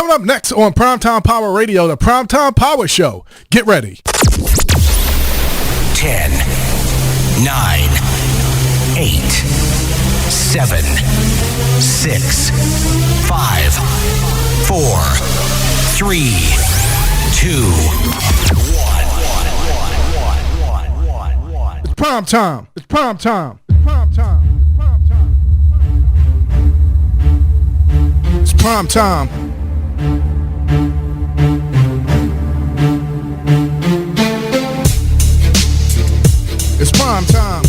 Coming up next on Primetime Power Radio, the Primetime Power Show. Get ready. 10, 9, 8, 7, 6, 5, 4, 3, 2, 1. It's prime time. It's prime time. It's prime time. It's prime time. It's prime time.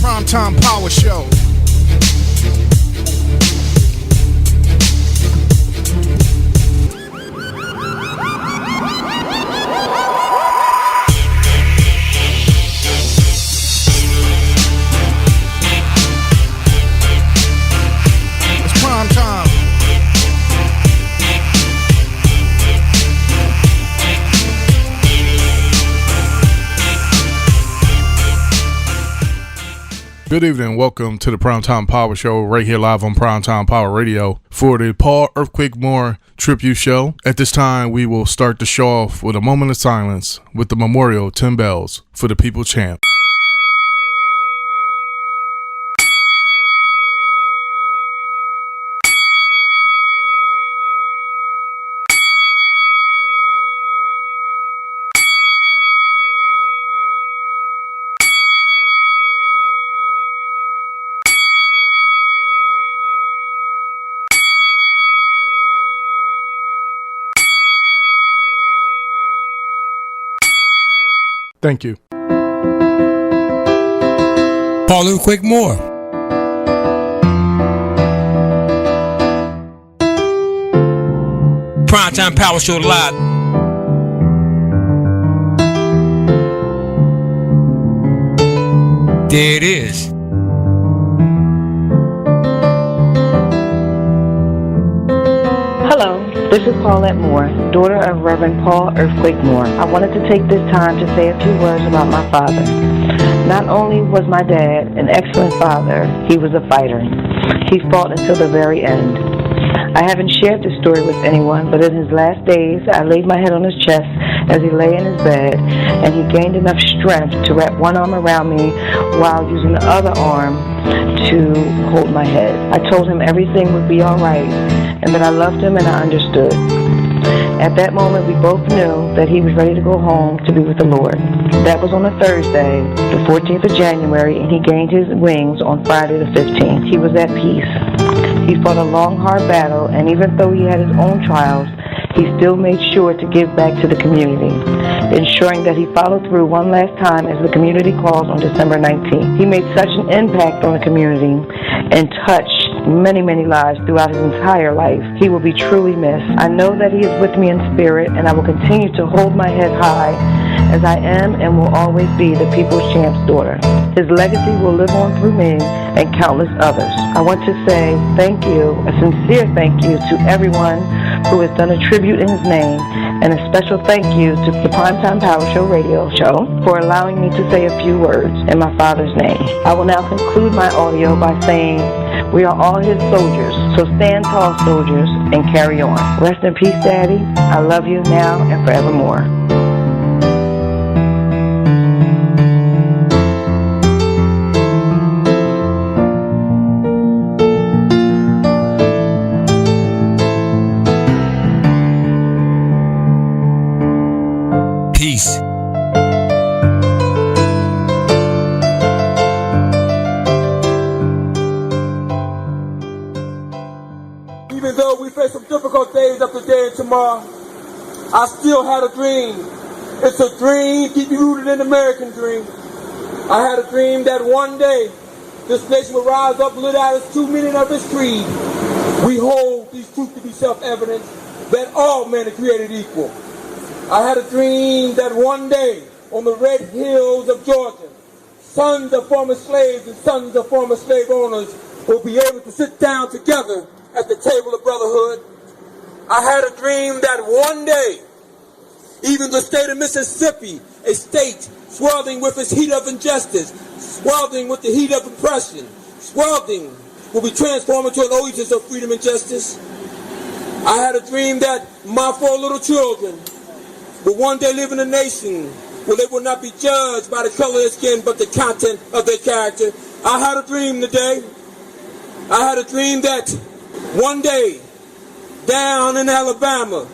Prime time power show. It's prime time. Good evening. Welcome to the Primetime Power Show right here live on Primetime Power Radio for the Paul Earthquake Moore Tribute Show. At this time, we will start the show off with a moment of silence with the memorial 10 bells for the People Champ. Thank you. Paul Earthquake Moore. Primetime Power Show live. There it is. Hello, this is Paulette Moore, daughter of Reverend Paul Earthquake Moore. I wanted to take this time to say a few words about my father. Not only was my dad an excellent father, he was a fighter. He fought until the very end. I haven't shared this story with anyone, but in his last days, I laid my head on his chest as he lay in his bed, and he gained enough strength to wrap one arm around me while using the other arm to hold my head. I told him everything would be all right, and that I loved him and I understood. At that moment, we both knew that he was ready to go home to be with the Lord. That was on a Thursday, the 14th of January, and he gained his wings on Friday the 15th. He was at peace. He fought a long, hard battle, and even though he had his own trials, he still made sure to give back to the community, ensuring that he followed through one last time as the community calls on December 19th. He made such an impact on the community and touched many, many lives throughout his entire life. He will be truly missed. I know that he is with me in spirit, and I will continue to hold my head high as I am and will always be the People's Champ's daughter. His legacy will live on through me and countless others. I want to say thank you, a sincere thank you to everyone who has done a tribute in his name, and a special thank you to the Primetime Power Show radio show for allowing me to say a few words in my father's name. I will now conclude my audio by saying, we are all his soldiers, so stand tall, soldiers, and carry on. Rest in peace, Daddy. I love you now and forevermore. Peace. Even though we face some difficult days up today and tomorrow, I still had a dream. It's a dream, keep you rooted in the American dream. I had a dream that one day this nation will rise up, lit out its true meaning of its creed. We hold these truths to be self-evident that all men are created equal. I had a dream that one day on the red hills of Georgia, sons of former slaves and sons of former slave owners will be able to sit down together at the table of brotherhood. I had a dream that one day, even the state of Mississippi, a state sweltering with its heat of injustice, sweltering with the heat of oppression, sweltering, will be transformed into an oasis of freedom and justice. I had a dream that my 4 little children will one day live in a nation where they will not be judged by the color of their skin, but the content of their character. I had a dream today. I had a dream that one day, down in Alabama,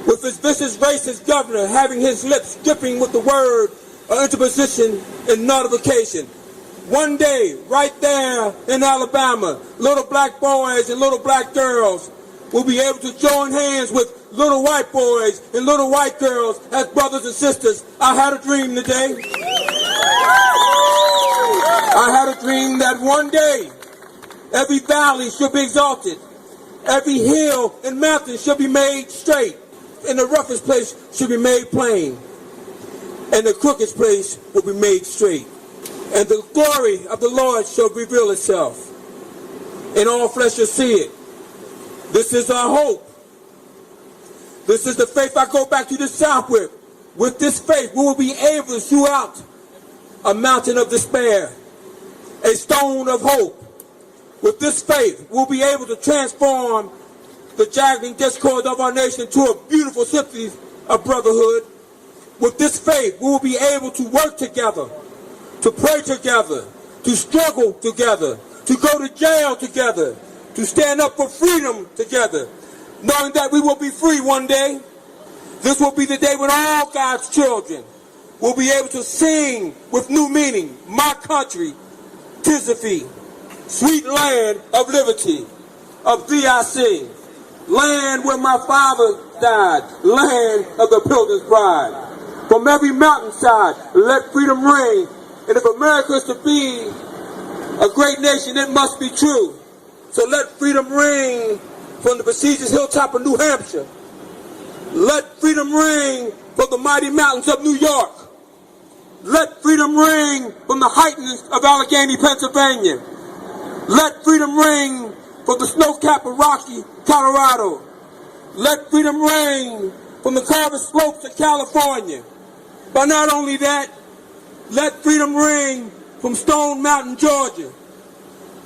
with his vicious racist governor having his lips dripping with the word of interposition and notification. One day, right there in Alabama, little black boys and little black girls will be able to join hands with little white boys and little white girls as brothers and sisters. I had a dream today. I had a dream that one day, every valley should be exalted. Every hill and mountain should be made straight. And the roughest place should be made plain. And the crookedest place will be made straight. And the glory of the Lord shall reveal itself. And all flesh shall see it. This is our hope. This is the faith I go back to the South with. With this faith, we will be able to shoot out a mountain of despair, a stone of hope. With this faith, we'll be able to transform the jagging discord of our nation to a beautiful symphony of brotherhood. With this faith, we will be able to work together, to pray together, to struggle together, to go to jail together, to stand up for freedom together, knowing that we will be free one day. This will be the day when all God's children will be able to sing with new meaning, my country, 'tis the fee. Sweet land of liberty, of thee I sing. Land where my father died, land of the pilgrim's pride. From every mountainside, let freedom ring. And if America is to be a great nation, it must be true. So let freedom ring from the prestigious hilltop of New Hampshire. Let freedom ring from the mighty mountains of New York. Let freedom ring from the heights of Allegheny, Pennsylvania. Let freedom ring from the snow-capped of Rocky, Colorado. Let freedom ring from the carved slopes of California. But not only that, let freedom ring from Stone Mountain, Georgia.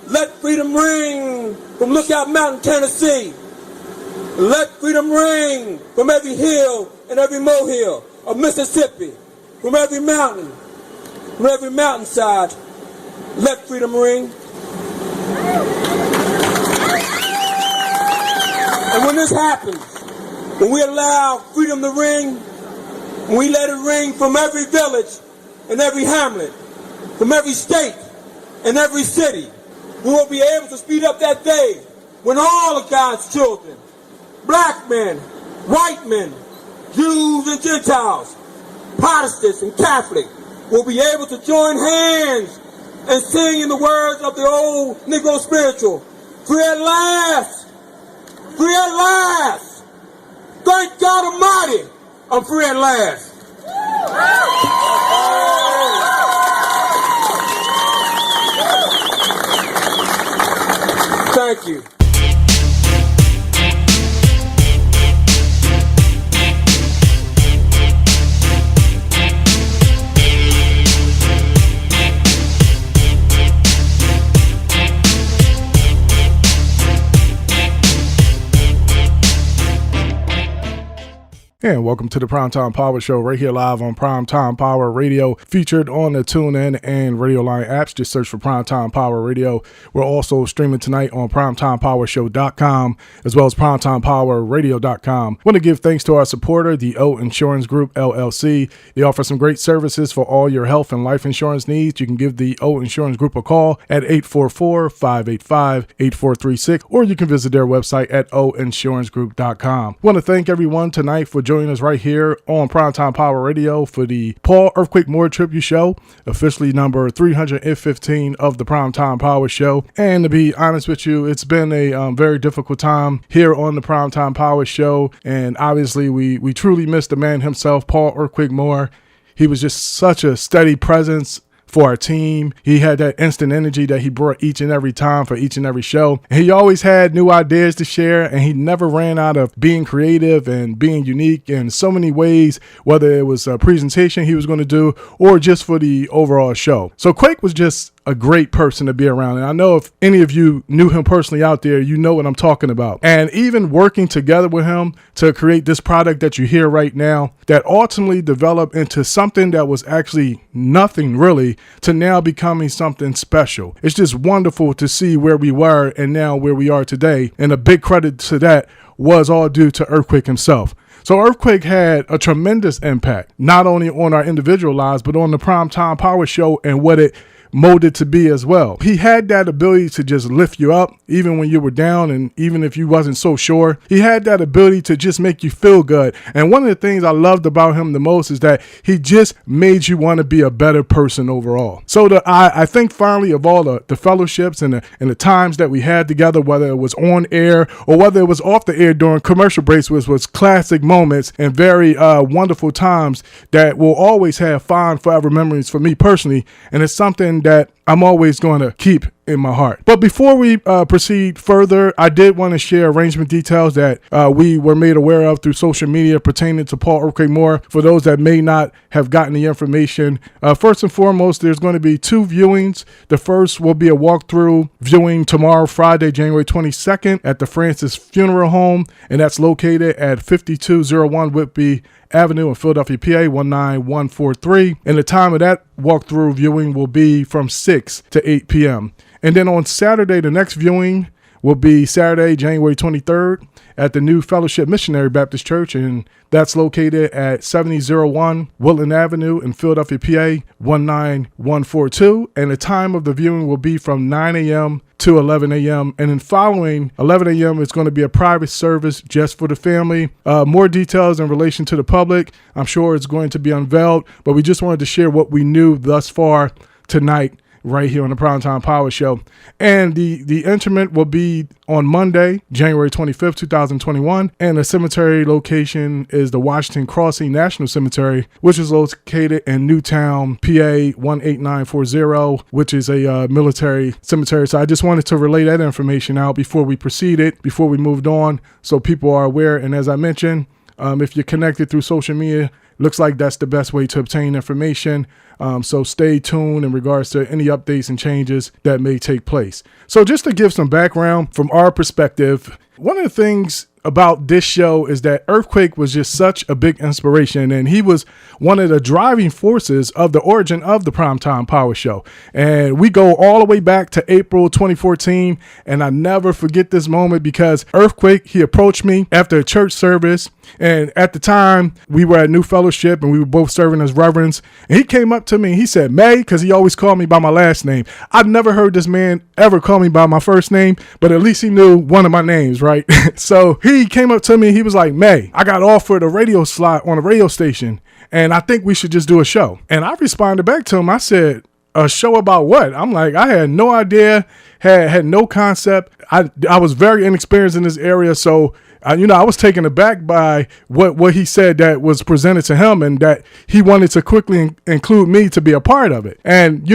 Let freedom ring from Lookout Mountain, Tennessee. Let freedom ring from every hill and every molehill of Mississippi, from every mountain, from every mountainside. Let freedom ring. And when this happens, when we allow freedom to ring, when we let it ring from every village and every hamlet, from every state and every city, we will be able to speed up that day when all of God's children, black men, white men, Jews and Gentiles, Protestants and Catholics, will be able to join hands and sing in the words of the old Negro spiritual, free at last, free at last. Thank God Almighty, I'm free at last. Thank you. And welcome to the Primetime Power Show right here live on Primetime Power Radio, featured on the TuneIn and Radio Line apps. Just search for Primetime Power Radio. We're also streaming tonight on PrimetimePowerShow.com as well as PrimetimePowerRadio.com. Want to give thanks to our supporter, the O Insurance Group, LLC. They offer some great services for all your health and life insurance needs. You can give the O Insurance Group a call at 844-585-8436, or you can visit their website at oinsurancegroup.com. Want to thank everyone tonight for joining us right here on Primetime Power Radio for the Paul Earthquake Moore Tribute Show, officially number 315 of the Primetime Power Show. And to be honest with you, it's been a very difficult time here on the Primetime Power Show. And obviously, we truly miss the man himself, Paul Earthquake Moore. He was just such a steady presence for our team. He had that instant energy that he brought each and every time for each and every show. And he always had new ideas to share, and he never ran out of being creative and being unique in so many ways, whether it was a presentation he was going to do or just for the overall show. So Quake was just a great person to be around. And I know if any of you knew him personally out there, you know what I'm talking about. And even working together with him to create this product that you hear right now, that ultimately developed into something that was actually nothing really, to now becoming something special. It's just wonderful to see where we were and now where we are today. And a big credit to that was all due to Earthquake himself. So Earthquake had a tremendous impact, not only on our individual lives, but on the Primetime Power Show and what it molded to be as well. He had that ability to just lift you up, even when you were down, and even if you wasn't so sure. He had that ability to just make you feel good. And one of the things I loved about him the most is that he just made you want to be a better person overall. So I think finally of all the fellowships and the times that we had together, whether it was on air or whether it was off the air during commercial breaks, was classic moments and very wonderful times that will always have fond forever memories for me personally. And it's something that I'm always going to keep in my heart. But before we proceed further, I did want to share arrangement details that we were made aware of through social media pertaining to Paul Earthquake Moore. For those that may not have gotten the information, first and foremost, there's going to be 2 viewings. The first will be a walkthrough viewing tomorrow, Friday, January 22nd at the Francis Funeral Home, and that's located at 5201 Whitby Avenue in Philadelphia, PA 19143. And the time of that walkthrough viewing will be from 6 to 8 p.m. And then on Saturday, the next viewing will be Saturday, January 23rd at the New Fellowship Missionary Baptist Church, and that's located at 7001 Woodland Avenue in Philadelphia, PA 19142. And the time of the viewing will be from 9 a.m. to 11 a.m. And then following 11 a.m., it's going to be a private service just for the family. More details in relation to the public, I'm sure it's going to be unveiled, but we just wanted to share what we knew thus far tonight right here on the Primetime Power Show. And the instrument will be on Monday, January 25th, 2021. And the cemetery location is the Washington Crossing National Cemetery, which is located in Newtown, PA 18940, which is a military cemetery. So I just wanted to relay that information out before we moved on, so people are aware. And as I mentioned, if you're connected through social media, looks like that's the best way to obtain information. So stay tuned in regards to any updates and changes that may take place. So just to give some background from our perspective, one of the things about this show is that Earthquake was just such a big inspiration, and he was one of the driving forces of the origin of the Primetime Power Show. And we go all the way back to April 2014, and I never forget this moment because Earthquake, he approached me after a church service, and at the time we were at New Fellowship and we were both serving as reverends, and he came up to me and he said, May, because he always called me by my last name. I've never heard this man ever call me by my first name, but at least he knew one of my names, right? So he came up to me, he was like, May, I got offered a radio slot on a radio station, and I think we should just do a show. And I responded back to him, I said, a show about what? I'm like, I had no idea, had no concept. I was very inexperienced in this area, so I was taken aback by what he said that was presented to him, and that he wanted to quickly include me to be a part of it. And,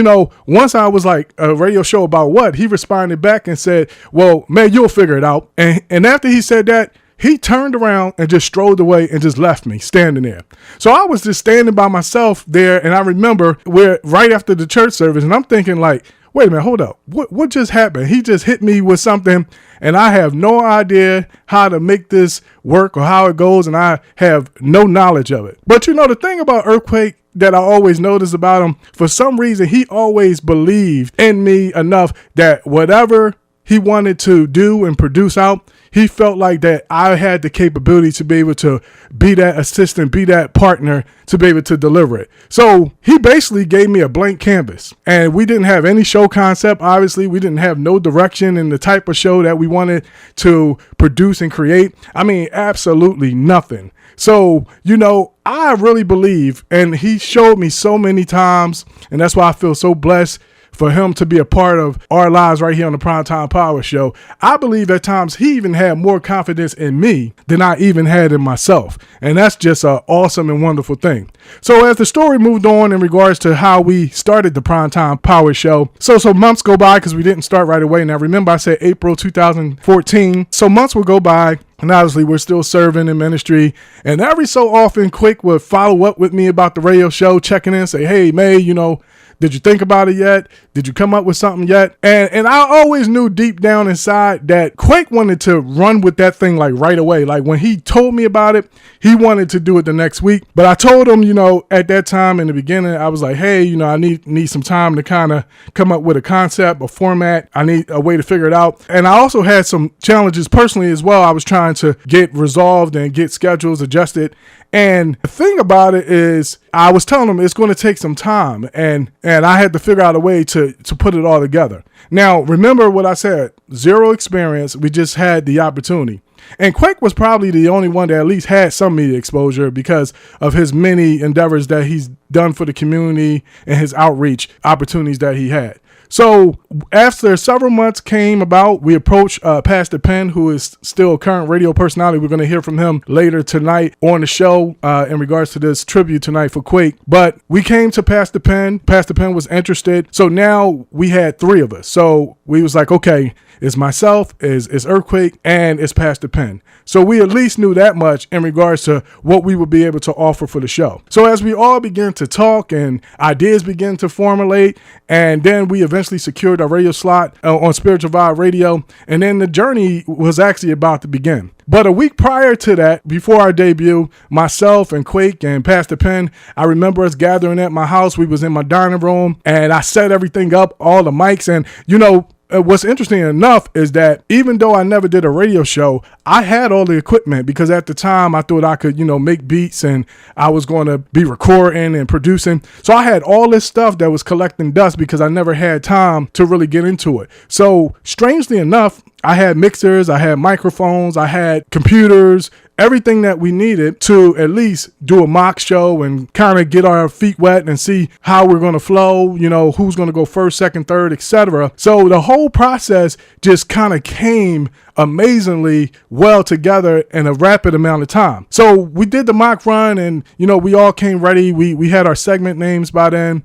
once I was like, a radio show about what, he responded back and said, well, man, you'll figure it out. And after he said that, he turned around and just strolled away and just left me standing there. So I was just standing by myself there, and I remember we're right after the church service, and I'm thinking like, wait a minute, hold up. What just happened? He just hit me with something, and I have no idea how to make this work or how it goes, and I have no knowledge of it. But the thing about Earthquake that I always noticed about him, for some reason, he always believed in me enough that whatever he wanted to do and produce out, he felt like that I had the capability to be able to be that assistant, be that partner to be able to deliver it. So he basically gave me a blank canvas, and we didn't have any show concept. Obviously, we didn't have no direction in the type of show that we wanted to produce and create. I mean, absolutely nothing. So, I really believe, and he showed me so many times, and that's why I feel so blessed for him to be a part of our lives right here on the Primetime Power Show. I believe at times he even had more confidence in me than I even had in myself. And that's just an awesome and wonderful thing. So as the story moved on in regards to how we started the Primetime Power Show, so months go by because we didn't start right away. Now remember, I said April 2014. So months will go by. And obviously, we're still serving in ministry. And every so often, Quick would follow up with me about the radio show, checking in, say, hey, May, Did you think about it yet? Did you come up with something yet? And I always knew deep down inside that Quake wanted to run with that thing like right away. Like when he told me about it, he wanted to do it the next week. But I told him, at that time in the beginning, I was like, hey, I need some time to kind of come up with a concept, a format. I need a way to figure it out. And I also had some challenges personally as well. I was trying to get resolved and get schedules adjusted. And the thing about it is I was telling him it's going to take some time, and I had to figure out a way to put it all together. Now, remember what I said, 0 experience. We just had the opportunity. And Quake was probably the only one that at least had some media exposure because of his many endeavors that he's done for the community and his outreach opportunities that he had. So after several months came about, we approached Pastor Penn, who is still a current radio personality. We're going to hear from him later tonight on the show in regards to this tribute tonight for Quake. But we came to Pastor Penn. Pastor Penn was interested. So now we had 3 of us. So we was like, okay, it's myself, it's Earthquake, and it's Pastor Penn. So we at least knew that much in regards to what we would be able to offer for the show. So as we all began to talk and ideas began to formulate, and then we eventually secured a radio slot on Spiritual Vibe Radio, and then the journey was actually about to begin. But a week prior to that, before our debut, myself and Quake and Pastor Penn, I remember us gathering at my house. We was in my dining room, and I set everything up, all the mics, and what's interesting enough is that even though I never did a radio show, I had all the equipment because at the time I thought I could, make beats and I was going to be recording and producing. So I had all this stuff that was collecting dust because I never had time to really get into it. So strangely enough, I had mixers, I had microphones, I had computers, everything that we needed to at least do a mock show and kind of get our feet wet and see how we're going to flow, who's going to go first, second, third, etc. So the whole process just kind of came amazingly well together in a rapid amount of time. So we did the mock run and, we all came ready. We had our segment names by then.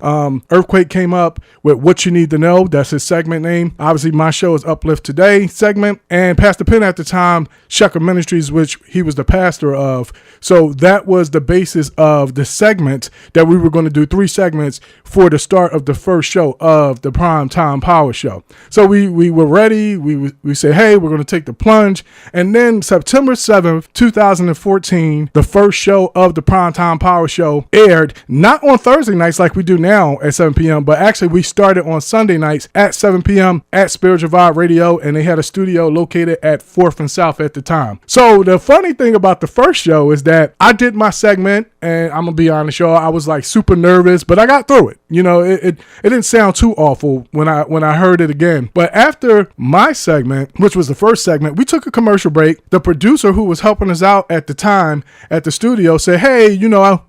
Earthquake came up with What You Need to Know. That's his segment name. Obviously, my show is Uplift Today segment. And Pastor Penn at the time, Shepherd Ministries, which he was the pastor of. So that was the basis of the segment that we were going to do 3 segments for the start of the first show of the Primetime Power Show. So we were ready. We said, hey, we're going to take the plunge. And then September 7th, 2014, the first show of the Primetime Power Show aired, not on Thursday nights like we do now at 7 p.m., but actually we started on Sunday nights at 7 p.m. at Spiritual Vibe Radio, and they had a studio located at 4th and South at the time. So the funny thing about the first show is that I did my segment, and I'm going to be honest, y'all, I was like super nervous, but I got through it. It didn't sound too awful when I heard it again. But after my segment, which was the first segment, we took a commercial break. The producer who was helping us out at the time at the studio said, hey,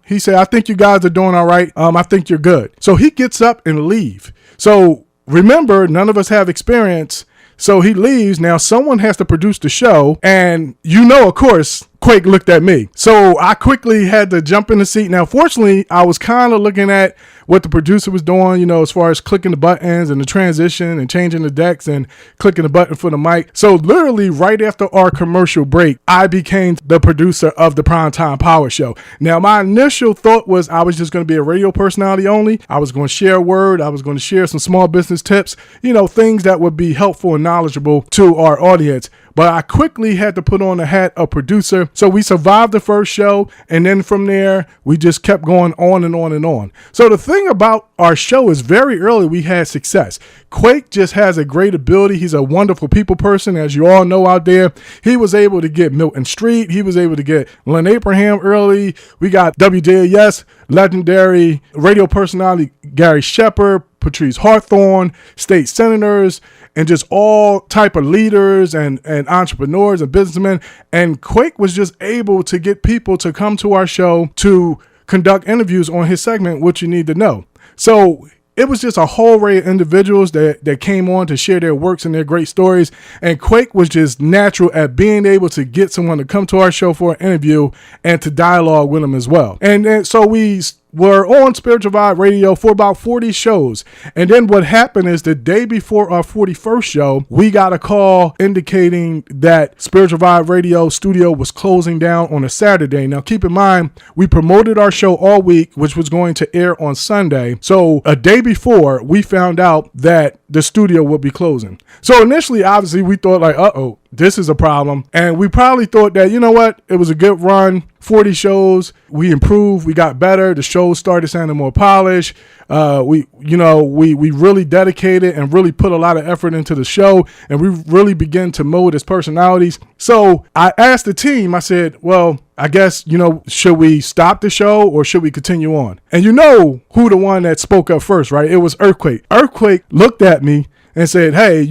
he said, I think you guys are doing all right. I think you're good. So he gets up and leave. So remember, none of us have experience. So he leaves. Now someone has to produce the show. And of course, Quake looked at me. So I quickly had to jump in the seat. Now, fortunately, I was kind of looking at what the producer was doing, as far as clicking the buttons and the transition and changing the decks and clicking the button for the mic. So literally right after our commercial break, I became the producer of the Primetime Power Show. Now, my initial thought was I was just going to be a radio personality only. I was going to share a word. I was going to share some small business tips, things that would be helpful and knowledgeable to our audience. But I quickly had to put on the hat of producer. So we survived the first show. And then from there, we just kept going on and on and on. So the thing about our show is very early we had success. Quake just has a great ability. He's a wonderful people person, as you all know out there. He was able to get Milton Street. He was able to get Len Abraham early. We got WJS, legendary radio personality Gary Shepard, Patrice Hawthorne, state senators, and just all type of leaders and entrepreneurs and businessmen. And Quake was just able to get people to come to our show to conduct interviews on his segment, What You Need to Know. So it was just a whole array of individuals that came on to share their works and their great stories. And Quake was just natural at being able to get someone to come to our show for an interview and to dialogue with them as well. And so we were on Spiritual Vibe Radio for about 40 shows. And then what happened is the day before our 41st show, we got a call indicating that Spiritual Vibe Radio studio was closing down on a Saturday. Now, keep in mind, we promoted our show all week, which was going to air on Sunday. So a day before, we found out that the studio would be closing. So initially, obviously, we thought like, uh-oh, this is a problem. And we probably thought that, you know what, it was a good run, 40 shows, we improved, we got better, the shows started sounding more polished. We really dedicated and really put a lot of effort into the show, and we really began to mold its personalities. So I asked the team, I said, well, I guess, should we stop the show or should we continue on? And you know who the one that spoke up first, right? It was Earthquake. Earthquake looked at me and said, hey,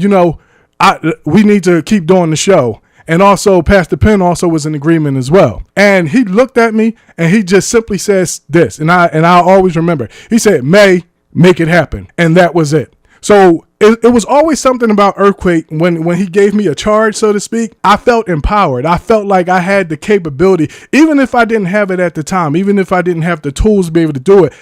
we need to keep doing the show. And also Pastor Penn also was in agreement as well. And he looked at me and he just simply says this, and I'll always remember. He said, May, make it happen. And that was it. So it was always something about Earthquake when he gave me a charge, so to speak. I felt empowered. I felt like I had the capability, even if I didn't have it at the time, even if I didn't have the tools to be able to do it.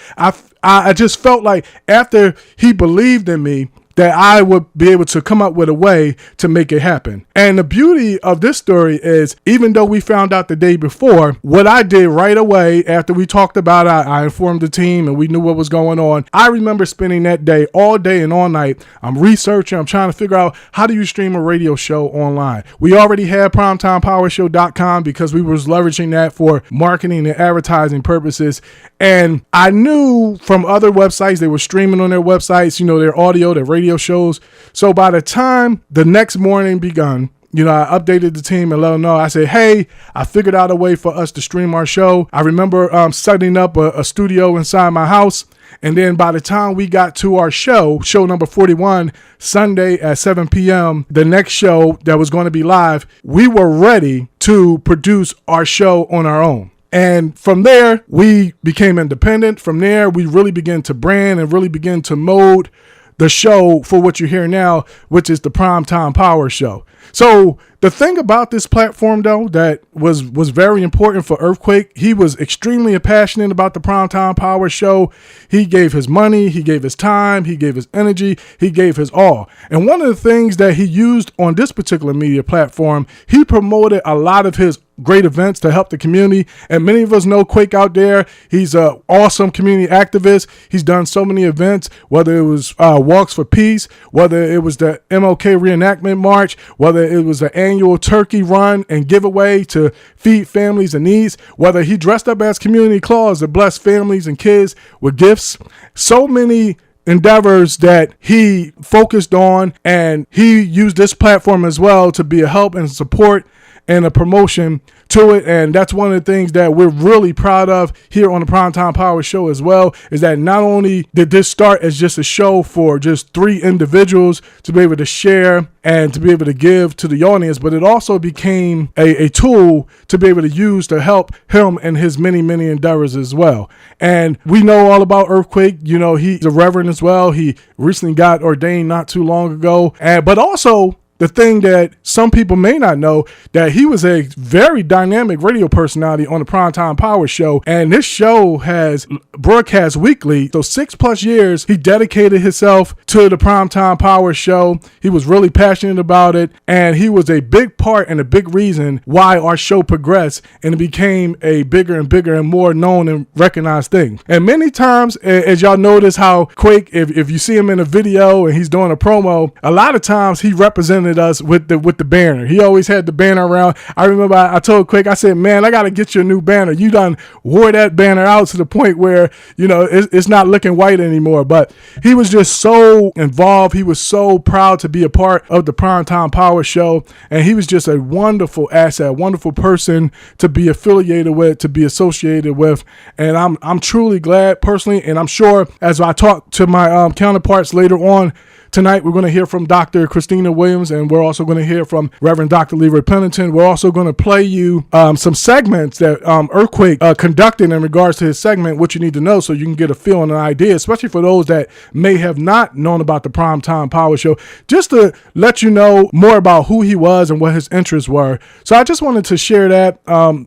I just felt like after he believed in me, that I would be able to come up with a way to make it happen. And the beauty of this story is, even though we found out the day before, what I did right away after we talked about it, I informed the team and we knew what was going on. I remember spending that day all day and all night. I'm researching, I'm trying to figure out how do you stream a radio show online. We already had primetimepowershow.com because we was leveraging that for marketing and advertising purposes. And I knew from other websites, they were streaming on their websites, their audio, their radio shows. So by the time the next morning begun, I updated the team and let them know. I said, hey, I figured out a way for us to stream our show. I remember setting up a studio inside my house. And then by the time we got to our show number 41, Sunday at 7 p.m., the next show that was going to be live, we were ready to produce our show on our own. And from there, we became independent. From there, we really began to brand and really begin to mold the show for what you hear now, which is the Primetime Power Show. So the thing about this platform, though, that was very important for Earthquake, he was extremely passionate about the Primetime Power Show. He gave his money, he gave his time, he gave his energy, he gave his all. And one of the things that he used on this particular media platform, he promoted a lot of his great events to help the community. And many of us know Quake out there. He's an awesome community activist. He's done so many events, whether it was Walks for Peace, whether it was the MLK Reenactment March, whether it was the annual turkey run and giveaway to feed families in needs, whether he dressed up as Community Claus to bless families and kids with gifts. So many endeavors that he focused on, and he used this platform as well to be a help and support and a promotion to it. And that's one of the things that we're really proud of here on the Primetime Power Show as well, is that not only did this start as just a show for just 3 individuals to be able to share and to be able to give to the audience, but it also became a tool to be able to use to help him and his many, many endeavors as well. And we know all about Earthquake. He's a reverend as well. He recently got ordained not too long ago. But also, the thing that some people may not know, that he was a very dynamic radio personality on the Primetime Power Show. And this show has broadcast weekly. So 6+ years, he dedicated himself to the Primetime Power Show. He was really passionate about it. And he was a big part and a big reason why our show progressed and it became a bigger and bigger and more known and recognized thing. And many times, as y'all notice how Quake, if you see him in a video and he's doing a promo, a lot of times he represented us with the banner. He always had the banner around. I remember I told Quake, I said, man, I got to get you a new banner. You done wore that banner out to the point where, it's not looking white anymore. But he was just so involved. He was so proud to be a part of the Primetime Power Show. And he was just a wonderful asset, wonderful person to be affiliated with, to be associated with. And I'm truly glad personally. And I'm sure as I talk to my counterparts later on Tonight, we're going to hear from Dr. Christina Williams, and we're also going to hear from Reverend Dr. Leroy Pennington. We're also going to play you some segments that Earthquake conducted in regards to his segment, What You Need to Know, so you can get a feel and an idea, especially for those that may have not known about the Primetime Power Show, just to let you know more about who he was and what his interests were. So I just wanted to share that. I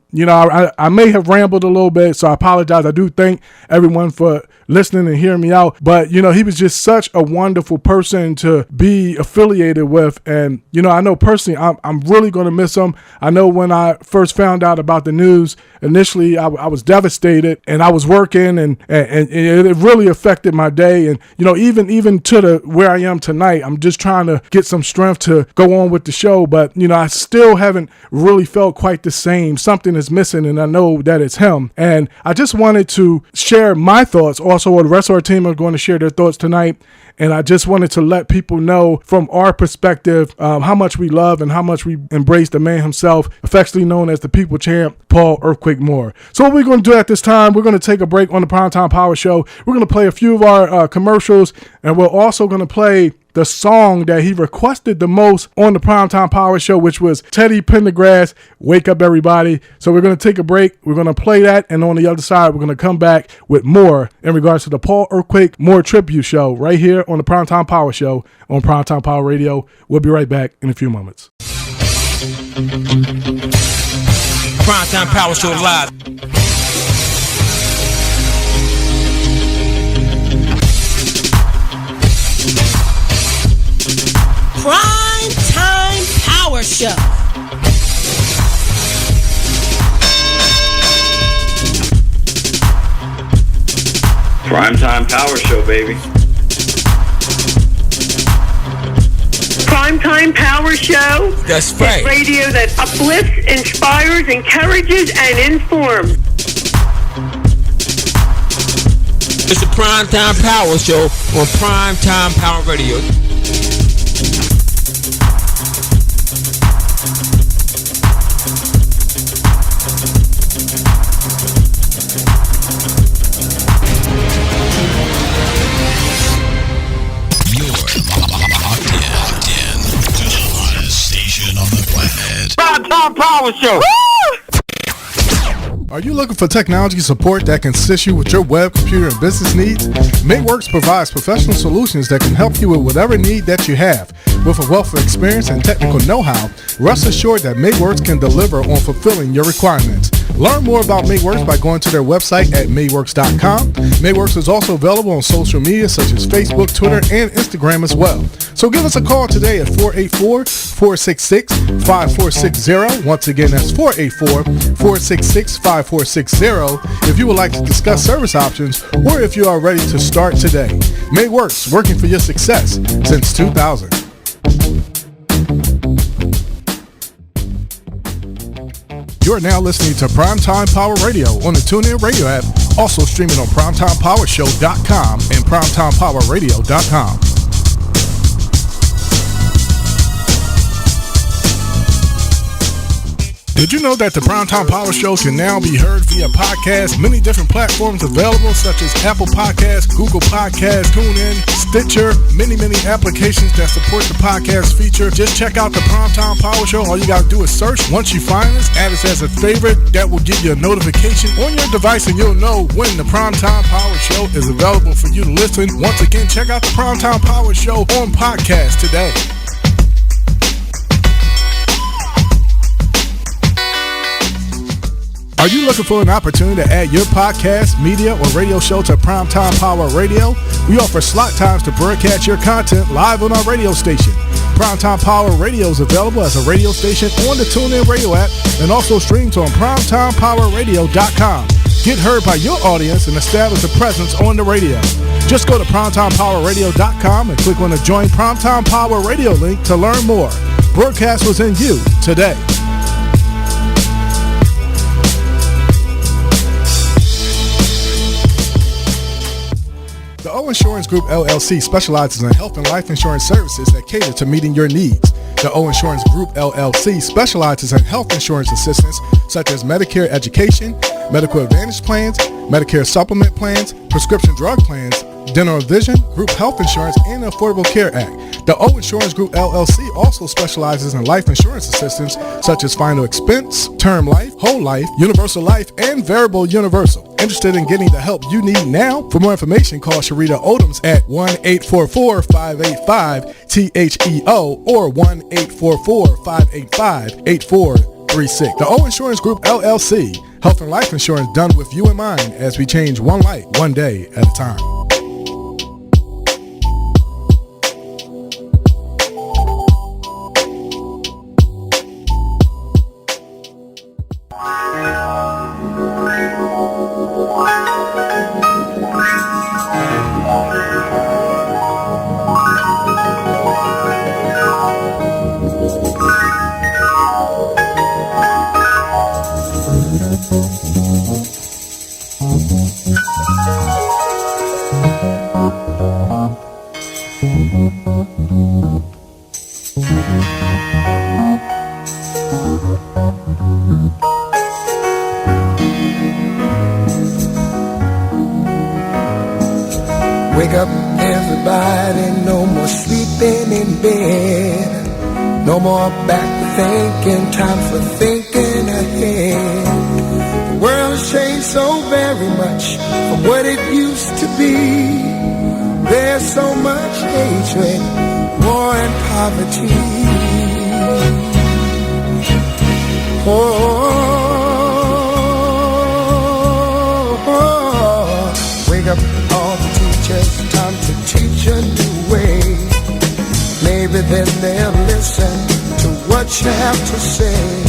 may have rambled a little bit, so I apologize. I do thank everyone for listening and hearing me out. But, he was just such a wonderful person to be affiliated with. And, I know personally, I'm really going to miss him. I know when I first found out about the news, initially I was devastated, and I was working, and it really affected my day. And, even to where I am tonight, I'm just trying to get some strength to go on with the show. But, I still haven't really felt quite the same. Something is missing, and I know that it's him. And I just wanted to share my thoughts. Also, the rest of our team are going to share their thoughts tonight. And I just wanted to let people know from our perspective how much we love and how much we embrace the man himself, affectionately known as the people champ, Paul Earthquake Moore. So what we're going to do at this time, we're going to take a break on the Primetime Power Show. We're going to play a few of our commercials, and we're also going to play the song that he requested the most on the Primetime Power Show, which was Teddy Pendergrass, Wake Up Everybody. So we're going to take a break. We're going to play that. And on the other side, we're going to come back with more in regards to the Paul Earthquake Moore Tribute Show right here on the Primetime Power Show on Primetime Power Radio. We'll be right back in a few moments. Primetime Power Show Live. Primetime Power Show. Primetime Power Show, baby. Primetime Power Show. That's right. It's radio that uplifts, inspires, encourages, and informs. It's the Primetime Power Show on Primetime Power Radio. Primetime Power Show. Are you looking for technology support that can assist you with your web, computer, and business needs? MakeWorks provides professional solutions that can help you with whatever need that you have. With a wealth of experience and technical know-how, rest assured that MakeWorks can deliver on fulfilling your requirements. Learn more about MakeWorks by going to their website at MakeWorks.com. MakeWorks is also available on social media such as Facebook, Twitter, and Instagram as well. So give us a call today at 484-466-5460. Once again, that's 484-466-5460 if you would like to discuss service options or if you are ready to start today. MakeWorks, working for your success since 2000. You are now listening to Primetime Power Radio on the TuneIn Radio app, also streaming on PrimetimePowerShow.com and PrimetimePowerRadio.com. Did you know that the Primetime Power Show can now be heard via podcast? Many different platforms available, such as Apple Podcasts, Google Podcasts, TuneIn, Stitcher, many applications that support the podcast feature. Just check out the Primetime Power Show. All you got to do is search. Once you find us, add us as a favorite. That will give you a notification on your device, and you'll know when the Primetime Power Show is available for you to listen. Once again, check out the Primetime Power Show on podcast today. Are you looking for an opportunity to add your podcast, media, or radio show to Primetime Power Radio? We offer slot times to broadcast your content live on our radio station. Primetime Power Radio is available as a radio station on the TuneIn Radio app and also streams on PrimetimePowerRadio.com. Get heard by your audience and establish a presence on the radio. Just go to PrimetimePowerRadio.com and click on the Join Primetime Power Radio link to learn more. Broadcast was in you today. The O Insurance Group LLC specializes in health and life insurance services that cater to meeting your needs. The O Insurance Group LLC specializes in health insurance assistance such as Medicare education, medical advantage plans, Medicare supplement plans, prescription drug plans, dental and vision, group health insurance, and the Affordable Care Act. The O Insurance Group LLC also specializes in life insurance assistance such as final expense, term life, whole life, universal life, and variable universal. Interested in getting the help you need now? For more information, call Sharita Odoms at 1-844-585-THEO or 1-844-585-8436. The O Insurance Group LLC. Health and life insurance done with you in mind as we change one life, one day at a time. Wake up, everybody, no more sleeping in bed. No more back thinking, time for thinking ahead. The world has changed so very much from what it used to be. There's so much hatred, war and poverty. Wake up all the teachers, time to teach a new way. Maybe then they'll listen to what you have to say.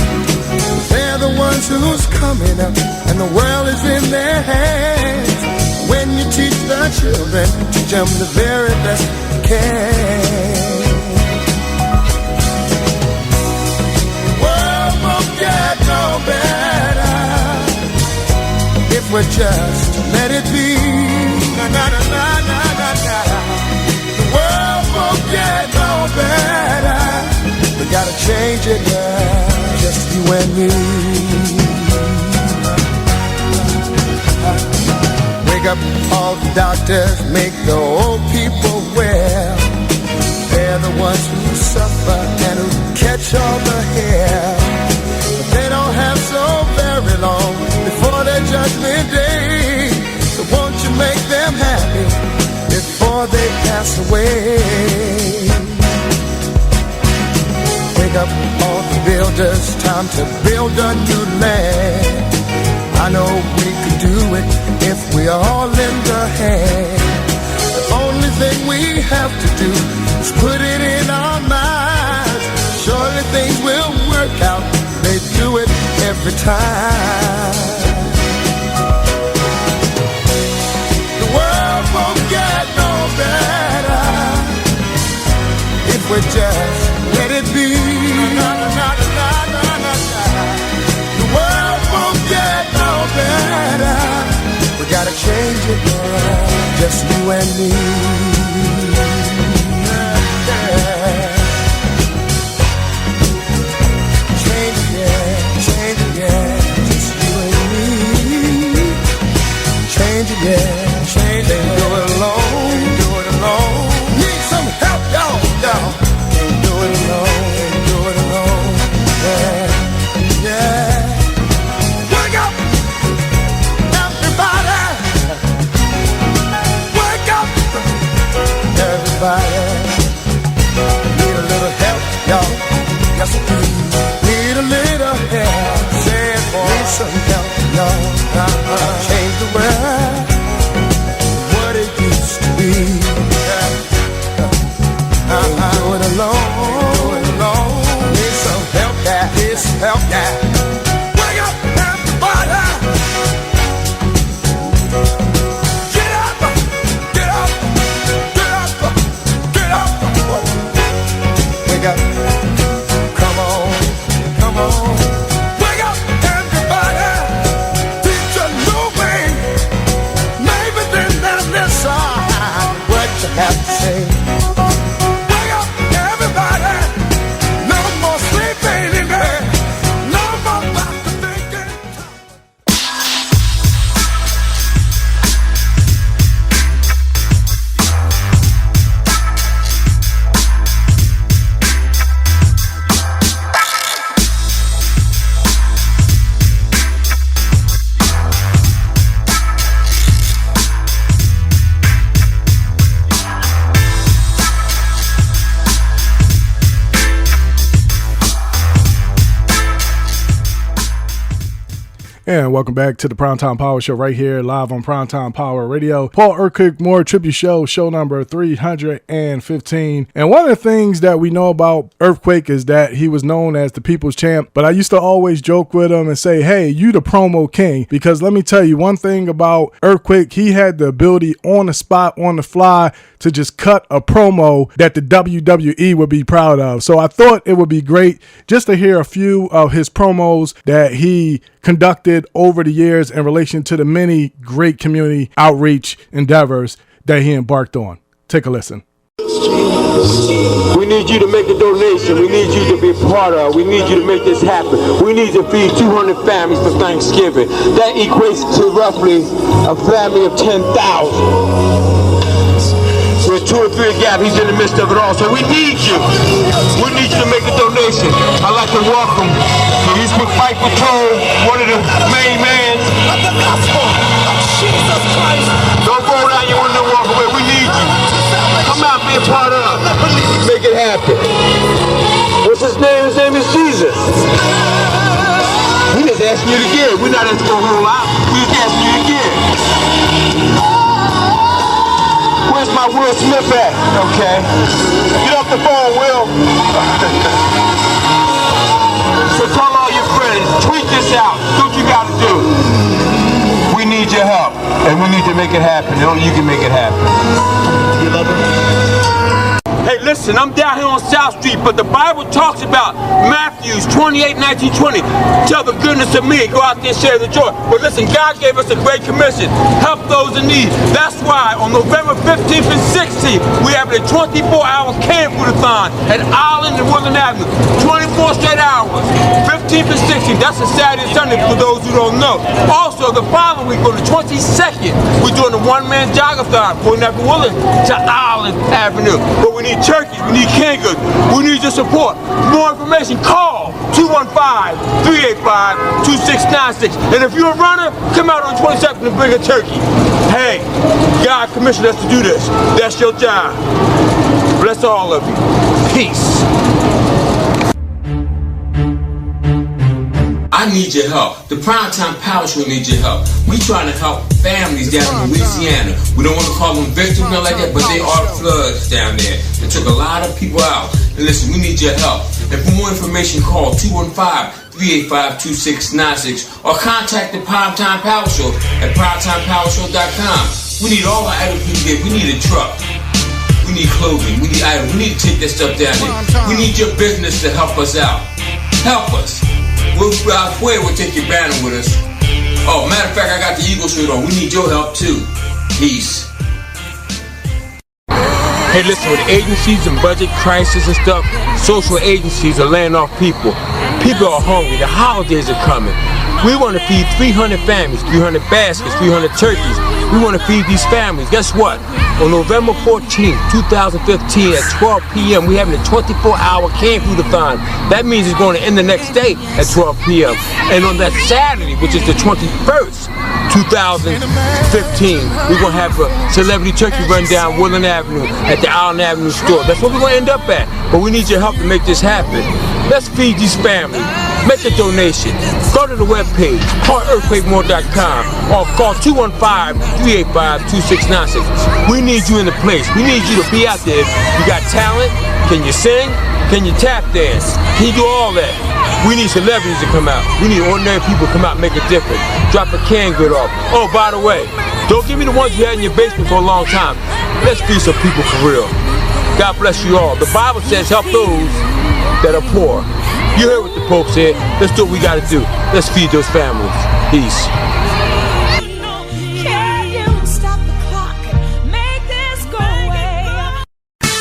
They're the ones who's coming up and the world is in their hands. When you teach the children, teach them the very best you can. The world won't get no better if we just let it be. Na, na, na, na, na, na, na. The world won't get no better. We gotta change it, girl, just you and me. Wake up all the doctors, make the old people well. They're the ones who suffer and who catch all the hair. But they don't have so very long before their judgment day. So won't you make them happy before they pass away? Wake up all the builders, time to build a new land. I know we could do it if we all lend a hand. The only thing we have to do is put it in our minds. Surely things will work out, they do it every time. The world won't get no better if we just let it be. Na, na, na, na, na, na, na. The world won't get no better. We gotta change it, girl, just you and me. Yeah. Change it, yeah, change it, yeah, just you and me. Change it, yeah, change it. Can't do it alone, do it alone. Need some help, y'all, y'all. Can't do it alone, can't do it alone. Yeah, yeah. Wake up, everybody. Wake up, everybody. Need a little help, y'all. Yes, we need a little help. Say it, boy. Need some help, y'all. Change the world, what it used to be. Can't do it alone. Do it alone. Need some help, yeah. Need some help, yeah. Wake up, everybody. Get up, get up, get up, get up. Wake up. Come on, come on. Wake up, everybody. Teach a new way. And welcome back to the Primetime Power Show right here live on Primetime Power Radio. Paul Earthquake Moore Tribute Show, show number 315. And one of the things that we know about Earthquake is that he was known as the People's Champ. But I used to always joke with him and say, hey, you the promo king. Because let me tell you one thing about Earthquake, he had the ability on the spot, on the fly, to just cut a promo that the WWE would be proud of. So I thought it would be great just to hear a few of his promos that he conducted over the years in relation to the many great community outreach endeavors that he embarked on. Take a listen. We need you to make a donation. We need you to be part of. We need you to make this happen. We need to feed 200 families for Thanksgiving. That equates to roughly a family of 10,000. We're 2 or 3 gap. He's in the midst of it all. So we need you. We need you to make a donation. I'd like to welcome East Fight Patrol, one of the main men. Of the gospel of Jesus Christ. Don't go down your window and walk away. We need you. Come out, be a part of. Make it happen. What's his name? His name is Jesus. We just asking you to give. We're not asking for a whole lot. We just asking you to give. Where's my Will Smith at? Okay. Get off the phone, Will. So tell all your friends, tweet this out. Do what you gotta do. We need your help, and we need to make it happen. Only you can make it happen. You love him? Hey, listen, I'm down here on South Street, but the Bible talks about Matthew 28, 19, 20. Tell the goodness of me, go out there and share the joy. But listen, God gave us a great commission. Help those in need. That's why on November 15th and 16th, we have a 24-hour camp food-a-thon at Island and Woodland Avenue. 24 straight hours. 15th and 16th. That's a Saturday and Sunday for those who don't know. Also, the following week, on the 22nd, we're doing a one-man jog-a-thon from Woodland to Island Avenue. But we need turkeys, we need canned goods, we need your support. For more information, call 215-385-2696. And if you're a runner, come out on 22nd and bring a turkey. Hey, God commissioned us to do this. That's your job. Bless all of you. Peace. I need your help. The Primetime Power Show needs your help. We trying to help families down in Louisiana. We don't want to call them victims, not like that, but they are floods down there. It took a lot of people out. And listen, we need your help. And for more information, call 215-385-2696 or contact the Primetime Power Show at primetimepowershow.com. We need all our items we get. We need a truck. We need clothing. We need items. We need to take that stuff down there. We need your business to help us out. Help us. We'll take your banner with us. Oh, matter of fact, I got the Eagle shirt on. We need your help too. Peace. Hey, listen, with agencies and budget crisis and stuff, social agencies are laying off people. People are hungry. The holidays are coming. We want to feed 300 families, 300 baskets, 300 turkeys. We want to feed these families. Guess what? On November 14th, 2015 at 12 p.m., we're having a 24-hour canned food-a-thon. That means it's going to end the next day at 12 p.m. And on that Saturday, which is the 21st, 2015, we're going to have a celebrity turkey run down Woodland Avenue at the Island Avenue store. That's where we're going to end up at. But we need your help to make this happen. Let's feed these families. Make a donation. Go to the webpage, paulearthquakemore.com, or call 215-385-2696. We need you in the place. We need you to be out there. You got talent? Can you sing? Can you tap dance? Can you do all that? We need celebrities to come out. We need ordinary people to come out and make a difference. Drop a canned good off. Oh, by the way, don't give me the ones you had in your basement for a long time. Let's feed some people for real. God bless you all. The Bible says help those that are poor. You heard what the Pope said. Let's do what we gotta do. Let's feed those families. Peace.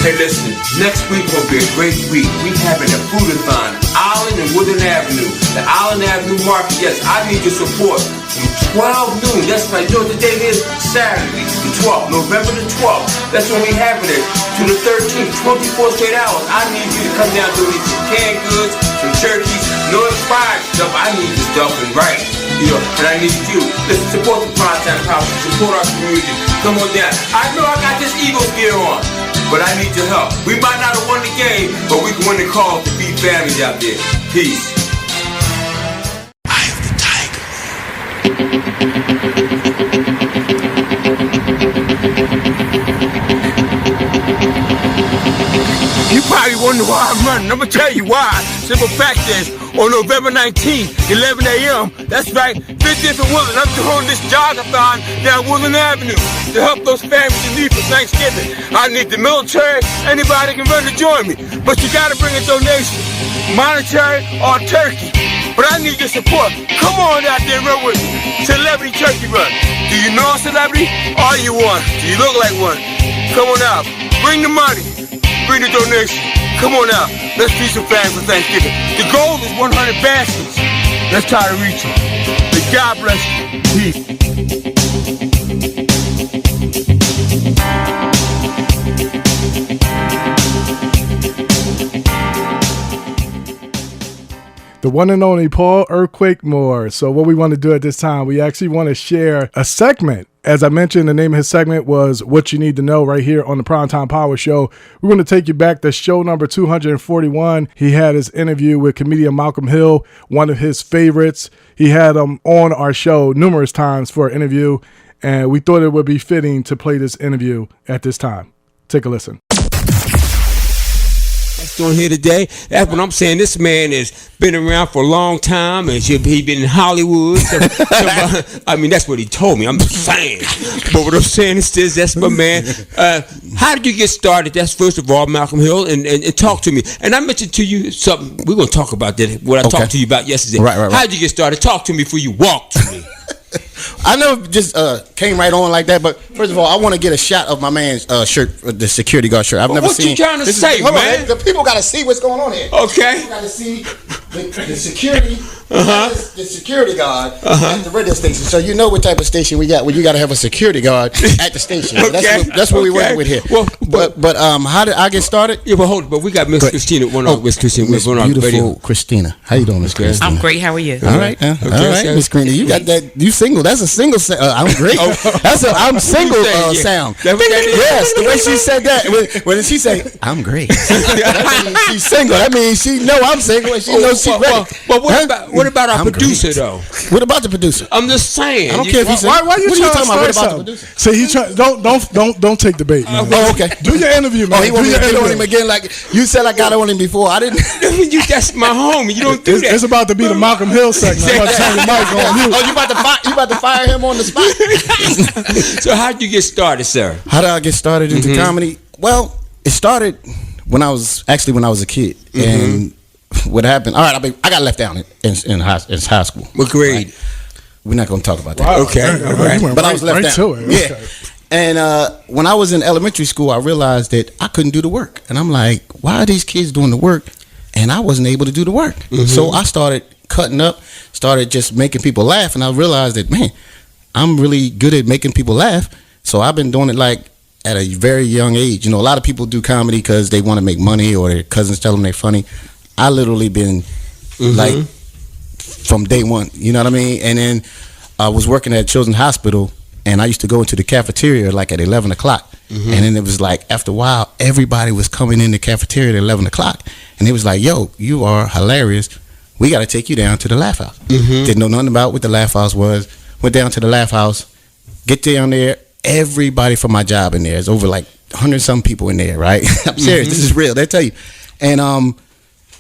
Hey, listen, next week will be a great week. We're having a food-a-thon, Island and Woodland Avenue. The Island Avenue Market, yes, I need your support. From 12 noon, that's right, you know what the date is? Saturday, the 12th, November the 12th. That's when we're having it. To the 13th, 24 straight hours. I need you to come down to these some canned goods, some turkeys, no expired stuff. I need this stuff and right. You know, and I need you. Listen, support the Primetime Power, support our community. Come on down. I know I got this Eagles gear on, but I need your help. We might not have won the game, but we can win the call to feed families out there. Peace. I am the tiger. You probably wonder why I'm running. I'm gonna tell you why. Simple fact is, on November 19th, 11 a.m., that's right, 50th and Woodland, I'm doing this jog-a-thon down Woodland Avenue to help those families in need for Thanksgiving. I need the military, anybody can run to join me, but you gotta bring a donation, monetary or turkey. But I need your support. Come on out there and run with me. Celebrity Turkey Run. Do you know a celebrity? Are you one? Do you look like one? Come on out. Bring the money. Bring the donation. Come on out. Let's feed some families for Thanksgiving. The goal is 100 baskets. Let's try to reach it. May God bless you. Peace. The one and only Paul Earthquake Moore. So what we want to do at this time, we actually want to share a segment. As I mentioned, the name of his segment was What You Need to Know right here on the Primetime Power Show. We're going to take you back to show number 241. He had his interview with comedian Malcolm Hill, one of his favorites. He had him on our show numerous times for an interview, and we thought it would be fitting to play this interview at this time. Take a listen. Doing here today. That's what I'm saying. This man has been around for a long time, and he been in Hollywood. I mean, that's what he told me. I'm just saying. But what I'm saying is this: that's my man. How did you get started? That's first of all, Malcolm Hill, and talk to me. And I mentioned to you something. We're gonna talk about that. What I talked to you about yesterday. Right. How did you get started? Talk to me before you walk to me. I never just came right on like that, but first of all, I want to get a shot of my man's shirt, the security guard shirt. I've never seen. What you trying to say, man? The people got to see what's going on here. Okay. People got to see the security, the security guard at the radio station. So you know what type of station we got. Well, you got to have a security guard at the station. Okay. That's what we're working with here. Well, but how did I get started? Yeah, but hold it. But we got Miss Christina. Miss Christina. Miss beautiful Christina. How you doing, Miss Christina? I'm great. How are you? All right, all right, Miss Christina. You got that? You single? That's a single. I'm great. That's a I'm single sound. Yes, the way she said that when she say I'm great. That means she's single. That means she know I'm single and she knows she's ready. But what about our producer though? What about the producer? I'm just saying. I don't care if he's single. Why you what are you talking talking about? What about the producer? So he don't take the bait, man. Oh, okay. Do your interview, man. Oh, he want me to get on him again like you said I got on him before. I didn't. That's my homie. You don't do that. It's about to be the Malcolm Hill segment. I'm about to turn the mic on you. Oh, you about to fire him on the spot? So how did you get started, sir? How did I get started into comedy? Well, it started when I was a kid, and what happened? All right, I got left down in high school. What grade? Right? We're not going to talk about that. Wow. Okay, all right. But I was left down. To it. Yeah. Okay. And when I was in elementary school, I realized that I couldn't do the work, and I'm like, why are these kids doing the work, and I wasn't able to do the work? So I started cutting up, started just making people laugh, and I realized that, man, I'm really good at making people laugh. So I've been doing it like at a very young age. You know, a lot of people do comedy because they want to make money or their cousins tell them they're funny. I literally been like from day one, you know what I mean? And then I was working at Children's Hospital, and I used to go into the cafeteria like at 11 o'clock. And then it was like, after a while, everybody was coming in the cafeteria at 11 o'clock. And it was like, yo, you are hilarious. We got to take you down to the Laugh House. Didn't know nothing about what the Laugh House was. Went down to the Laugh House, get down there, everybody from my job in there. There's over like 100-some people in there, right? I'm serious, this is real, they tell you. And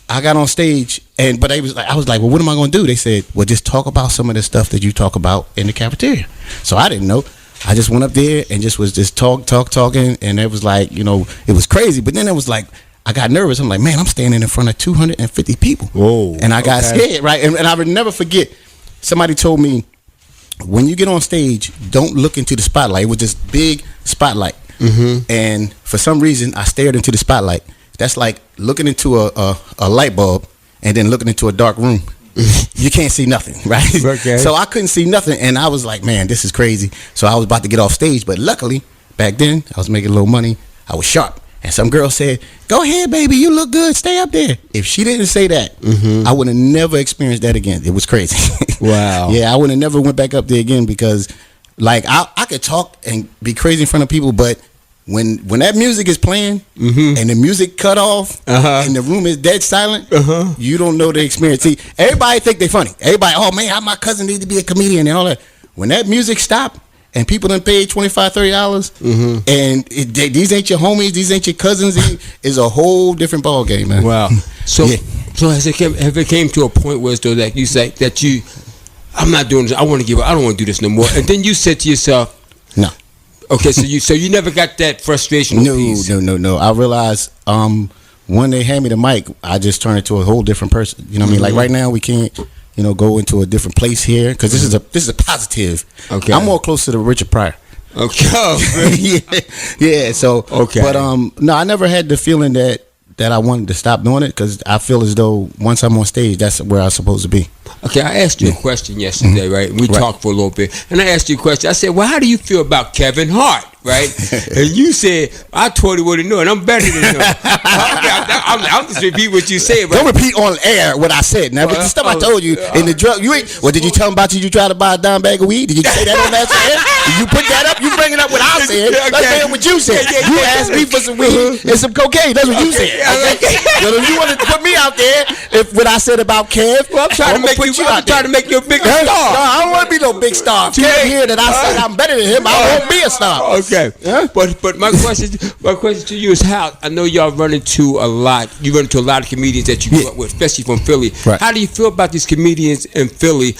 I got on stage, but I was like, well, what am I going to do? They said, well, just talk about some of the stuff that you talk about in the cafeteria. So I didn't know. I just went up there and just was talking, and it was like, you know, it was crazy. But then it was like, I got nervous. I'm like, man, I'm standing in front of 250 people. Whoa. And I got scared, right? And I would never forget, somebody told me, when you get on stage, don't look into the spotlight. It was this big spotlight. And for some reason, I stared into the spotlight. That's like looking into a light bulb and then looking into a dark room. You can't see nothing, right? Okay. So I couldn't see nothing, and I was like, man, this is crazy. So I was about to get off stage, but luckily, back then, I was making a little money. I was sharp. And some girl said, go ahead, baby, you look good, stay up there. If she didn't say that, I would have never experienced that again. It was crazy. Wow. Yeah, I would have never went back up there again because, like, I could talk and be crazy in front of people, but when that music is playing and the music cut off and the room is dead silent, you don't know the experience. See, everybody think they funny. Everybody, oh man, my cousin need to be a comedian and all that. When that music stop and people done paid $25-$30 and these ain't your homies, these ain't your cousins, it's a whole different ball game, man. Wow. So has it came to a point where though that you say that I'm not doing this, I want to give up, I don't want to do this no more, and then you said to yourself, no. Okay, so you never got that frustration. No. I realized when they hand me the mic, I just turn into a whole different person. You know what I mean? Like right now, we can't, go into a different place here because this is a positive. Okay, I'm more close to the Richard Pryor. Okay. yeah. So okay, but no, I never had the feeling that I wanted to stop doing it because I feel as though once I'm on stage, that's where I'm supposed to be. Okay, I asked you a question yesterday, right? We talked for a little bit, and I asked you a question. I said, well, how do you feel about Kevin Hart, right? And you said, I totally wouldn't know, and I'm better than him. I'm just repeat what you said. Don't repeat on air what I said. Now, the stuff I told you in the drug, did you tell him about you tried to buy a dime bag of weed? Did you say that on that show? Did you put that up? You bringing up what I said. Let's hear what you said. You asked me for some weed and some cocaine. That's what you said. Okay? So if you want to put me out there, if what I said about Kev, well, I'm trying to make you a bigger star. No, I don't want to be no big star. Kev here that I said I'm better than him, I won't be a star. Okay. Yeah? But my question to you is how I know y'all run into a lot of comedians that you grew up with, especially from Philly. Right. How do you feel about these comedians in Philly?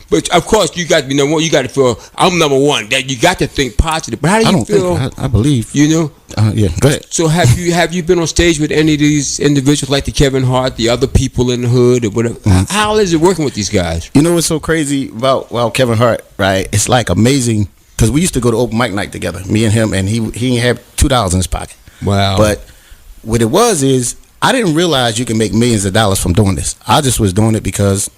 But of course, you got to be number one. You got to feel I'm number one. That you got to think positive. But how do you feel? I believe. Yeah, go ahead. So have you been on stage with any of these individuals like the Kevin Hart, the other people in the hood, or whatever? How is it working with these guys? You know what's so crazy about Kevin Hart? Right, it's like amazing because we used to go to open mic night together, me and him, and he had $2 in his pocket. Wow. But what it is I didn't realize you can make millions of dollars from doing this. I just was doing it because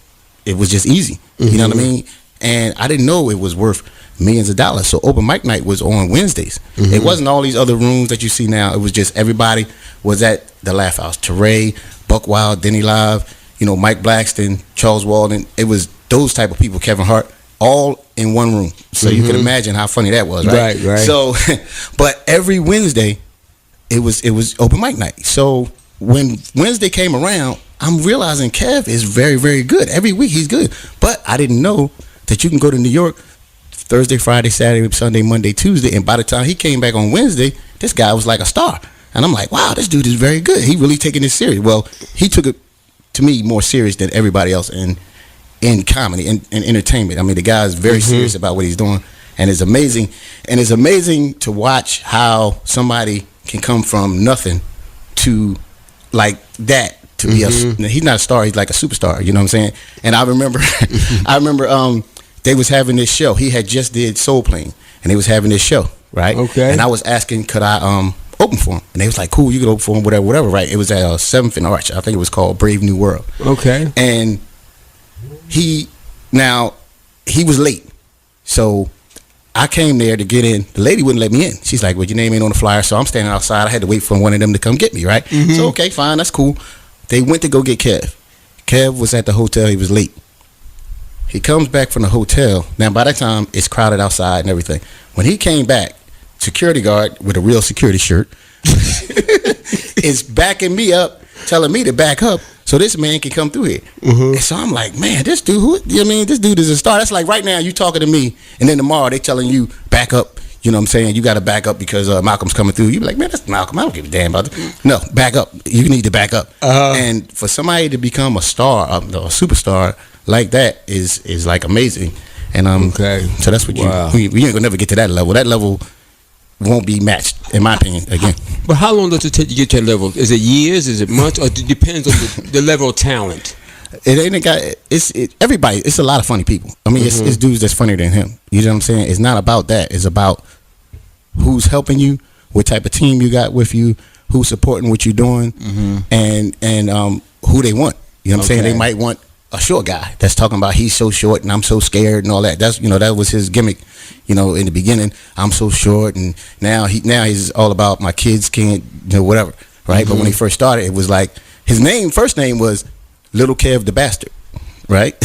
it was just easy. You know what I mean? And I didn't know it was worth millions of dollars. So open mic night was on Wednesdays. It wasn't all these other rooms that you see now. It was just everybody was at the Laugh House. Teray, Buck Wild, Denny Live, Mike Blackston, Charles Walden. It was those type of people, Kevin Hart, all in one room. So you can imagine how funny that was, right? Right. So, but every Wednesday, it was open mic night. So when Wednesday came around, I'm realizing Kev is very, very good. Every week he's good. But I didn't know that you can go to New York Thursday, Friday, Saturday, Sunday, Monday, Tuesday. And by the time he came back on Wednesday, this guy was like a star. And I'm like, wow, this dude is very good. He really taking this serious. Well, he took it, to me, more serious than everybody else in comedy and entertainment. I mean, the guy is very serious about what he's doing. And it's amazing. And it's amazing to watch how somebody can come from nothing to like that. To be he's not a star, he's like a superstar, you know what I'm saying? And I remember they was having this show. He had just did Soul Plane and they was having this show, right? Okay. And I was asking could I open for him? And they was like, cool, you can open for him, whatever, right? It was at 7th and Arch. I think it was called Brave New World. Okay. And he was late. So I came there to get in. The lady wouldn't let me in. She's like, well, your name ain't on the flyer. So I'm standing outside. I had to wait for one of them to come get me, right? So okay, fine, that's cool. They went to go get Kev. Kev was at the hotel. He was late. He comes back from the hotel. Now, by that time, it's crowded outside and everything. When he came back, security guard with a real security shirt is backing me up, telling me to back up so this man can come through here. And so I'm like, man, this dude, this dude is a star. That's like right now you talking to me, and then tomorrow they telling you back up. You know what I'm saying? You got to back up because Malcolm's coming through. You be like, man, that's Malcolm. I don't give a damn about that. No, back up. You need to back up. And for somebody to become a star, a superstar like that is like amazing. And so that's what you ain't gonna never get to that level. That level won't be matched, in my opinion. Again. But how long does it take to get to that level? Is it years? Is it months? Or it depends on the level of talent? It ain't a guy. Everybody. It's a lot of funny people. I mean, it's dudes that's funnier than him. You know what I'm saying? It's not about that. It's about who's helping you, what type of team you got with you, who's supporting what you're doing, and who they want. You know what I'm saying? They might want a short guy that's talking about he's so short and I'm so scared and all that. That's that was his gimmick. In the beginning, I'm so short, and now he's all about my kids can't whatever, right? But when he first started, it was like his first name was Little Kev the Bastard, right?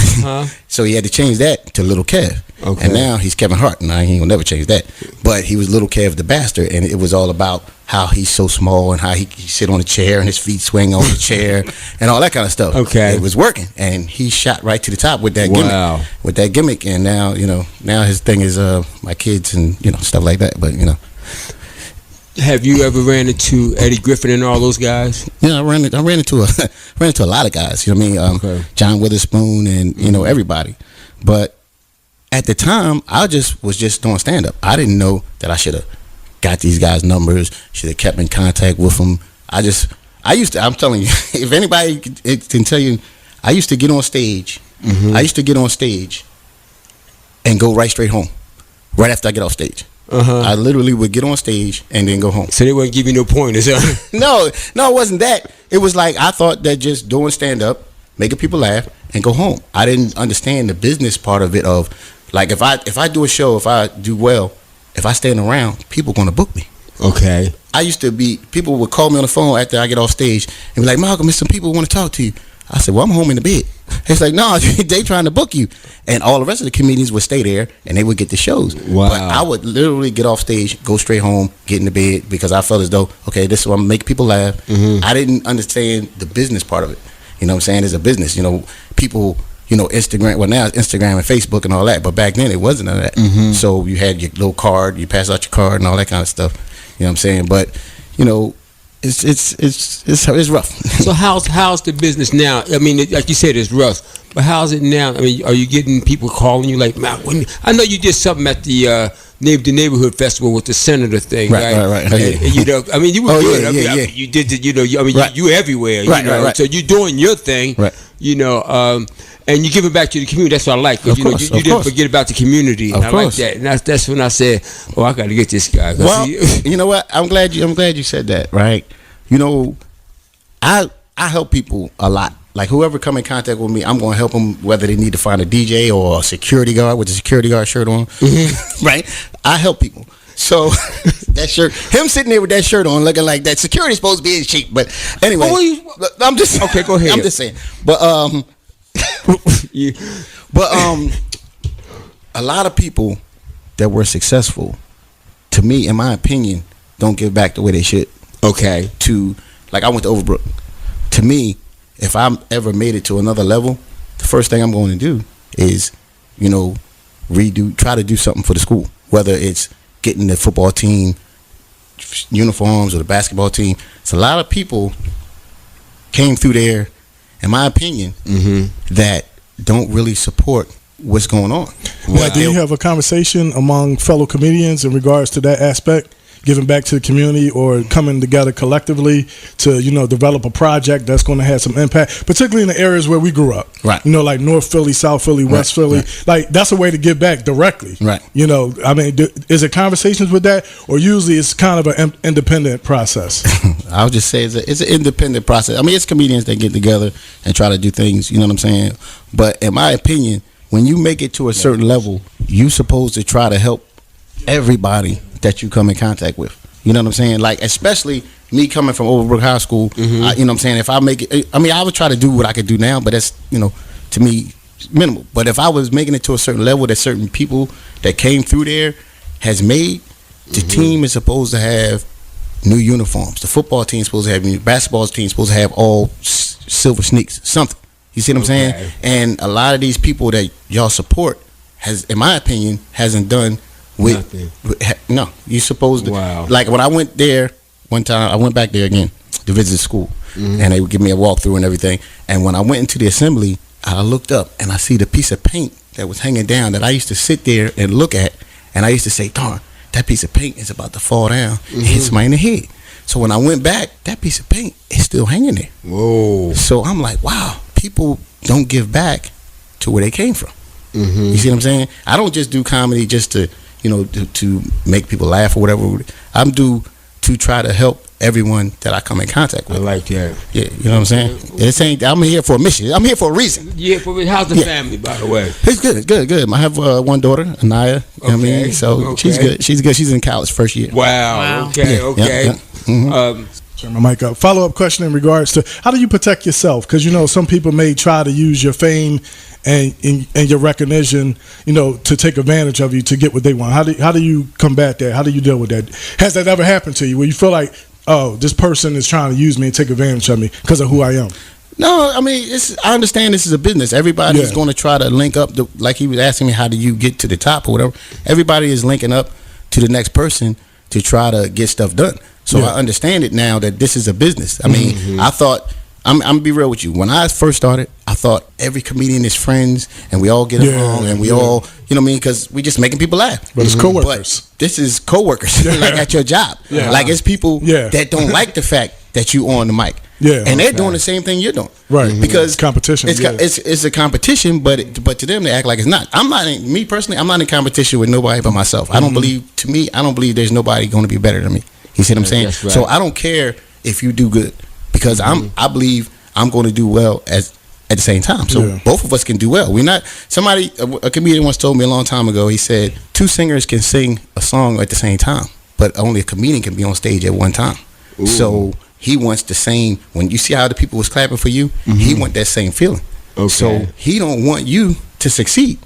So he had to change that to Little Kev. And now he's Kevin Hart, and he ain't gonna never change that. But he was Little Kev the Bastard, and it was all about how he's so small and how he sit on a chair and his feet swing on the chair and all that kind of stuff. Okay. It was working, and he shot right to the top with that gimmick. With that gimmick, and now his thing is my kids and stuff like that. But Have you ever ran into Eddie Griffin and all those guys? I ran into a lot of guys. You know what I mean? John Witherspoon and everybody. But at the time, I was just doing stand up. I didn't know that I should have got these guys' numbers. Should have kept in contact with them. I'm telling you, if anybody can tell you, I used to get on stage. I used to get on stage and go right straight home, right after I get off stage. I literally would get on stage and then go home. So they wouldn't give you no pointers, huh? No, it wasn't that. It was like I thought that just doing stand up, making people laugh, and go home. I didn't understand the business part of it. Of like if I do a show, if I do well, if I stand around, people gonna book me. Okay. I used to be. People would call me on the phone after I get off stage and be like, "Malcolm, there's some people who want to talk to you." I said, "Well, I'm home in the bed." It's like, "No, they trying to book you," and all the rest of the comedians would stay there and they would get the shows. Wow. But I would literally get off stage, go straight home, get in the bed because I felt as though, okay, this is what I'm making people laugh. I didn't understand the business part of it. You know what I'm saying? It's a business. People. Instagram. Well, now it's Instagram and Facebook and all that. But back then it wasn't none of that. So you had your little card, you pass out your card and all that kind of stuff. You know what I'm saying? But it's rough. So how's the business now? I mean, like you said, it's rough. But how's it now? I mean, are you getting people calling you like, "Man, I know you did something at the neighborhood festival with the senator thing, right?" Right. And, I mean, you were good. Yeah. You did it. You were everywhere. Right. So you're doing your thing, right? And you give it back to the community. That's what I like. Because you didn't forget about the community. And I like that. And that's when I said, "Oh, I got to get this guy." Well, you know what? I'm glad you said that. Right? I help people a lot. Like whoever come in contact with me, I'm going to help them whether they need to find a DJ or a security guard with a security guard shirt on. Right? I help people. So that shirt, him sitting there with that shirt on, looking like that security's supposed to be in cheap. But anyway, I'm just okay. Go ahead. I'm just saying. But a lot of people that were successful, to me, in my opinion, don't give back the way they should. Okay. Like I went to Overbrook. To me, if I ever made it to another level, the first thing I'm going to do is, try to do something for the school. Whether it's getting the football team uniforms or the basketball team. It's a lot of people came through there, in my opinion, that don't really support what's going on. Now, do you have a conversation among fellow comedians in regards to that aspect? Giving back to the community or coming together collectively to, develop a project that's going to have some impact, particularly in the areas where we grew up. Right. Like North Philly, South Philly, West Philly. Right. Like that's a way to give back directly. Right. I mean, is it conversations with that, or usually it's kind of an independent process? I'll just say it's an independent process. I mean, it's comedians that get together and try to do things. You know what I'm saying? But in my opinion, when you make it to a certain level, you're supposed to try to help everybody that you come in contact with. You know what I'm saying? Like, especially me coming from Overbrook High School, you know what I'm saying? If I make it, I would try to do what I could do now, but that's, to me, minimal. But if I was making it to a certain level that certain people that came through there has made, the team is supposed to have new uniforms. The football team is supposed to have new, basketball team is supposed to have all silver sneaks, something. You see what I'm saying? And a lot of these people that y'all support has, in my opinion, hasn't done no, you're supposed to. Wow. Like when I went there one time, I went back there again to visit school, and they would give me a walkthrough and everything. And when I went into the assembly, I looked up and I see the piece of paint that was hanging down that I used to sit there and look at, and I used to say, "Darn, that piece of paint is about to fall down and hit somebody in the head." So when I went back, that piece of paint is still hanging there. Whoa. So I'm like, wow, people don't give back to where they came from. You see what I'm saying? I don't just do comedy just to to make people laugh or whatever. I'm to try to help everyone that I come in contact with. I like that. Yeah, you know what I'm saying? I'm here for a mission. I'm here for a reason. Yeah, but how's the family, by the way? It's good. I have one daughter, Anaya. You know what I mean? So she's good. She's in college, first year. Wow. Okay. Turn my mic up. Follow-up question in regards to how do you protect yourself? Because some people may try to use your fame and your recognition, to take advantage of you to get what they want. How do you combat that? How do you deal with that? Has that ever happened to you where you feel like, oh, this person is trying to use me and take advantage of me because of who I am? No, I mean, I understand this is a business. Everybody is going to try to link up. Like he was asking me, how do you get to the top or whatever? Everybody is linking up to the next person to try to get stuff done. So I understand it now that this is a business. I mean, I thought, I'm gonna be real with you. When I first started, I thought every comedian is friends and we all get along and we all, you know what I mean? Because we just making people laugh. But it's coworkers. But this is coworkers, like at your job. Yeah. Like it's people that don't like the fact that you on the mic. Yeah, and they're doing the same thing you're doing, right? Because it's competition. It's a competition, but to them they act like it's not. I'm not. Me personally, I'm not in competition with nobody but myself. I don't believe. To me, I don't believe there's nobody going to be better than me. You see what I'm saying? Right. So I don't care if you do good because I believe I'm going to do well at the same time. So both of us can do well. We're not somebody. A comedian once told me a long time ago. He said 2 singers can sing a song at the same time, but only a comedian can be on stage at one time. Ooh. So he wants the same. When you see how the people was clapping for you, he want that same feeling. Okay. So he don't want you to succeed.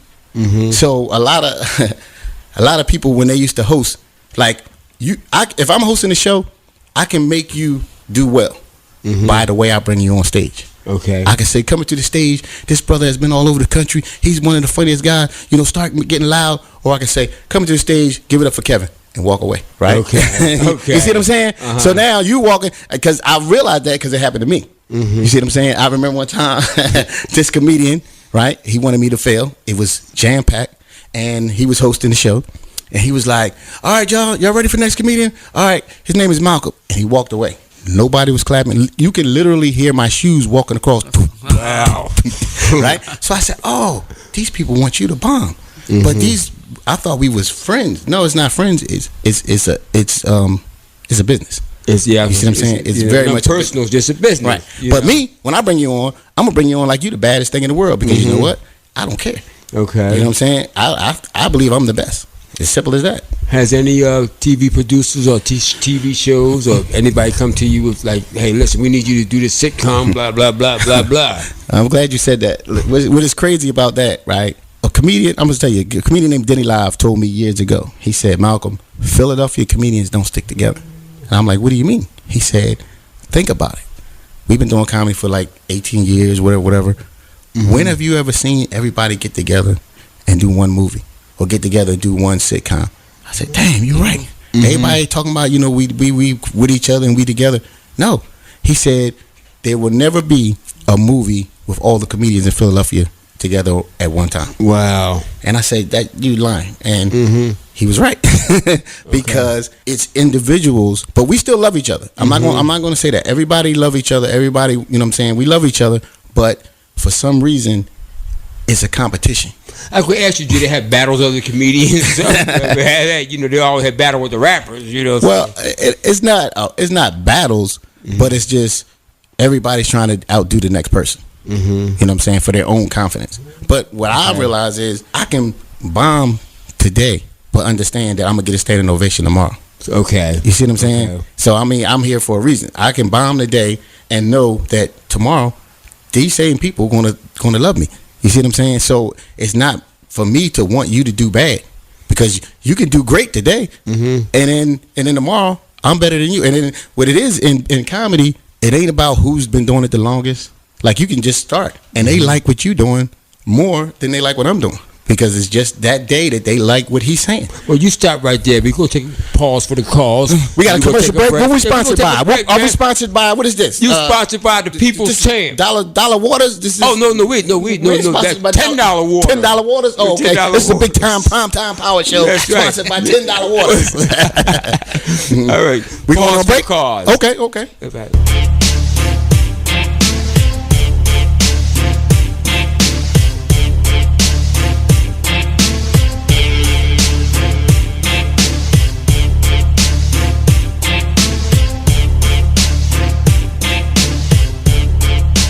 So a lot of people when they used to host, like if I'm hosting a show, I can make you do well by the way I bring you on stage. Okay. I can say, coming to the stage, this brother has been all over the country. He's one of the funniest guys. Start getting loud. Or I can say, coming to the stage, give it up for Kevin. And walk away, right? Okay. You see what I'm saying? So now you walking, because I realized that because it happened to me. You see what I'm saying? I remember one time, this comedian, right? He wanted me to fail. It was jam-packed, and he was hosting the show. And he was like, all right, y'all ready for the next comedian? All right, his name is Malcolm. And he walked away. Nobody was clapping. You can literally hear my shoes walking across. Wow. Right? So I said, oh, these people want you to bomb. But I thought we was friends. No, it's not friends. It's a business. You see what I'm saying? It's very much personal. It's just a business, right? But me, when I bring you on, I'm gonna bring you on like you the baddest thing in the world because you know what? I don't care. Okay, you know what I'm saying? I believe I'm the best. As simple as that. Has any TV producers or TV shows or anybody come to you with like, hey, listen, we need you to do this sitcom, blah blah blah blah blah? I'm glad you said that. What is crazy about that, right? A comedian, I'm going to tell you, a comedian named Denny Live told me years ago. He said, Malcolm, Philadelphia comedians don't stick together. And I'm like, what do you mean? He said, think about it. We've been doing comedy for like 18 years, whatever. When have you ever seen everybody get together and do one movie or get together and do one sitcom? I said, damn, you're right. Everybody talking about, we with each other and we together. No. He said, there will never be a movie with all the comedians in Philadelphia together at one time. Wow. And I said, that you lying. And he was right. Because it's individuals, but we still love each other. I'm not going to say that. Everybody love each other. Everybody, you know what I'm saying? We love each other, but for some reason it's a competition. I could ask you, did they have battles of the comedians? They always had battle with the rappers, Well, it's not battles, but it's just everybody's trying to outdo the next person. You know what I'm saying? For their own confidence. But what I realize is I can bomb today, but understand that I'm going to get a standing ovation tomorrow. Okay. You see what I'm saying? Okay. So, I mean, I'm here for a reason. I can bomb today and know that tomorrow these same people are going to love me. You see what I'm saying? So, it's not for me to want you to do bad because you can do great today and then tomorrow I'm better than you. And then what it is in comedy, it ain't about who's been doing it the longest. Like, you can just start, and they like what you're doing more than they like what I'm doing because it's just that day that they like what he's saying. Well, you stop right there. We're going to take a pause for the calls. We got a commercial break. What we sponsored by? Are we sponsored by? What is this? You sponsored by the People's Champ. Dollar Waters? This is, no. That's $10 Waters. $10 Waters? Oh, okay. This is a big time Primetime Power Show. That's right. Sponsored by $10 Waters. All right. We going on break? Calls. Okay.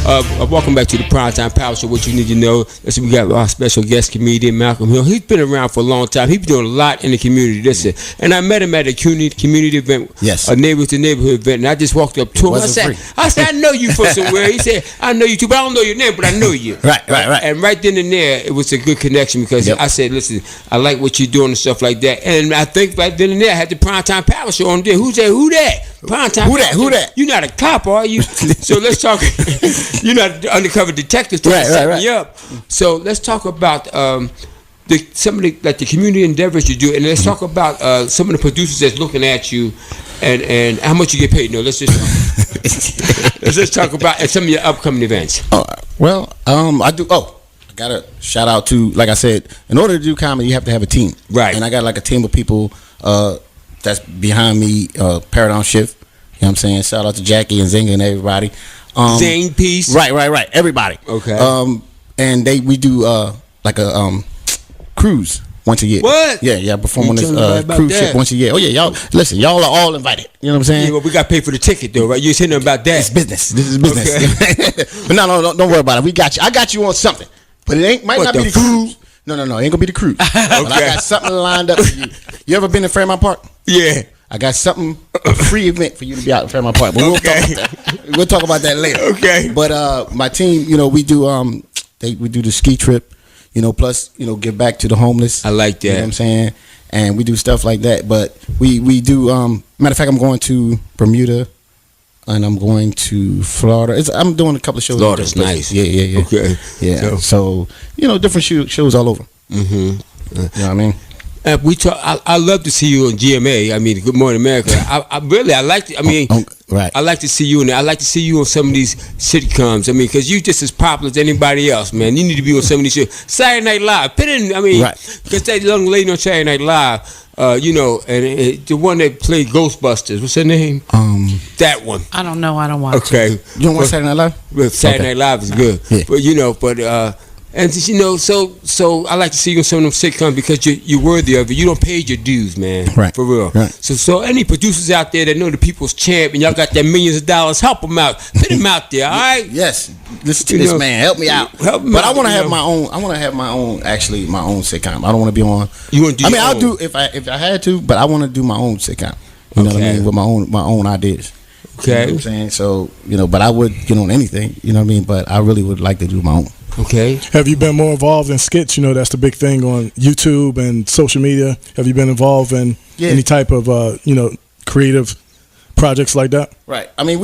Welcome back to the Primetime Power Show. What you need to know is we got our special guest comedian Malcolm Hill. He's been around for a long time. He's been doing a lot in the community. Listen, and I met him at a community event, yes, a neighborhood event, and I just walked up to him. I said, I know you from somewhere. He said, I know you too, but I don't know your name, but I know you. Right. And right then and there, it was a good connection because I said, listen, I like what you're doing and stuff like that. And I think right then and there, I had the Primetime Power Show on there. Who that? Primetime. Who that? You're not a cop, are you? So let's talk. You're not an undercover detective. Right. Yep. So let's talk about some of the community endeavors you do, and let's talk about some of the producers that's looking at you, and how much you get paid. No, let's just talk about some of your upcoming events. Well, I do. I gotta shout out to, like I said, in order to do comedy, you have to have a team, right? And I got like a team of people that's behind me, Paradigm Shift. You know what I'm saying? Shout out to Jackie and Zinga and everybody. Zane Peace. Right. Everybody. Okay. And we do like a cruise once a year. What? Yeah. Perform on this cruise ship once a year. Oh yeah, y'all. Listen, y'all are all invited. You know what I'm saying? Yeah, but we got to pay for the ticket though, right? You saying about that? It's business. This is business. Okay. But no, don't worry about it. We got you. I got you on something, but it might not be the cruise. No, it ain't gonna be the cruise. Okay. But I got something lined up for you. You ever been to Fairmount Park? Yeah. I got a free event for you to be out in Fairmount Park. But we'll talk about that later. Okay. But my team, we do we do the ski trip, plus give back to the homeless. I like that. You know what I'm saying? And we do stuff like that. But we do matter of fact, I'm going to Bermuda and I'm going to Florida. I'm doing a couple of shows. Florida's nice. Yeah. Okay. Yeah. So different shows all over. Mm-hmm. You know what I mean? We talk. I love to see you on GMA. I mean, Good Morning America. I like to. I mean, right. I like to see you in there. I like to see you on some of these sitcoms. I mean, because you just as popular as anybody else, man. You need to be on some of these shows. Saturday Night Live. Put in. I mean, because that young lady on Saturday Night Live. And the one that played Ghostbusters. What's her name? That one. I don't know. I don't watch. Okay. It. You don't watch Saturday Night Live? Well, Saturday Night Live is good. Yeah. But and so I like to see you in some of them sitcoms because you're worthy of it. You don't pay your dues, man. Right. For real. Right. So any producers out there that know the people's champ and y'all got that millions of dollars, help them out. Put them out there, all right? Yes. Listen to this man. Help me out. But I want to have my own. I want to have my own sitcom. I don't want to be on. You want to do? I'll do if I had to, but I want to do my own sitcom. You know what I mean? With my own ideas. Okay. You know what I'm saying? So but I would get on anything. You know what I mean? But I really would like to do my own. Okay. Have you been more involved in skits? That's the big thing on YouTube and social media. Have you been involved in any type of creative projects like that? Right. I mean,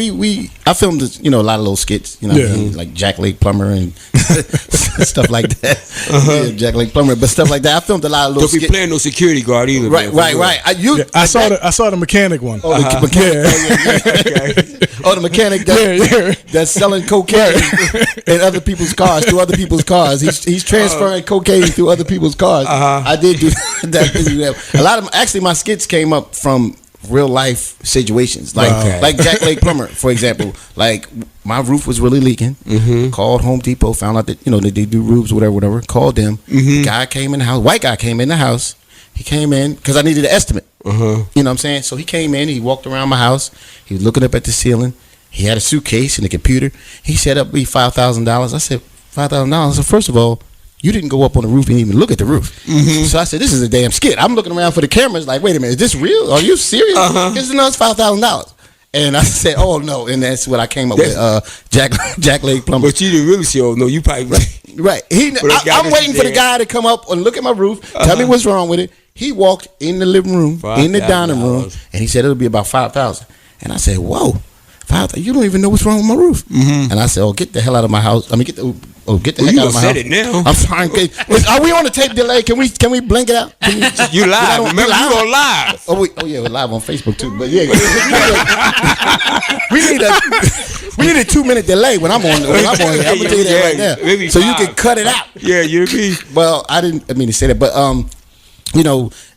I filmed a lot of little skits. You know, what I mean? Like Jack Lake Plumber and stuff like that. Yeah, Jack Lake Plumber, but stuff like that. I filmed a lot of little. Don't be playing no security guard either. Right. I saw the mechanic one. Oh, the mechanic. Oh, the mechanic that's selling cocaine in other people's cars through other people's cars. He's transferring cocaine through other people's cars. I did do that. A lot of my skits came up from real life situations, like Jack Lake Plumber, for example. Like my roof was really leaking. Called Home Depot, found out that that they do roofs, whatever. Called them. Guy came in the house. White guy came in the house. He came in because I needed an estimate. You know what I'm saying? So he came in. He walked around my house. He was looking up at the ceiling. He had a suitcase and a computer. He said up be $5,000. I said $5,000. So first of all, you didn't go up on the roof and even look at the roof. So I said, this is a damn skit. I'm looking around for the cameras like, wait a minute, is this real? Are you serious? It's $5,000. And I said, oh no. And that's what I came up with, Jack Lake Plumber. But you didn't really say, oh no, you probably right. I'm waiting for the guy to come up and look at my roof, tell me what's wrong with it. He walked in the living room, in the dining room, and he said it'll be about $5,000. And I said, whoa. You don't even know what's wrong with my roof. And I said, oh, get the hell out of my house. I mean, get the heck out of my house. It now. I'm fine. Are we on the tape delay? Can we blink it out? You live. Remember, you on live. Oh yeah, we're live on Facebook too. But yeah, we need a 2-minute delay when I'm on here. I'm gonna tell you that right now, so you can cut it out. Yeah, you be. Well, I didn't mean to say that, but a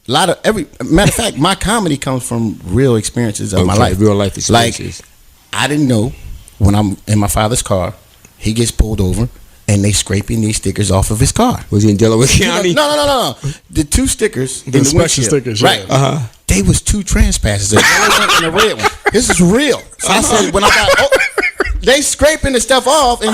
lot of matter of fact, my comedy comes from real experiences of my life. Real life experiences. Like, I didn't know when I'm in my father's car, he gets pulled over and they scraping these stickers off of his car. Was he in Delaware County? No. The 2 stickers, the special stickers, right? They was 2 trespassers, a yellow one and a red one. This is real. So I said when I got they scraping the stuff off, and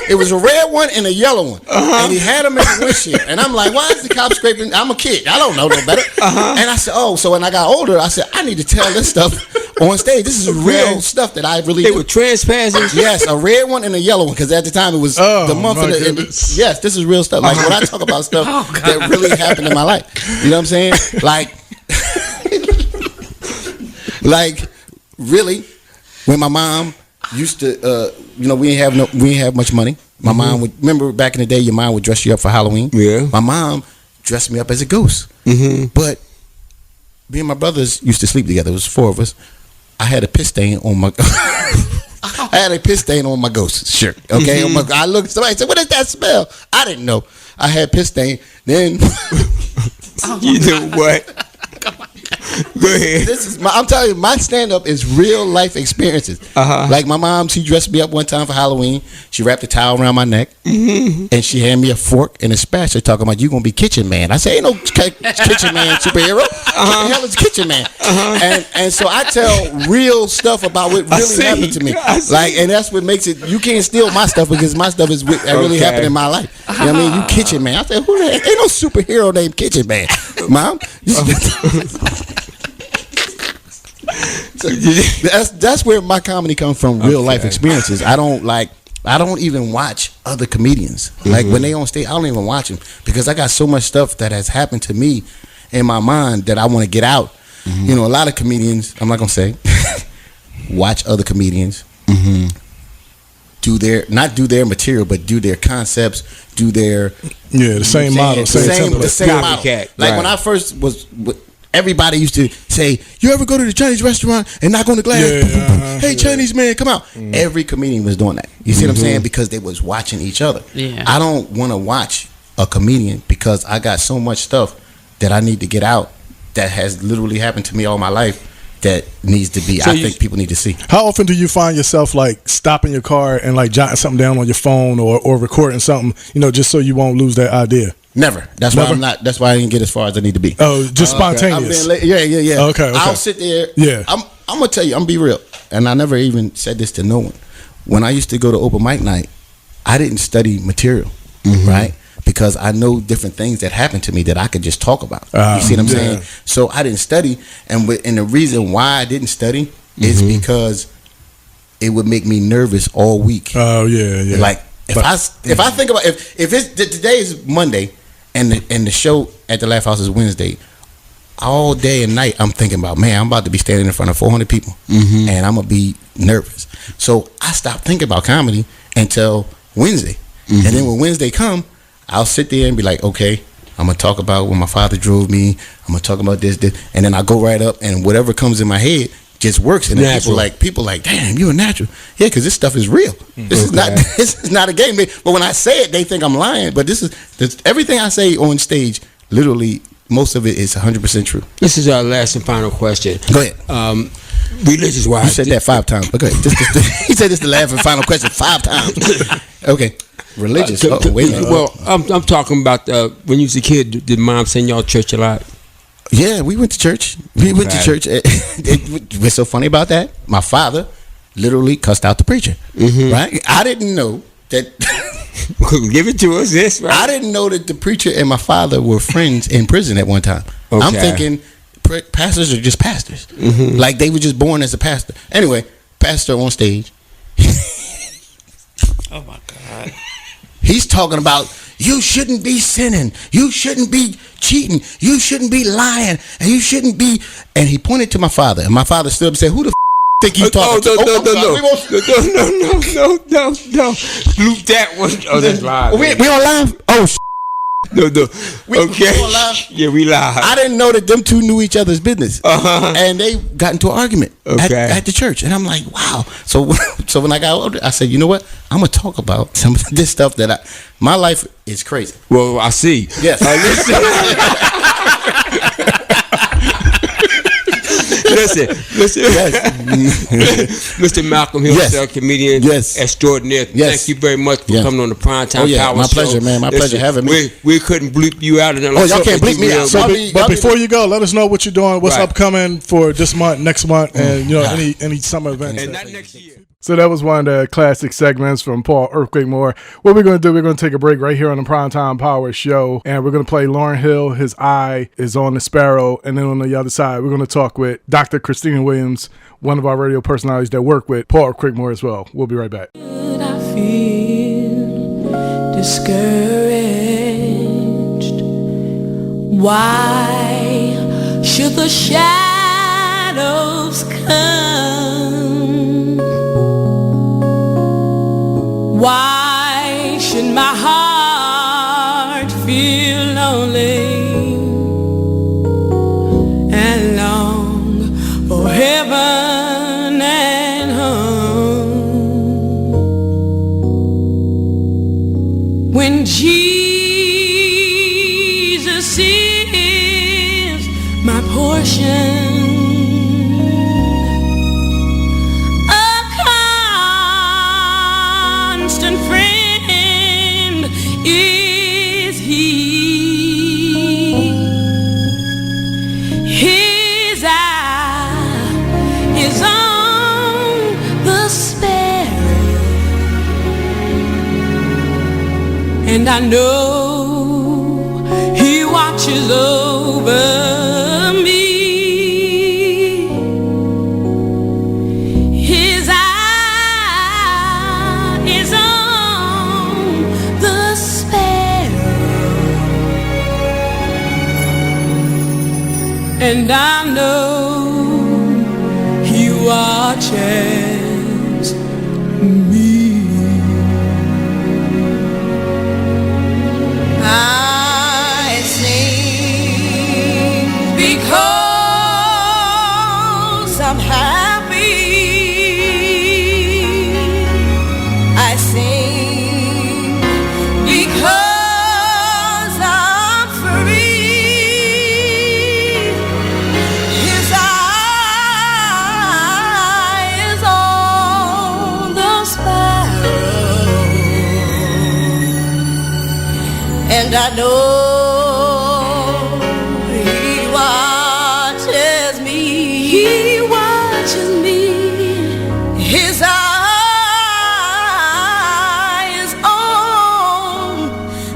it was a red one and a yellow one, and he had them in the windshield. And I'm like, why is the cop scraping? I'm a kid, I don't know no better. And I said, oh, so when I got older, I said, I need to tell this stuff on stage. This is real stuff that I really. They were trespassing. Yes, a red one and a yellow one, because at the time it was the month of the. Yes, this is real stuff. Like when I talk about stuff that really happened in my life, you know what I'm saying? Like really, when my mom used to, we ain't have much money. My mom would, remember back in the day, your mom would dress you up for Halloween. Yeah. My mom dressed me up as a ghost. But me and my brothers used to sleep together. It was 4 of us. I had a piss stain on my. I had a piss stain on my ghost shirt. Okay, I looked. Somebody said, "What is that smell?" I didn't know. I had piss stain. Then you know what? Go ahead. I'm telling you, my stand up is real life experiences. Like my mom, she dressed me up one time for Halloween. She wrapped a towel around my neck, and she handed me a fork and a spatula, talking about, you gonna be kitchen man. I say, ain't no kitchen man superhero. What the hell is kitchen man? And so I tell real stuff about what really happened to me. And that's what makes it. You can't steal my stuff, because my stuff is what really happened in my life. You know what I mean? You kitchen man. I said, who the heck? Ain't no superhero named kitchen man, Mom. That's where my comedy comes from, real life experiences. I don't even watch other comedians. Like when they on stage, I don't even watch them, because I got so much stuff that has happened to me in my mind that I want to get out. A lot of comedians, I'm not gonna say, watch other comedians, not do their material, but do their concepts, do their the same model, the same model. Like when I first was. Everybody used to say, you ever go to the Chinese restaurant and knock on the glass? Hey, Chinese man, come out. Every comedian was doing that. You see what I'm saying? Because they was watching each other. I don't want to watch a comedian, because I got so much stuff that I need to get out that has literally happened to me all my life that needs to be, I think people need to see. How often do you find yourself like stopping your car and like jotting something down on your phone or recording something, just so you won't lose that idea? Never. That's why I'm not. That's why I didn't get as far as I need to be. Oh, just spontaneous. Yeah. Okay. I'll sit there. Yeah. I'm gonna tell you. I'm gonna be real. And I never even said this to no one. When I used to go to open mic night, I didn't study material, right? Because I know different things that happened to me that I could just talk about. You see what I'm saying? So I didn't study, and the reason why I didn't study is because it would make me nervous all week. Oh yeah. Like if I think about if it's today is Monday. And the show at the Laugh House is Wednesday. All day and night, I'm thinking about, man, I'm about to be standing in front of 400 people, and I'm gonna be nervous. So I stopped thinking about comedy until Wednesday, and then when Wednesday come, I'll sit there and be like, okay, I'm gonna talk about when my father drove me. I'm gonna talk about this, and then I go right up, and whatever comes in my head just works. And then people like, damn, you a natural. Yeah, because this stuff is real. This is not a game. But when I say it, they think I'm lying. But this everything I say on stage, literally, most of it is 100% true. This is our last and final question. Go ahead. Religious wise, you said that 5 times. But go ahead. He said this is the last and final question 5 times. Okay. Religious. Wait a minute. Well, I'm talking about when you was a kid. Did mom send y'all to church a lot? Yeah, we went to church. Went to church. What's so funny about that? My father literally cussed out the preacher. Right? I didn't know that. Give it to us, this right? I didn't know that the preacher and my father were friends in prison at one time. I'm thinking pastors are just pastors. Like they were just born as a pastor. Anyway, pastor on stage. Oh my God. He's talking about, you shouldn't be sinning. You shouldn't be cheating. You shouldn't be lying. And you shouldn't be. And he pointed to my father. And my father stood up and said, who the think he's talking to? No. Bloop that one. Oh, that's live. We on live? Oh, No. We on live? Yeah, we live. I didn't know that them two knew each other's business. And they got into an argument at the church. And I'm like, wow. So when I got older, I said, you know what? I'm going to talk about some of this stuff that my life is crazy. Well, I see. Yes. Listen. Yes. Mr. Malcolm Hill, comedian extraordinaire. Yes. Thank you very much for coming on the Primetime Power my Show. pleasure, man. My pleasure having me. We couldn't bleep you out. Y'all can't bleep me out. But before you go, let us know what you're doing, what's upcoming for this month, next month, and any summer events. And not next year. So that was one of the classic segments from Paul Earthquake Moore. What we're going to do, we're going to take a break right here on the Primetime Power Show, and we're going to play Lauryn Hill, His Eye is on the Sparrow, and then on the other side, we're going to talk with Dr. Christina Williams, one of our radio personalities that work with Paul Earthquake Moore as well. We'll be right back. I feel discouraged. Why should the shadows come? Why should my heart feel lonely and long for heaven and home? When Jesus is my portion, is he. His eye is on the sparrow, and I know he watches over me. His eye is on the and I know he watches me. I sing because I'm happy. I sing because I'm free. And I know he watches me. He watches me. His eye is on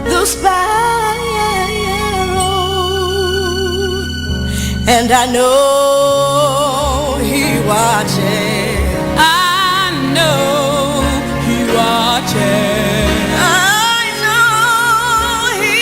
the sparrow, and I know he watches. I know he watches. I know he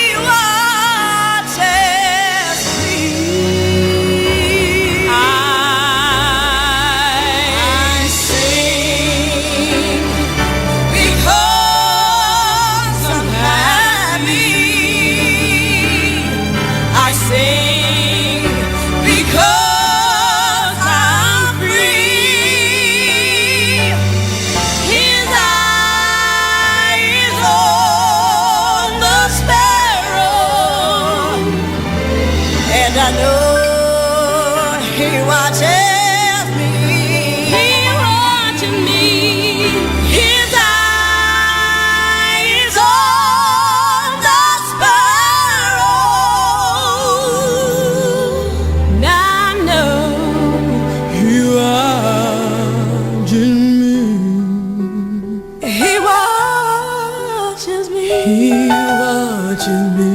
watches me. He watches me. His eyes on the sparrow. And I know he watches me. He watches me. He watches me.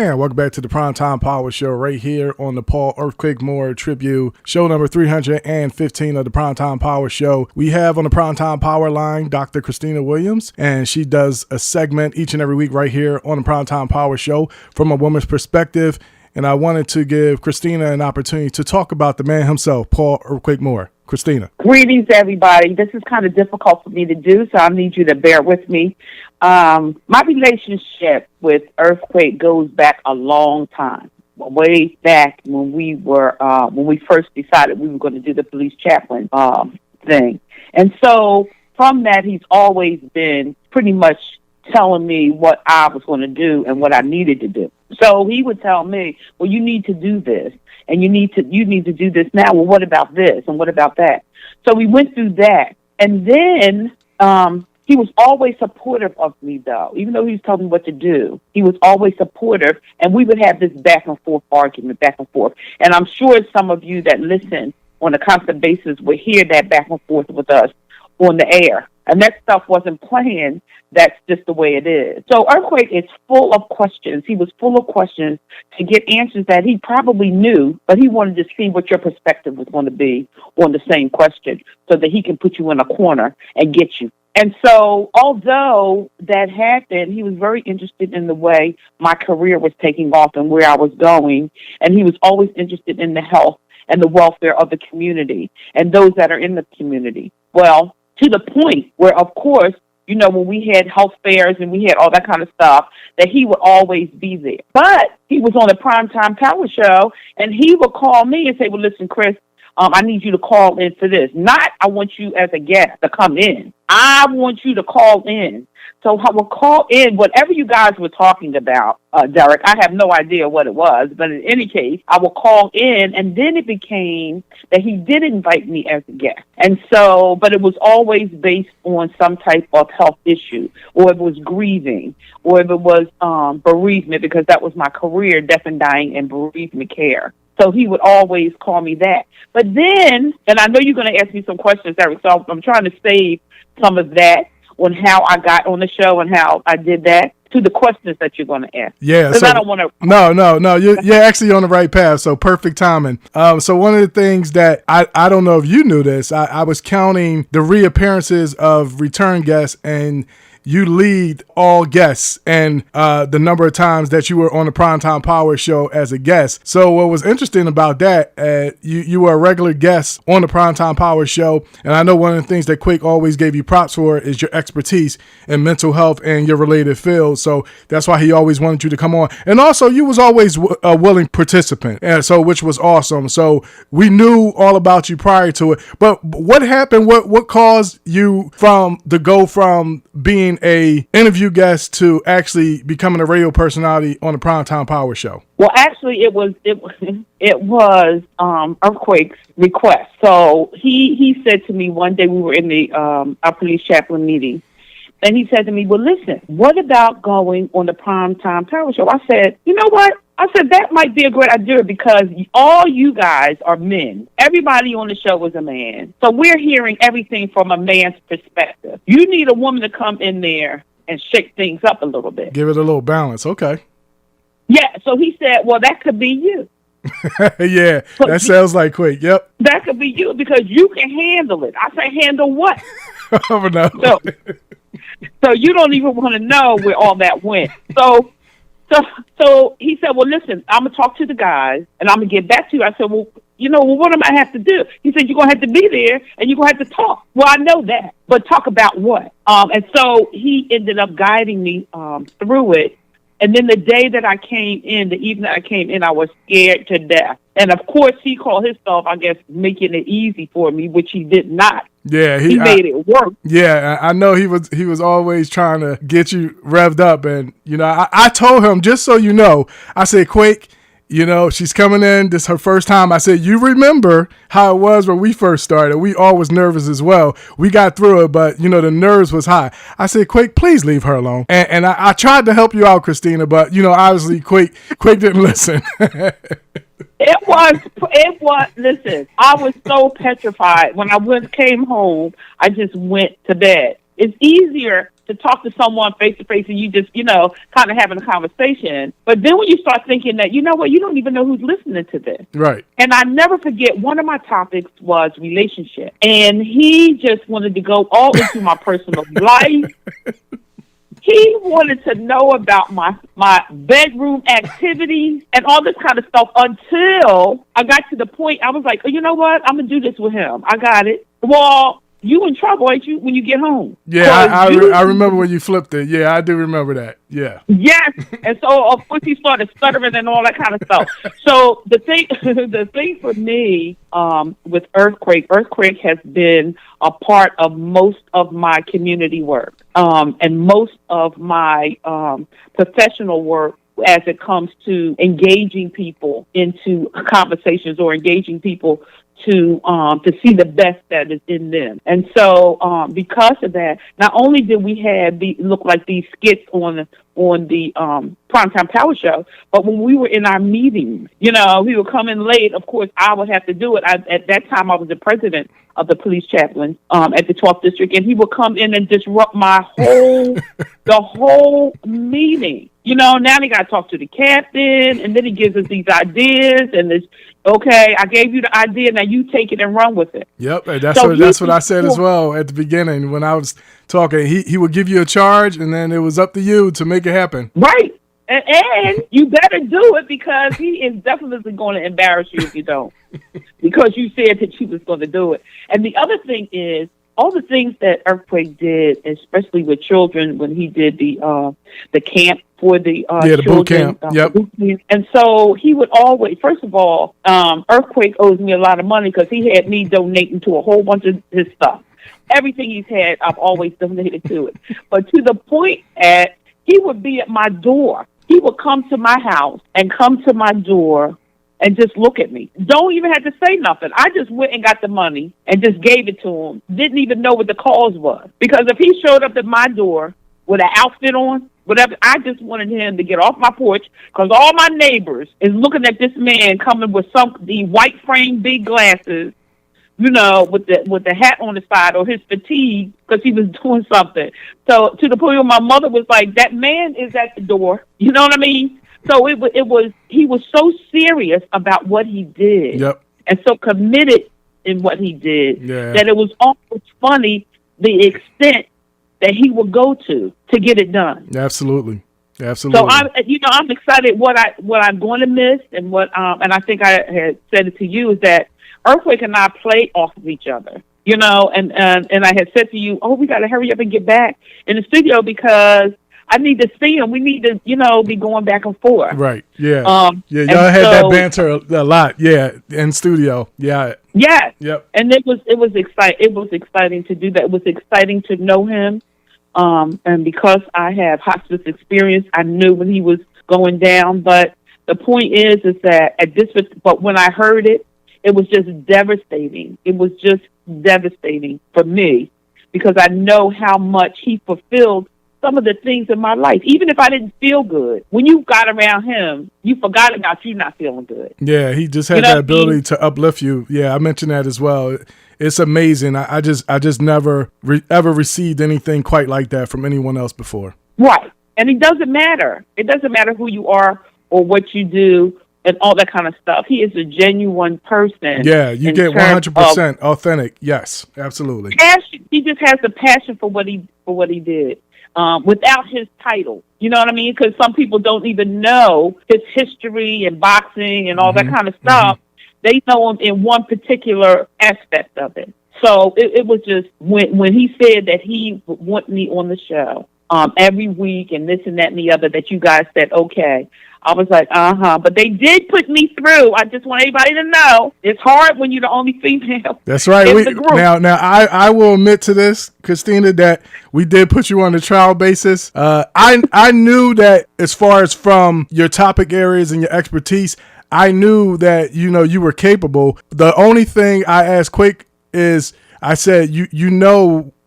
And welcome back to the Primetime Power Show right here on the Paul Earthquake Moore Tribute, show number 315 of the Primetime Power Show. We have on the Primetime Power line Dr. Christina Williams, and she does a segment each and every week right here on the Primetime Power Show from a woman's perspective. And I wanted to give Christina an opportunity to talk about the man himself, Paul Earthquake Moore. Christina. Greetings, everybody. This is kind of difficult for me to do, so I need you to bear with me. My relationship with Earthquake goes back a long time, way back when we first decided we were going to do the police chaplain thing. And so from that, he's always been pretty much telling me what I was going to do and what I needed to do. So he would tell me, well, you need to do this, and you need to do this now. Well, what about this, and what about that? So we went through that. And then he was always supportive of me, though. Even though he was telling me what to do, he was always supportive, and we would have this back and forth argument, back and forth. And I'm sure some of you that listen on a constant basis will hear that back and forth with us on the air. And that stuff wasn't planned. That's just the way it is. So Earthquake is full of questions. He was full of questions to get answers that he probably knew, but he wanted to see what your perspective was going to be on the same question so that he can put you in a corner and get you. And so although that happened, he was very interested in the way my career was taking off and where I was going. And he was always interested in the health and the welfare of the community and those that are in the community. Well, to the point where, of course, you know, when we had health fairs and we had all that kind of stuff, that he would always be there. But he was on the Primetime Power Show, and he would call me and say, well, listen, Chris, I need you to call in for this. Not I want you as a guest to come in. I want you to call in. So I will call in whatever you guys were talking about, Derek. I have no idea what it was, but in any case, I will call in, and then it became that he did invite me as a guest. And so, but it was always based on some type of health issue, or if it was grieving, or if it was bereavement, because that was my career, death and dying and bereavement care. So he would always call me that. But then, and I know you're going to ask me some questions, Derek, so I'm trying to save some of that on how I got on the show and how I did that to the questions that you're going to ask. Yeah. Because I don't want to. No. You're actually on the right path. So perfect timing. So one of the things that I don't know if you knew this, I was counting the reappearances of return guests, and you lead all guests and the number of times that you were on the Primetime Power Show as a guest. So what was interesting about that, you were a regular guest on the Primetime Power Show, and I know one of the things that Quake always gave you props for is your expertise in mental health and your related fields. So that's why he always wanted you to come on. And also, you was always a willing participant, and so which was awesome. So we knew all about you prior to it. But what happened? What caused you to go from being a interview guest to actually becoming a radio personality on the Primetime Power Show? Well, actually, it was Earthquake's request. So he said to me one day, we were in the our police chaplain meeting, and he said to me, well, listen, what about going on the Primetime Power Show? I said, you know what? I said, that might be a great idea because all you guys are men. Everybody on the show is a man. So we're hearing everything from a man's perspective. You need a woman to come in there and shake things up a little bit. Give it a little balance. Okay. Yeah. So he said, well, that could be you. Yeah, so that sounds like Quake. Yep. That could be you because you can handle it. I say, handle what? Oh, no. So you don't even want to know where all that went. So he said, well, listen, I'm going to talk to the guys, and I'm going to get back to you. I said, well, what am I have to do? He said, you're going to have to be there, and you're going to have to talk. Well, I know that, but talk about what? And so he ended up guiding me through it. And then the day that I came in, the evening I came in, I was scared to death. And, of course, he called himself, I guess, making it easy for me, which he did not. Yeah, he made it work. Yeah, I know he was always trying to get you revved up. And, I told him, just so you know, I said, Quake, she's coming in. This is her first time. I said, you remember how it was when we first started. We all was nervous as well. We got through it, but, the nerves was high. I said, Quake, please leave her alone. And I tried to help you out, Christina, but, obviously Quake didn't listen. It was, listen, I was so petrified. When I came home, I just went to bed. It's easier to talk to someone face to face and you just, kind of having a conversation. But then when you start thinking that, you know what, you don't even know who's listening to this. Right. And I never forget, one of my topics was relationship. And he just wanted to go all into my personal life. He wanted to know about my bedroom activities and all this kind of stuff until I got to the point I was like, oh, you know what? I'm going to do this with him. I got it. Well, you in trouble, ain't you, when you get home? Yeah, I remember when you flipped it. Yeah, I do remember that. Yeah. Yes. And so, of course, he started stuttering and all that kind of stuff. So the thing for me with Earthquake has been a part of most of my community work and most of my professional work as it comes to engaging people into conversations or engaging people to see the best that is in them. And so because of that, not only did we have look like these skits on the Primetime Power Show, but when we were in our meetings, we would come in late. Of course, I would have to do it. At that time, I was the president of the police chaplain at the 12th district, and he would come in and disrupt the whole meeting. Now they got to talk to the captain, and then he gives us these ideas, and it's, okay, I gave you the idea, now you take it and run with it. Yep, and that's what I said as well at the beginning when I was talking. He would give you a charge, and then it was up to you to make it happen. Right. And you better do it because he is definitely going to embarrass you if you don't. Because you said that you was going to do it. And the other thing is, all the things that Earthquake did, especially with children, when he did the camp for the children. Boot camp. Yep. And so he would always, first of all, Earthquake owes me a lot of money because he had me donating to a whole bunch of his stuff. Everything he's had, I've always donated to it. But to the point he would be at my door. He would come to my house and come to my door and just look at me. Don't even have to say nothing. I just went and got the money and just gave it to him. Didn't even know what the cause was. Because if he showed up at my door with an outfit on, whatever, I just wanted him to get off my porch because all my neighbors is looking at this man coming with the white frame big glasses, with the hat on the side or his fatigue because he was doing something. So to the point where my mother was like, that man is at the door. You know what I mean? So he was so serious about what he did. Yep. And so committed in what he did that it was almost funny the extent that he would go to get it done. Absolutely. So I'm excited what I'm going to miss and and I think I had said it to you is that Earthquake and I play off of each other. And I had said to you, we got to hurry up and get back in the studio because I need to see him. We need to, be going back and forth. Right. Yeah. Y'all had that banter a lot. Yeah. In studio. Yeah. Yeah. Yep. And it was exciting. It was exciting to do that. It was exciting to know him. And because I have hospice experience, I knew when he was going down. But the point is that but when I heard it, it was just devastating. It was just devastating for me because I know how much he fulfilled some of the things in my life. Even if I didn't feel good, when you got around him, you forgot about you not feeling good. Yeah, he just had that ability to uplift you. Yeah, I mentioned that as well. It's amazing. I just never ever received anything quite like that from anyone else before. Right. And it doesn't matter. It doesn't matter who you are or what you do and all that kind of stuff. He is a genuine person. Yeah, you get 100% authentic. Yes, absolutely. Passion. He just has the passion for what he did. Without his title, you know what I mean? Because some people don't even know his history and boxing and all that kind of stuff. They know him in one particular aspect of it. So it was just when he said that he would want me on the show every week and this and that and the other, that you guys said, okay. I was like, but they did put me through. I just want everybody to know it's hard when you're the only female. That's right. Now I will admit to this, Christina, that we did put you on a trial basis. I knew that as far as from your topic areas and your expertise, I knew that you were capable. The only thing I asked Quake is I said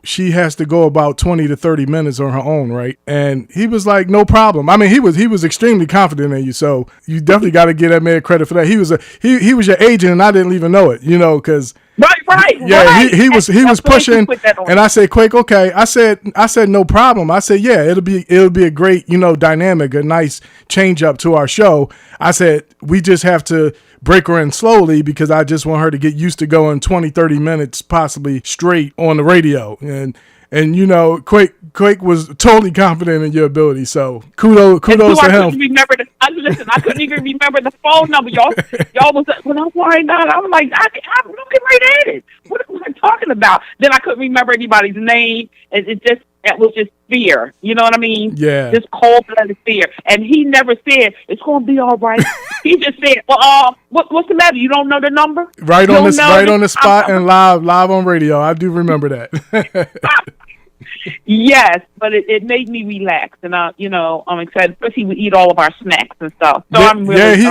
she has to go about 20 to 30 minutes on her own, right? And he was like, no problem. I mean, he was extremely confident in you, so you definitely got to give that man credit for that. He was your agent, and I didn't even know it, because Right. Yeah, right. he was That's why pushing, put that on. and I said, Quake, okay. I said no problem. I said, yeah, it'll be a great, dynamic, a nice change up to our show. I said, we just have to break her in slowly because I just want her to get used to going 20, 30 minutes possibly straight on the radio. And Quake was totally confident in your ability. So kudos to him. I couldn't even remember the phone number. Y'all was when I was lying down. I was like, I'm looking right at it. What was I talking about? Then I couldn't remember anybody's name. It was just fear. You know what I mean? Yeah. Just cold-blooded fear. And he never said it's going to be all right. He just said, "Well, what's the matter? You don't know the number?" Right on the spot and live on radio. I do remember that. Yes, but it made me relax, and I'm excited. Especially he would eat all of our snacks and stuff. So I'm really.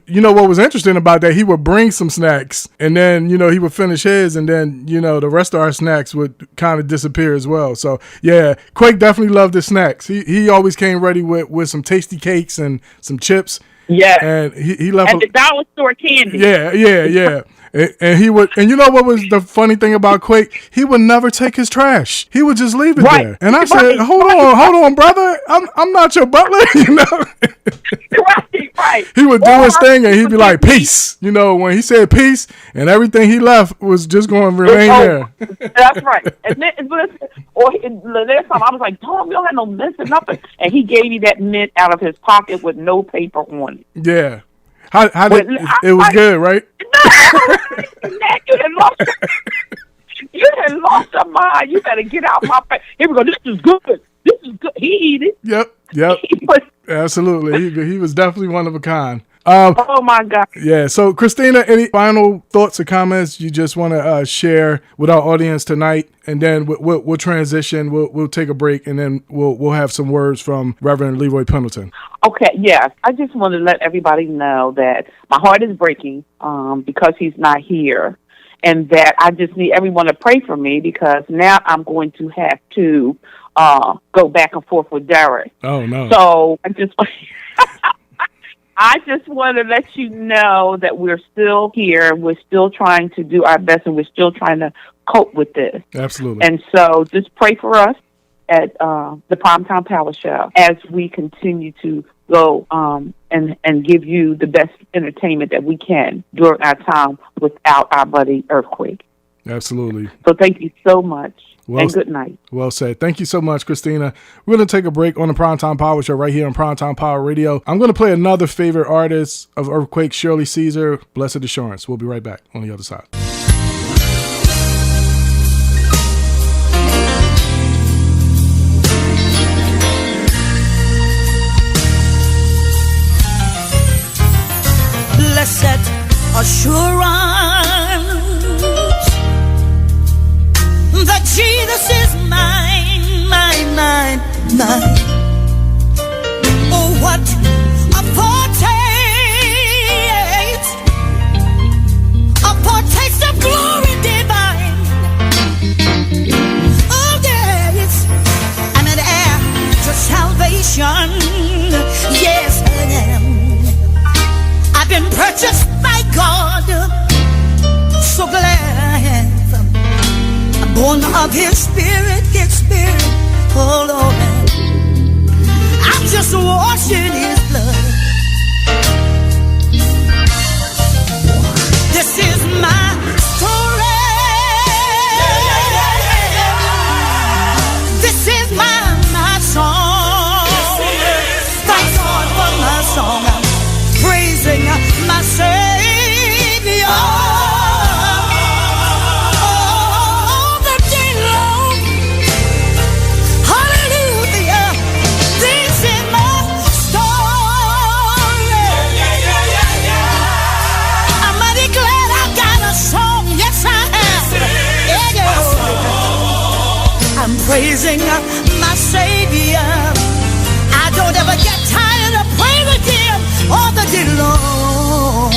Yeah, what was interesting about that? He would bring some snacks, and then he would finish his, and then the rest of our snacks would kind of disappear as well. So yeah, Quake definitely loved his snacks. He always came ready with some tasty cakes and some chips. Yeah, and he left and the dollar store candy. Yeah. And he would, and what was the funny thing about Quake? He would never take his trash. He would just leave it there. And I said, "Hold on, brother. I'm not your butler." Right. He would do his thing, and he'd be like, "Peace." When he said peace, and everything he left was just going to remain there. That's right. And then, the next time I was like, "Tom, you don't have no mint or nothing," and he gave me that mint out of his pocket with no paper on it. Yeah. How did it was good, right? You had lost your mind. You better get out my face. Here we go. This is good. He eat it. Yep. Absolutely. He was definitely one of a kind. Oh my God. Yeah. So Christina, any final thoughts or comments you just want to share with our audience tonight? And then we'll transition. We'll take a break, and then we'll have some words from Reverend Leroy Pendleton. Okay. Yes. I just want to let everybody know that my heart is breaking because he's not here, and that I just need everyone to pray for me because now I'm going to have to go back and forth with Derek. Oh no. So I just want to let you know that we're still here. We're still trying to do our best, and we're still trying to cope with this. Absolutely. And so just pray for us at the Primetime Power Show as we continue to go and give you the best entertainment that we can during our time without our buddy Earthquake. Absolutely. So thank you so much. And good night. Well said. Thank you so much, Christina. We're going to take a break on the Primetime Power Show right here on Primetime Power Radio. I'm going to play another favorite artist of Earthquake, Shirley Caesar, Blessed Assurance. We'll be right back on the other side. Blessed assurance that Jesus is mine, mine, mine, mine. Oh, what a foretaste of glory divine. Oh, yes, I'm an heir to salvation. Yes, I am. I've been purchased by God. So glad I am. Born of His Spirit, oh Lord, I'm just washed in His blood. This is my story. This is my song. Thank God for my song. I'm praising my Savior. Praising my Savior. I don't ever get tired of praising Him all the day long.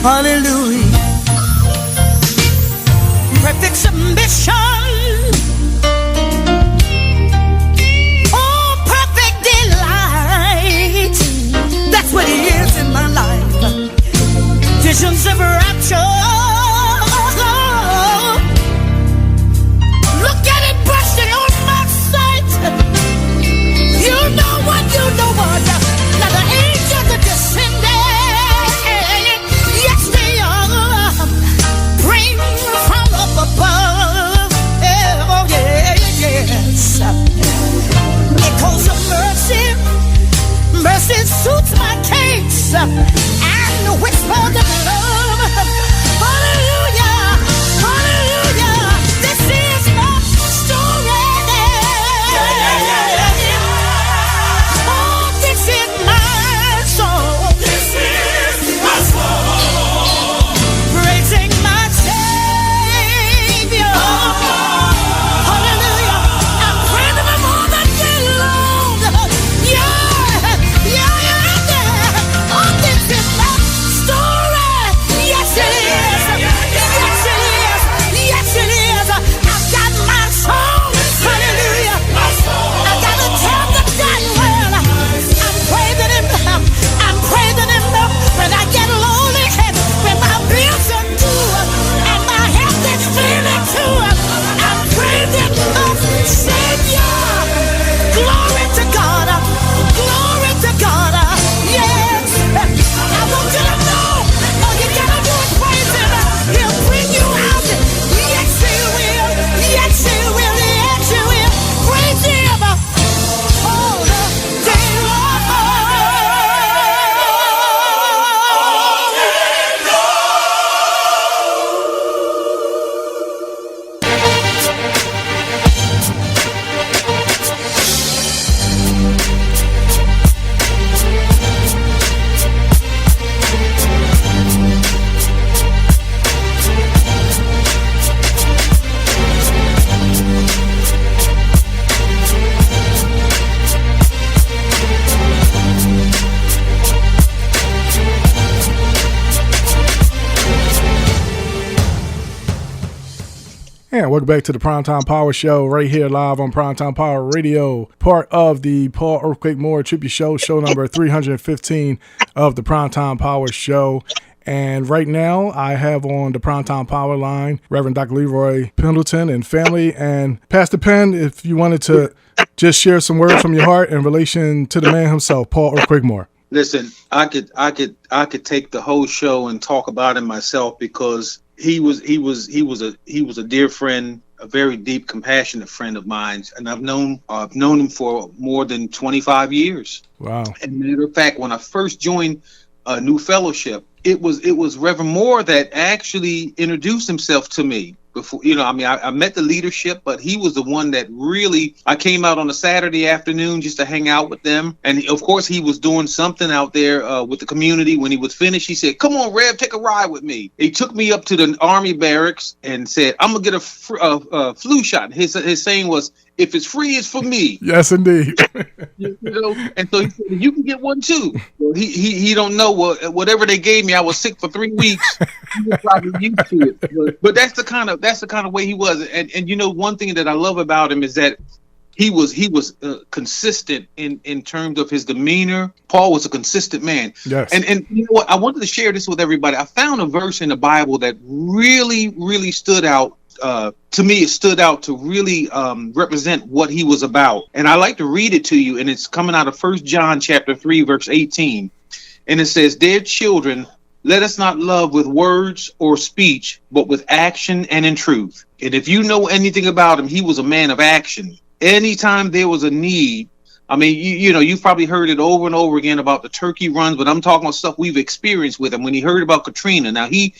Hallelujah. Perfect submission. Oh, perfect delight. That's what it is in my life. Visions of rapture. And welcome back to the Primetime Power Show right here live on Primetime Power Radio, part of the Paul Earthquake Moore Tribute Show, show number 315 of the Primetime Power Show. And right now I have on the Primetime Power line Reverend Dr. Leroy Pendleton and family. And Pastor Penn, if you wanted to just share some words from your heart in relation to the man himself, Paul Earthquake Moore. Listen, I could take the whole show and talk about him myself, because he was a dear friend, a very deep, compassionate friend of mine, and I've known him for more than 25 years. Wow! And matter of fact, when I first joined New Fellowship, it was Reverend Moore that actually introduced himself to me. Before, I met the leadership, but he was the one that really, I came out on a Saturday afternoon just to hang out with them. And of course, he was doing something out there with the community. When he was finished, he said, "Come on, Rev, take a ride with me." He took me up to the Army barracks and said, "I'm going to get a flu shot." His saying was, "If it's free, it's for me." Yes, indeed. And so he said, "You can get one too." Well, he don't know whatever they gave me. I was sick for 3 weeks. He was probably used to it, but that's the kind of way he was. And one thing that I love about him is that he was consistent in terms of his demeanor. Paul was a consistent man. Yes. And you know what? I wanted to share this with everybody. I found a verse in the Bible that really, really stood out. To me, it stood out to really represent what he was about. And I like to read it to you, and it's coming out of 1 John chapter 3, verse 18. And it says, "Dear children, let us not love with words or speech, but with action and in truth." And if you know anything about him, he was a man of action. Anytime there was a need, I mean, you've probably heard it over and over again about the turkey runs, but I'm talking about stuff we've experienced with him. When he heard about Katrina, now he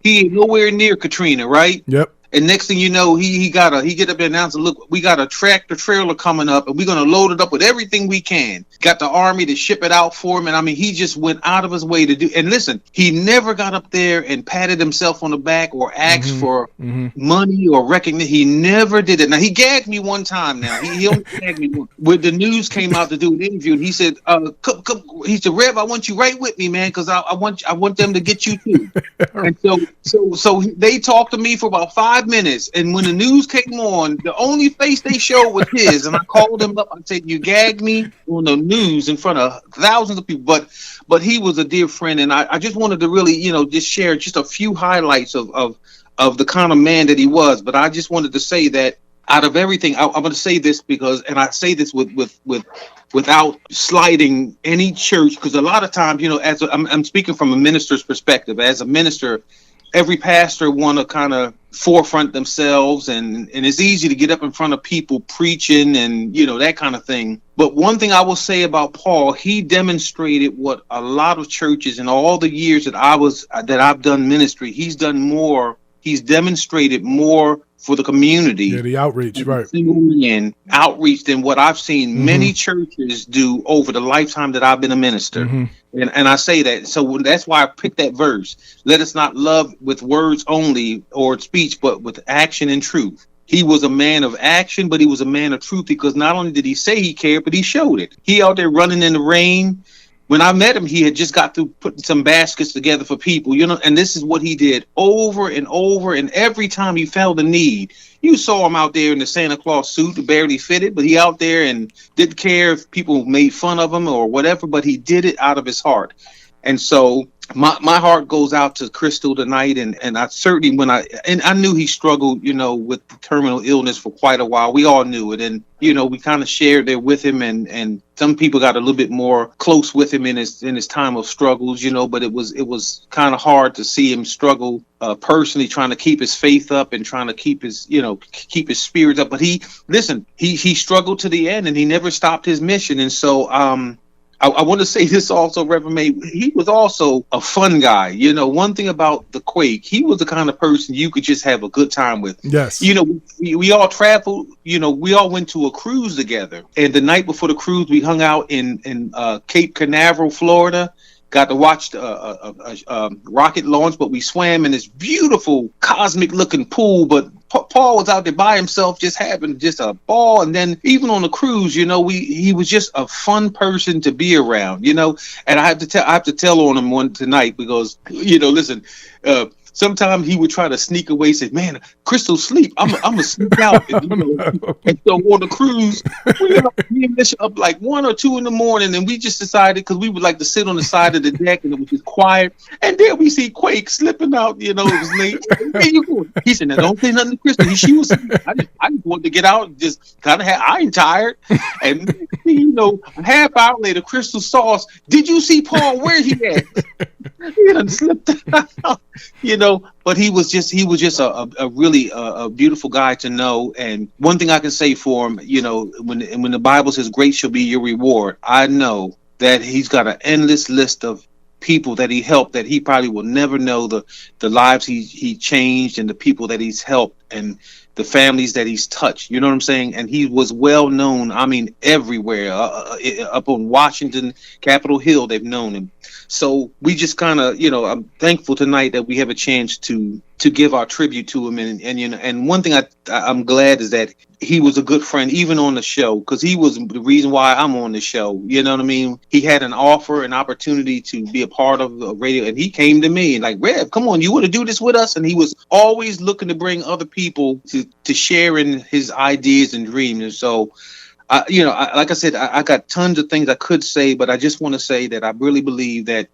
ain't nowhere near Katrina, right? Yep. And next thing you know, he get up there and announce, "Look, we got a tractor trailer coming up, and we're gonna load it up with everything we can." Got the Army to ship it out for him, and I mean, he just went out of his way to do. And listen, he never got up there and patted himself on the back or asked for money or recognition. He never did it. Now he gagged me one time. Now he only gagged me one. When the news came out to do an interview, and he said, come, he said, "Rev, I want you right with me, man, because I want them to get you too." And so they talked to me for about 5 minutes, and when the news came on, the only face they showed was his. And I called him up. I said, "You gagged me on the news in front of thousands of people." But he was a dear friend, and I just wanted to really, just share just a few highlights of the kind of man that he was. But I just wanted to say that out of everything, I'm going to say this because, and I say this without slighting any church, because a lot of times, I'm speaking from a minister's perspective. As a minister, every pastor want to kind of forefront themselves, and it's easy to get up in front of people preaching and that kind of thing. But one thing I will say about Paul, he demonstrated what a lot of churches in all the years that I've done ministry, he's demonstrated more for the community. Yeah, the outreach, right. And outreach than what I've seen many churches do over the lifetime that I've been a minister. And I say that. So that's why I picked that verse. "Let us not love with words only or speech, but with action and truth." He was a man of action, but he was a man of truth, because not only did he say he cared, but he showed it. He out there running in the rain. When I met him, he had just got through putting some baskets together for people, and this is what he did over and over. And every time he felt a need, you saw him out there in the Santa Claus suit that barely fitted, but he out there and didn't care if people made fun of him or whatever, but he did it out of his heart. And so my heart goes out to Crystal tonight, and I certainly, I knew he struggled, with terminal illness for quite a while. We all knew it, and we kind of shared there with him, and some people got a little bit more close with him in his time of struggles, but it was kind of hard to see him struggle personally, trying to keep his faith up and trying to keep his spirits up. But he struggled to the end, and he never stopped his mission. And so I want to say this also, Reverend May, he was also a fun guy. One thing about the Quake, he was the kind of person you could just have a good time with. Yes. We all traveled, we all went to a cruise together. And the night before the cruise, we hung out in Cape Canaveral, Florida. Got to watch a rocket launch, but we swam in this beautiful cosmic looking pool. But Paul was out there by himself, just having just a ball. And then even on the cruise, he was just a fun person to be around, And I have to tell on him one tonight because, listen, sometimes he would try to sneak away, say, "Man, Crystal's sleep. I'm gonna sneak out." And so on the cruise, we ended up like 1 or 2 in the morning, and we just decided because we would like to sit on the side of the deck and it was just quiet. And then we see Quake slipping out. It was late. Hey, you going? He said, "Now don't say nothing to Crystal." She was. I just wanted to get out and just kind of I ain't tired. And a half hour later, Crystal saw us. Did you see Paul? Where he at? He done slipped out. But he was just a really beautiful guy to know. And one thing I can say for him, when the Bible says great shall be your reward, I know that he's got an endless list of people that he helped that he probably will never know the lives he changed and the people that he's helped and the families that he's touched. You know what I'm saying? And he was well known. I mean, everywhere up on Washington, Capitol Hill, they've known him. So we just kind of, I'm thankful tonight that we have a chance to give our tribute to him. And one thing I'm glad is that he was a good friend, even on the show, because he was the reason why I'm on the show. You know what I mean? He had an opportunity to be a part of the radio, and he came to me and like, "Rev, come on, you want to do this with us?" And he was always looking to bring other people to share in his ideas and dreams. And so, like I said, I got tons of things I could say, but I just want to say that I really believe that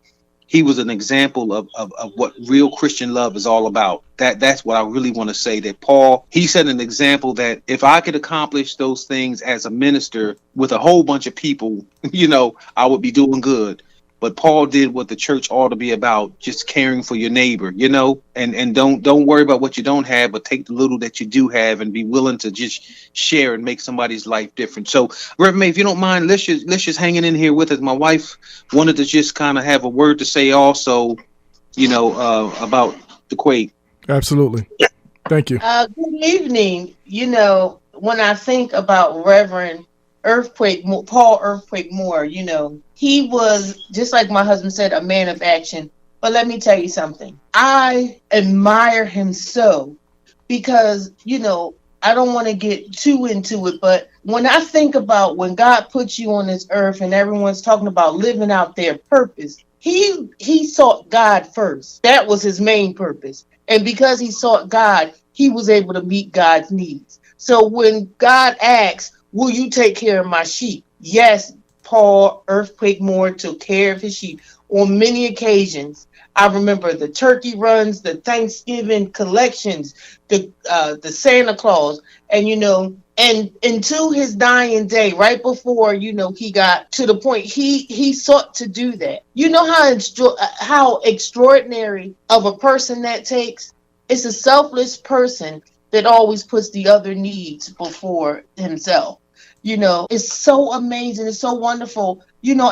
he was an example of what real Christian love is all about. That's what I really want to say, that Paul, he set an example that if I could accomplish those things as a minister with a whole bunch of people, I would be doing good. But Paul did what the church ought to be about, just caring for your neighbor, and don't worry about what you don't have, but take the little that you do have and be willing to just share and make somebody's life different. So, Reverend May, if you don't mind, let's just hanging in here with us. My wife wanted to just kind of have a word to say also, about the quake. Absolutely. Thank you. Good evening. When I think about Reverend Paul Earthquake Moore, he was, just like my husband said, a man of action. But let me tell you something. I admire him so because, I don't want to get too into it, but when I think about when God puts you on this earth and everyone's talking about living out their purpose, he sought God first. That was his main purpose. And because he sought God, he was able to meet God's needs. So when God asks, "Will you take care of my sheep?" Yes, Paul Earthquake Moore took care of his sheep on many occasions. I remember the turkey runs, the Thanksgiving collections, the Santa Claus, and and until his dying day, right before he got to the point, he sought to do that. You know how extraordinary of a person that takes. It's a selfless person that always puts the other needs before himself. It's so amazing. It's so wonderful.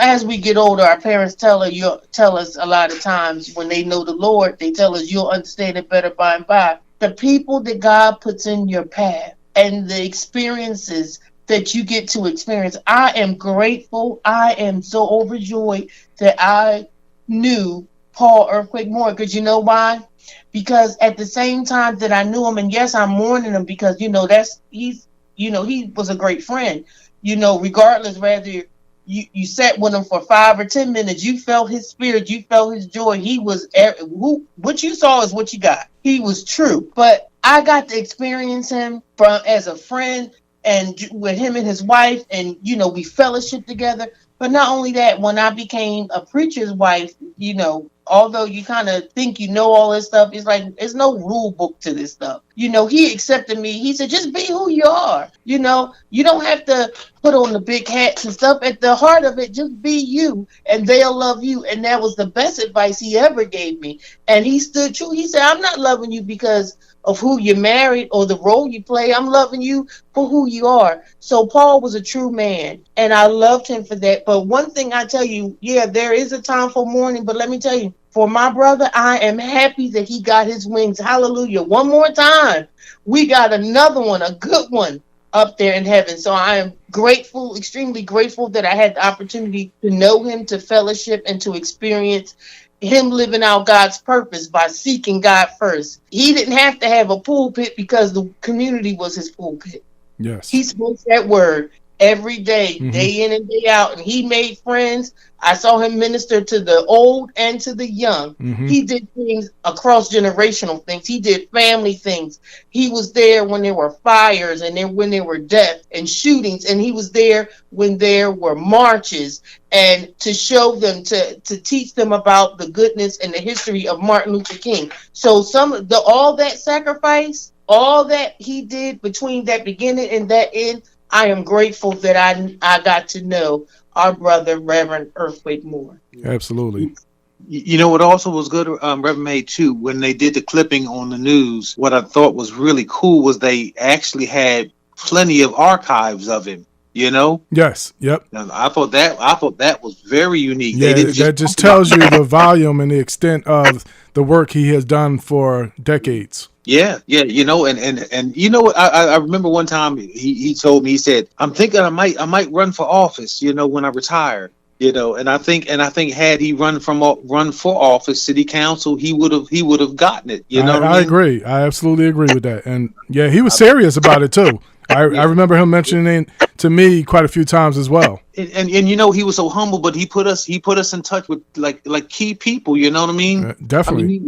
As we get older, our parents tell us a lot of times when they know the Lord, they tell us you'll understand it better by and by. The people that God puts in your path and the experiences that you get to experience. I am grateful. I am so overjoyed that I knew Paul Earthquake Moore. Because you know why? Because at the same time that I knew him, and yes, I'm mourning him because, he was a great friend. Regardless whether you sat with him for 5 or 10 minutes, you felt his spirit, you felt his joy. He was what you saw is what you got. He was true. But I got to experience him as a friend and with him and his wife, and we fellowship together. But not only that, when I became a preacher's wife, although you kind of think all this stuff, it's like there's no rule book to this stuff. He accepted me. He said, just be who you are. You don't have to put on the big hats and stuff. At the heart of it, just be you, and they'll love you. And that was the best advice he ever gave me. And he stood true. He said, I'm not loving you because of who you married or the role you play. I'm loving you for who you are. So Paul was a true man, and I loved him for that. But one thing I tell you, there is a time for mourning, but let me tell you, for my brother, I am happy that he got his wings. Hallelujah. One more time. We got another one, a good one up there in heaven. So I am grateful, extremely grateful that I had the opportunity to know him, to fellowship, and to experience him living out God's purpose by seeking God first. He didn't have to have a pulpit because the community was his pulpit. Yes. He spoke that word, every day, day in and day out, and he made friends. I saw him minister to the old and to the young. He did things across generational things. He did family things. He was there when there were fires and then when there were deaths and shootings, and he was there when there were marches, and to show them, to teach them about the goodness and the history of Martin Luther King. So all that sacrifice, all that he did between that beginning and that end, I am grateful that I got to know our brother, Reverend Earthquake Moore. Absolutely. You know what also was good, Reverend May, too, when they did the clipping on the news, what I thought was really cool was they actually had plenty of archives of him, you know? Yes. Yep. And I thought that was very unique. Yeah, that just tells you the volume and the extent of the work he has done for decades. Yeah, you know, and you know what? I remember one time he told me, he said, "I'm thinking I might run for office, you know, when I retire." You know, and I think had he run for office, city council, he would have gotten it. You know, I agree. I absolutely agree with that. And yeah, he was serious about it too. I remember him mentioning it to me quite a few times as well. And you know, he was so humble, but he put us in touch with like key people. You know what I mean? Definitely.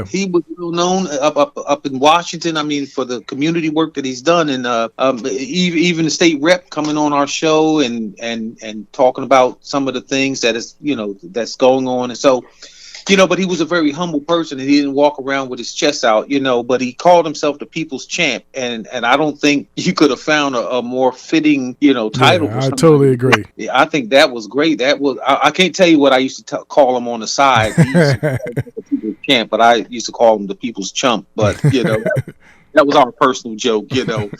He was well known up in Washington. I mean, for the community work that he's done, and even the state rep coming on our show and talking about some of the things that is, you know, that's going on. And so, you know, but he was a very humble person, and he didn't walk around with his chest out, you know, but he called himself the people's champ. And I don't think you could have found a more fitting, you know, title. Yeah, I totally agree. Yeah, I think that was great. That was, I can't tell you what I used to call him on the side. He used to call him the people's champ, but I used to call him the people's chump. But, you know, that was our personal joke, you know.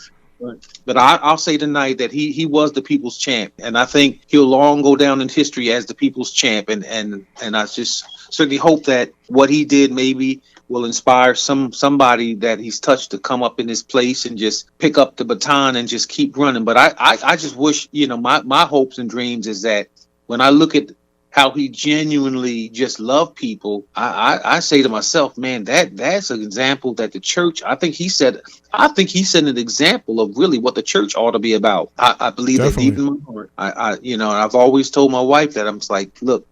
But I'll say tonight that he was the people's champ, and I think he'll long go down in history as the people's champ. And I just certainly hope that what he did maybe will inspire somebody that he's touched to come up in his place and just pick up the baton and just keep running. But I just wish, you know, my hopes and dreams is that when I look at how he genuinely just loved people, I say to myself, man, that's an example that the church, I think he set an example of really what the church ought to be about. I believe Definitely. That deep in my heart. You know, I've always told my wife that I'm just like, look,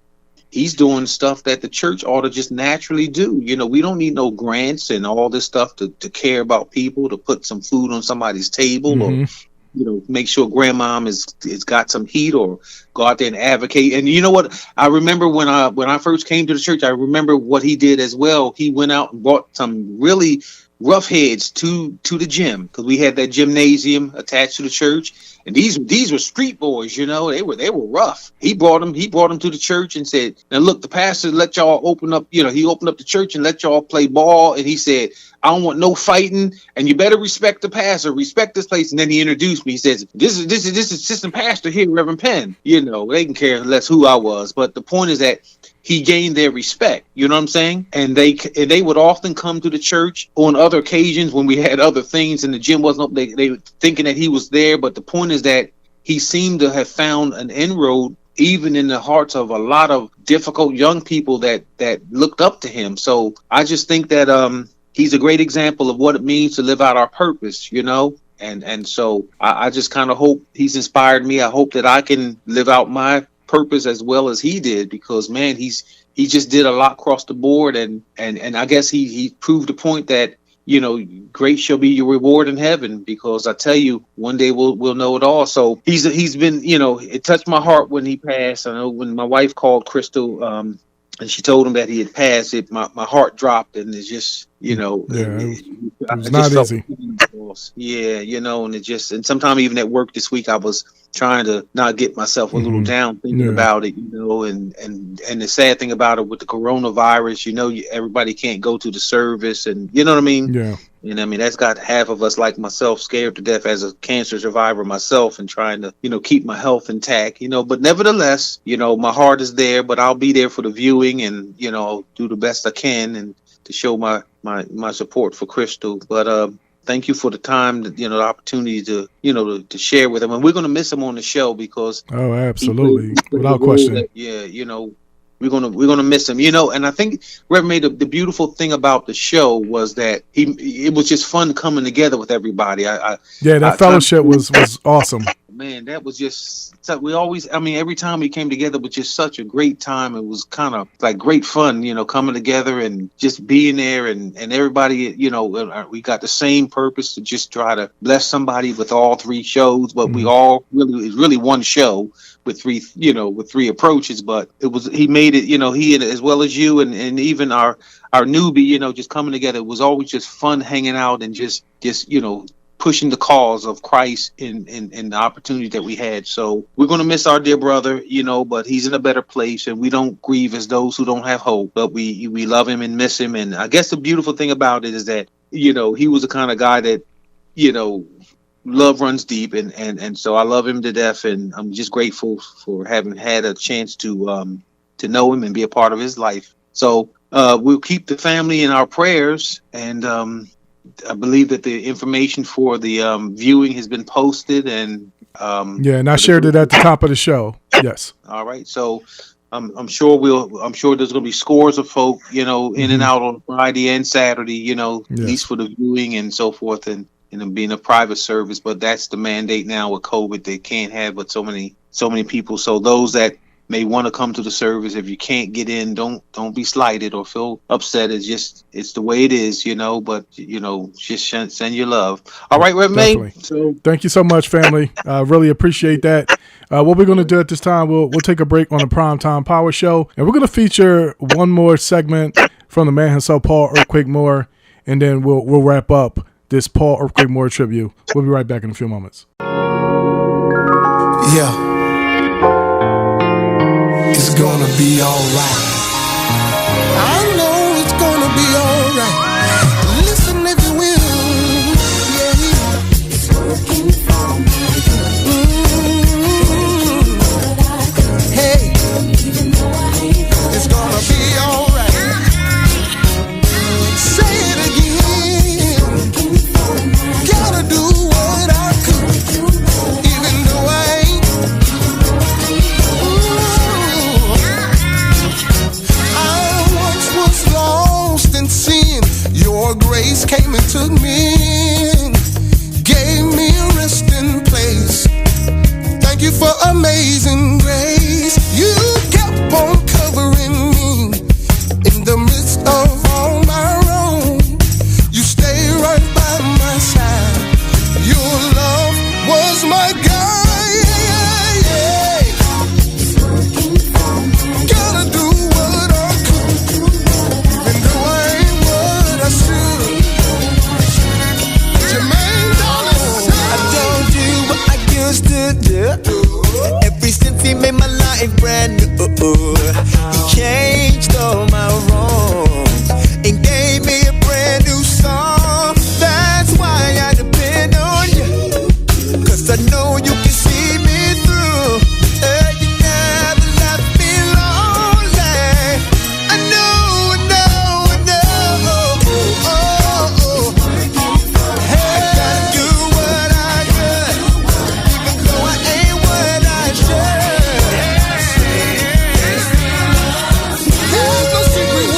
he's doing stuff that the church ought to just naturally do. You know, we don't need no grants and all this stuff to care about people, to put some food on somebody's table or, you know, make sure grandmom is got some heat, or go out there and advocate. And you know what? I remember when I first came to the church, I remember what he did as well. He went out and brought some really rough heads to the gym, because we had that gymnasium attached to the church. And these were street boys, you know, they were rough. He brought them to the church and said, now look, the pastor let y'all open up, you know, he opened up the church and let y'all play ball. And he said, I don't want no fighting, and you better respect the pastor, respect this place. And then he introduced me. He says, this is assistant pastor here, Reverend Penn. You know, they can care less who I was. But the point is that he gained their respect. You know what I'm saying? And they would often come to the church on other occasions when we had other things and the gym wasn't up. They were thinking that he was there. But the point is that he seemed to have found an inroad even in the hearts of a lot of difficult young people that looked up to him. So I just think that he's a great example of what it means to live out our purpose, you know? And so I just kind of hope he's inspired me. I hope that I can live out my purpose as well as he did, because man, he just did a lot across the board, and I guess he proved the point that, you know, great shall be your reward in heaven, because I tell you, one day we'll know it all. So he's been, you know, it touched my heart when he passed. I know when my wife called Crystal and she told him that he had passed, my heart dropped, and it's just, you know, it was not easy. Yeah, you know, and sometimes even at work this week, I was trying to not get myself a little down thinking about it, you know, and the sad thing about it with the coronavirus, you know, everybody can't go to the service, and you know what I mean? Yeah. And I mean, that's got half of us like myself scared to death as a cancer survivor myself, and trying to, you know, keep my health intact, you know, but nevertheless, you know, my heart is there, but I'll be there for the viewing, and, you know, I'll do the best I can and to show my support for Crystal. But thank you for the time, you know, the opportunity to, you know, to share with him. And we're going to miss him on the show because absolutely, without question. You know, we're gonna miss him. You know, and I think Reverend made the beautiful thing about the show was that it was just fun coming together with everybody. That fellowship was awesome. man, that was just we always. I mean, every time we came together was just such a great time. It was kind of like great fun, coming together and just being there, and everybody, we got the same purpose to just try to bless somebody with all three shows. But we all really one show with three approaches. But he made it, he as well as you and even our newbie, just coming together. It was always just fun hanging out and just pushing the cause of Christ in the opportunity that we had. So we're going to miss our dear brother, but he's in a better place, and we don't grieve as those who don't have hope, but we love him and miss him. And I guess the beautiful thing about it is that, he was the kind of guy that, love runs deep, and so I love him to death, and I'm just grateful for having had a chance to know him and be a part of his life. So we'll keep the family in our prayers, and I believe that the information for the viewing has been posted, and and I shared it at the top of the show. Yes. All right. So I'm sure there's going to be scores of folk, in and out on Friday and Saturday, at least for the viewing and so forth, and being a private service. But that's the mandate now with COVID. They can't have but so many people. So those that may want to come to the service, if you can't get in, don't be slighted or feel upset. It's the way it is, but just send your love. All right, Rev May. So thank you so much, family. I really appreciate that. What we're going to do at this time, we'll take a break on the Primetime Power Show, and we're going to feature one more segment from the man himself, Paul Earthquake Moore, and then we'll wrap up this Paul Earthquake Moore tribute. We'll be right back in a few moments. Yeah. It's gonna be alright. I know it's gonna be alright. Listen if you will. Yeah. It's working for my good. Hey. It's gonna be alright. Say it again. Gotta do what I could, even though I ain't. Your grace came and took me in, gave me a resting place. Thank you for amazing grace. You kept on covering me in the midst of all my wrong. You stayed right by my side. Your love was my guide. Gotta do what I could, even though I ain't what I should. Jermaine, I don't do what I used to do. Ever since he made my life brand new, he changed all my wrongs and gave me a brand new song. That's why I depend on you, 'cause I know you can see me through. You never left me lonely. I know. Hey, I gotta do what I could, even though I ain't what I should. There's no secret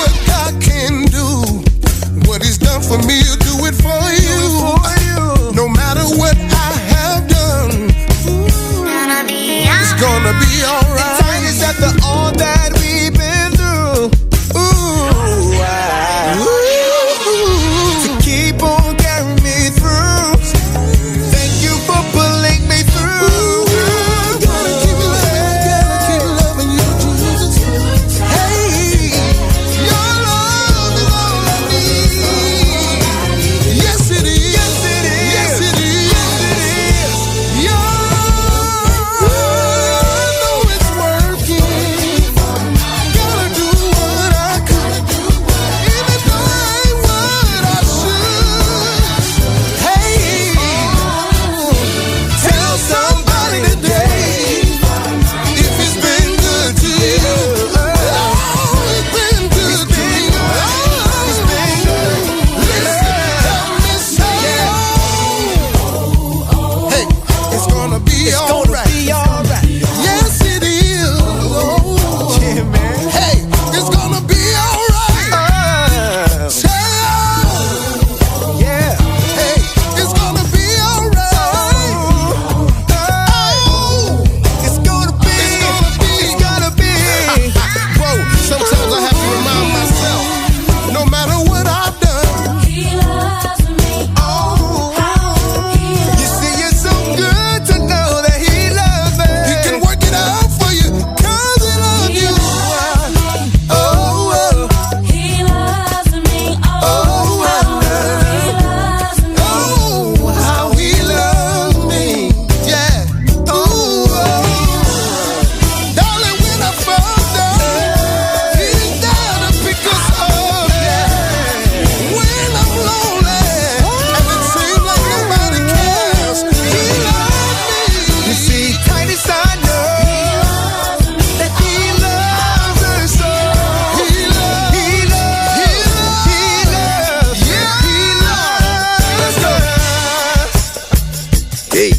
Hey.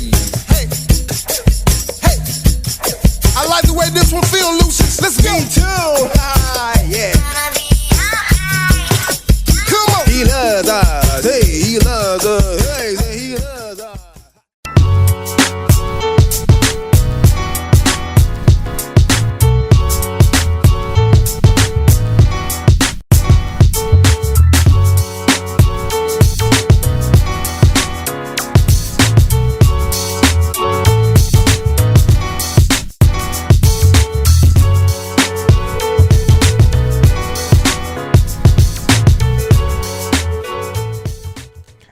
I like the way this one feel, Lucius. Let's go. Me too. Yeah. Come on. He loves us. Hey, he loves us. Hey, he loves us.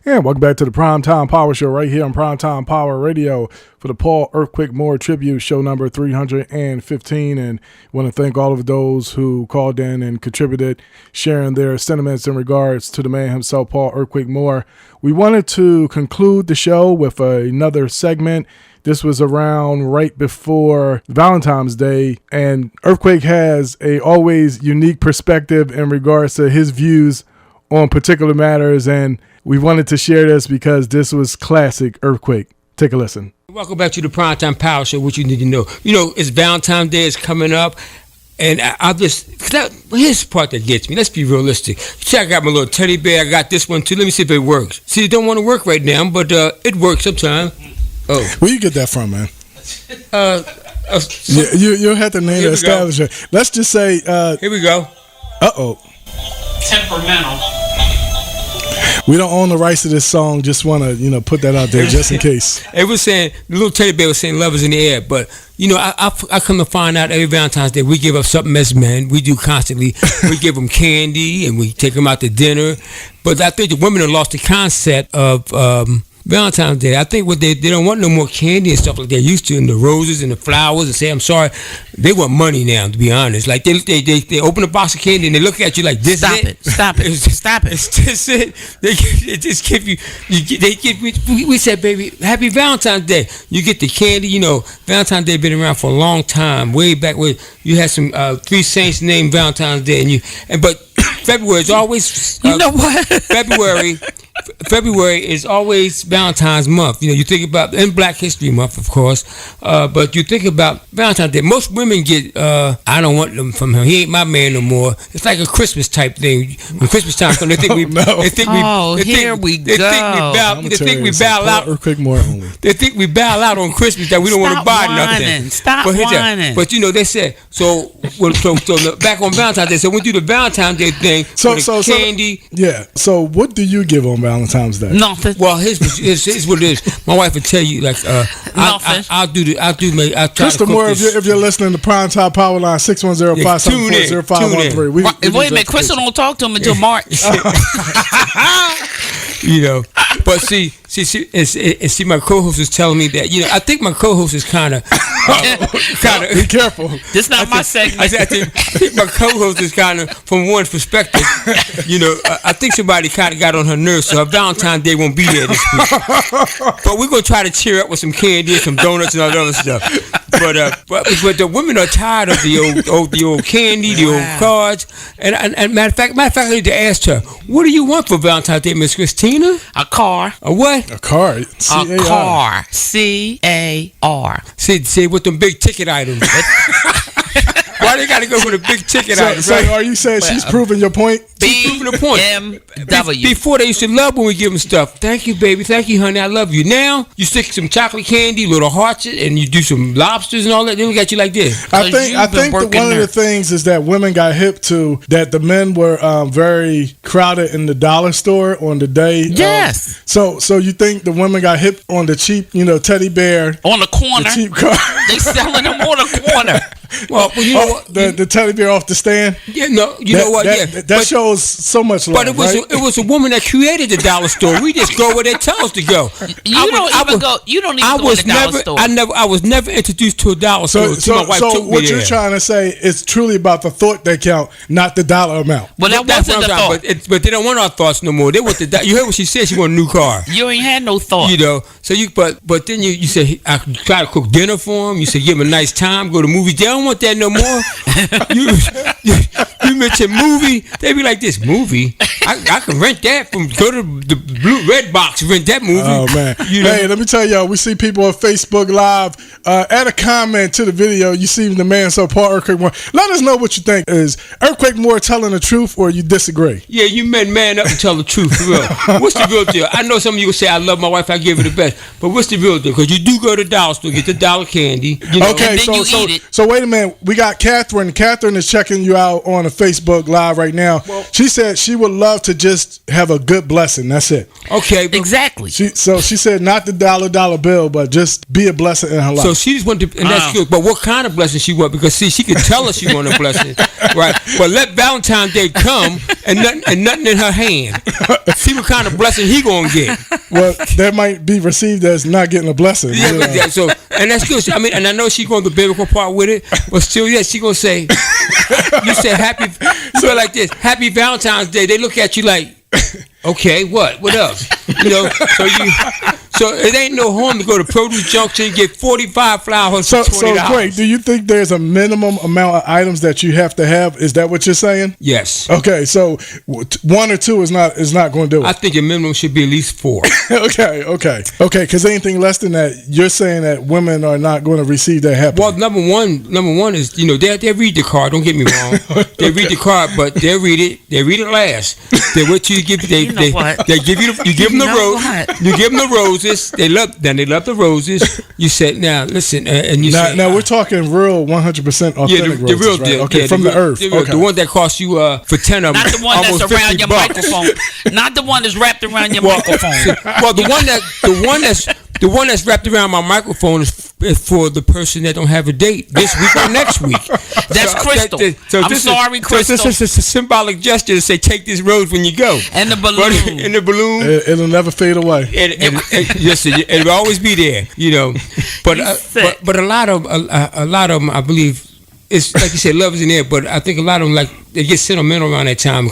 And welcome back to the Primetime Power Show right here on Primetime Power Radio for the Paul Earthquake Moore Tribute Show number 315. And want to thank all of those who called in and contributed, sharing their sentiments in regards to the man himself, Paul Earthquake Moore. We wanted to conclude the show with another segment. This was around right before Valentine's Day, and Earthquake has a always unique perspective in regards to his views on particular matters, and we wanted to share this because this was classic Earthquake. Take a listen. Welcome back to the Primetime Power Show. What you need to know. You know, it's Valentine's Day. It's coming up. And here's the part that gets me. Let's be realistic. See, I got my little teddy bear. I got this one too. Let me see if it works. See, it don't want to work right now, but it works sometime. Oh. Where you get that from, man? You had to name the establishment. Let's just say... here we go. Uh-oh. Temperamental. We don't own the rights to this song. Just want to, put that out there just in case. It was saying, the little teddy bear was saying love is in the air. But, I come to find out every Valentine's Day we give up something as men. We do constantly. We give them candy and we take them out to dinner. But I think the women have lost the concept of Valentine's Day. I think what they don't want no more candy and stuff like they used to, and the roses and the flowers, and say I'm sorry. They want money now, to be honest. Like they open a box of candy and they look at you like this. Stop it! Stop it! Stop it! It's just it. They just give you. They give. We said, baby, happy Valentine's Day. You get the candy. Valentine's Day been around for a long time. Way back when you had some three saints named Valentine's Day, but February is always. You know what? February is always Valentine's month. You think about, and Black History Month, of course, but you think about Valentine's Day. Most women get, I don't want them from him. He ain't my man no more. It's like a Christmas type thing. When Christmas time comes, they think we bow out. They think we bow out on Christmas, that we don't want to buy nothing. Stop whining. But they said so. Back on Valentine's Day, so we do the Valentine's Day thing. So candy. So what do you give on Valentine's Day? Nothing. Well, here's what it is. My wife would tell you, like, nothing. I'll try Crystal Moore, if you're listening to Primetime Power Line 610-574-0513. Wait a minute, Crystal don't talk to him until March. But see, my co-host is telling me that, I think my co-host is kind of be careful. This not my segment. I think my co-host is kind of, from one perspective, I think somebody kind of got on her nerves, so her Valentine's Day won't be there this week. But we're gonna try to cheer up with some candy and some donuts and all that other stuff. But the women are tired of the old candy, the old cards, and matter of fact, I need to ask her, what do you want for Valentine's Day, Miss Christina? A car. A what? A car. C-A-R. A car. C-A-R. See, with them big ticket items. Why they got to go with a big ticket item? So are you saying she's proving your point? She's proving the point. BMW. Before they used to love when we give them stuff. Thank you, baby. Thank you, honey. I love you. Now you stick some chocolate candy, little hearts, and you do some lobsters and all that. Then we got you like this. I think one of the things is that women got hip to that the men were very crowded in the dollar store on the day. Yes. So you think the women got hip on the cheap, teddy bear on the corner? The cheap car. They selling them on the corner. Well, you know what? The teddy bear off the stand. Yeah, no, you know what? That shows so much love. But it was a woman that created the dollar store. We just go where they tell us to go. You don't even go to the dollar store. I was never introduced to a dollar store. My wife took me what there. You're trying to say is truly about the thought that count, not the dollar amount. Well, that wasn't the thought. But they don't want our thoughts no more. They want the. You heard what she said. She want a new car. You ain't had no thought. So but then you said I try to cook dinner for him. You said give him a nice time. Go to movies. They don't want that no more. you mention movie, they be like, this movie? I can rent that from go to the blue red box, rent that movie. Oh man. Hey, let me tell y'all, we see people on Facebook Live. Add a comment to the video. You see the man so Paul Earthquake Moore. Let us know what you think. Is Earthquake Moore telling the truth or you disagree? Yeah, you man up and tell the truth for real. What's the real deal? I know some of you will say I love my wife, I give her the best. But what's the real deal? Because you do go to the dollar store, get the dollar candy. You know, okay, so wait a minute. We got Catherine. Catherine is checking you out on a Facebook Live right now. Well, she said she would love to just have a good blessing. That's it. Okay, exactly. She said not the dollar bill, but just be a blessing in her life. So she just wanted to, and that's good. But what kind of blessing she want? Because see, she could tell us she want a blessing, right? But let Valentine's Day come and nothing in her hand. See what kind of blessing he gonna get. Well, that might be received as not getting a blessing. Yeah, so and that's good. I mean, and I know she going the biblical part with it, but still, yeah, she gonna say, you say happy, so like this, happy Valentine's Day. They look at you like, okay, what else? You know, so it ain't no harm to go to Produce Junction and get 45 flowers for $20. So great. Do you think there's a minimum amount of items that you have to have? Is that what you're saying? Yes. Okay, so 1 or 2 is not going to do it. I think a minimum should be at least 4. Okay. Because anything less than that, you're saying that women are not going to receive that happy. Well, number one is, you know, they read the card. Don't get me wrong. They read the card, but they read it. They read it last. They what you give. They give you. You give them the rose. You give them the roses. They love the roses. You said, now listen, and you say, now we're talking real 100% authentic the real roses, deal. right? Okay, yeah, from the earth. The one that costs you for 10 of them. Not the one that's around your microphone. Not the one that's wrapped around your microphone. Well, the one that's wrapped around my microphone is for the person that don't have a date this week or next week. That's Crystal. I'm sorry, Crystal. This is a symbolic gesture to say, take this rose when you go. And the balloon. And the balloon. It'll never fade away. Yes, it'll always be there. You know, but a lot of them, I believe. It's like you said, love is in there, but I think a lot of them they get sentimental around that time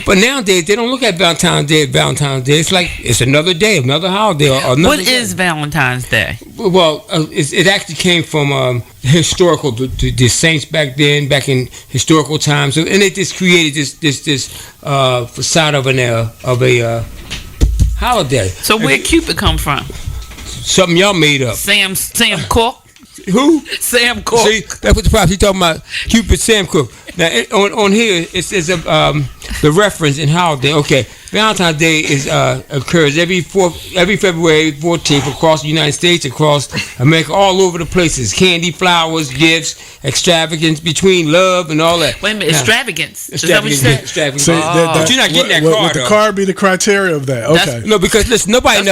but nowadays they don't look at Valentine's Day as Valentine's Day. It's like it's another day, another holiday. What is Valentine's Day? Well, it actually came from historical the saints back in historical times, and they just created this facade of a holiday. So where Cupid come from? Something y'all made up. Sam Cooke. Who? Sam Cooke. See, that's what the prophet talking about. Cupid, Sam Cooke. Now on here it says the reference in holiday. Okay, Valentine's Day occurs every February 14th across the United States, across America, all over the places. Candy, flowers, gifts, extravagance between love and all that. Wait a minute, extravagance. Is that what you said? Extravagance. But you're not getting that card. Would the card be the criteria of that? Okay. No, because listen, nobody's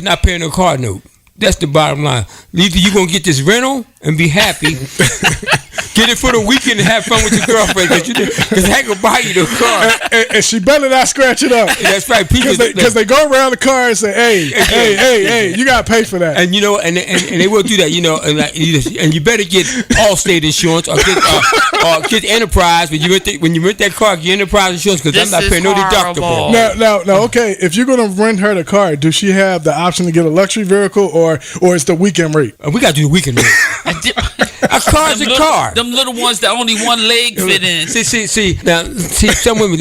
not paying a card note. That's the bottom line. Either you're going to get this rental and be happy, get it for the weekend and have fun with your girlfriend, because I ain't going to buy you the car. And she better not scratch it up. That's right. Because they go around the car and say, hey, you got to pay for that. And, you know, and they will do that, you know, and you better get Allstate insurance or get Enterprise. When you rent that car, get Enterprise insurance, because I'm not paying no deductible. Now, okay, if you're going to rent her the car, does she have the option to get a luxury vehicle or it's the weekend rate? We got to do the weekend rate. A car's a car. Them little ones that only one leg fit in. See, some women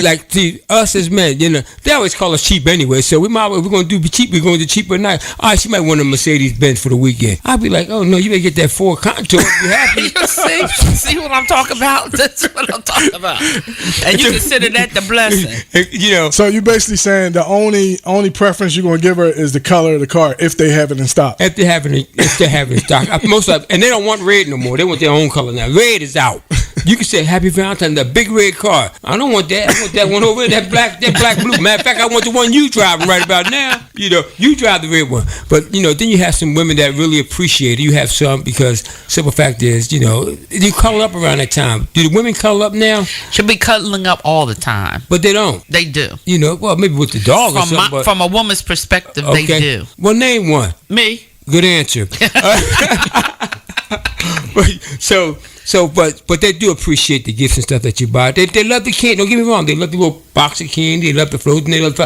us as men, you know, they always call us cheap anyway. So we're going to do cheap. We're going to do cheaper night. All right, she might want a Mercedes Benz for the weekend. I'd be like, oh no, you better get that Ford Contour. Be happy. See what I'm talking about? That's what I'm talking about. And you consider that the blessing. You know. So you basically saying the only preference you're going to give her is the color of the car if they have it in stock. If they have it in stock, most of, and they don't want red no more. They want their own color now. Red is out. You can say Happy Valentine's, the big red car. I don't want that. I want that one over there, that black blue. Matter of fact, I want the one you driving right about now. You know, you drive the red one. But you know, then you have some women that really appreciate it. You have some, because simple fact is, you know, you cuddle up around that time. Do the women cuddle up now? Should be cuddling up all the time. But they don't. They do. You know, well, maybe with the dog or something. From a woman's perspective, okay. They do. Well, name one. Me. Good answer. But they do appreciate the gifts and stuff that you buy. They love the candy. Don't get me wrong. They love the little box of candy. They love the float, and they love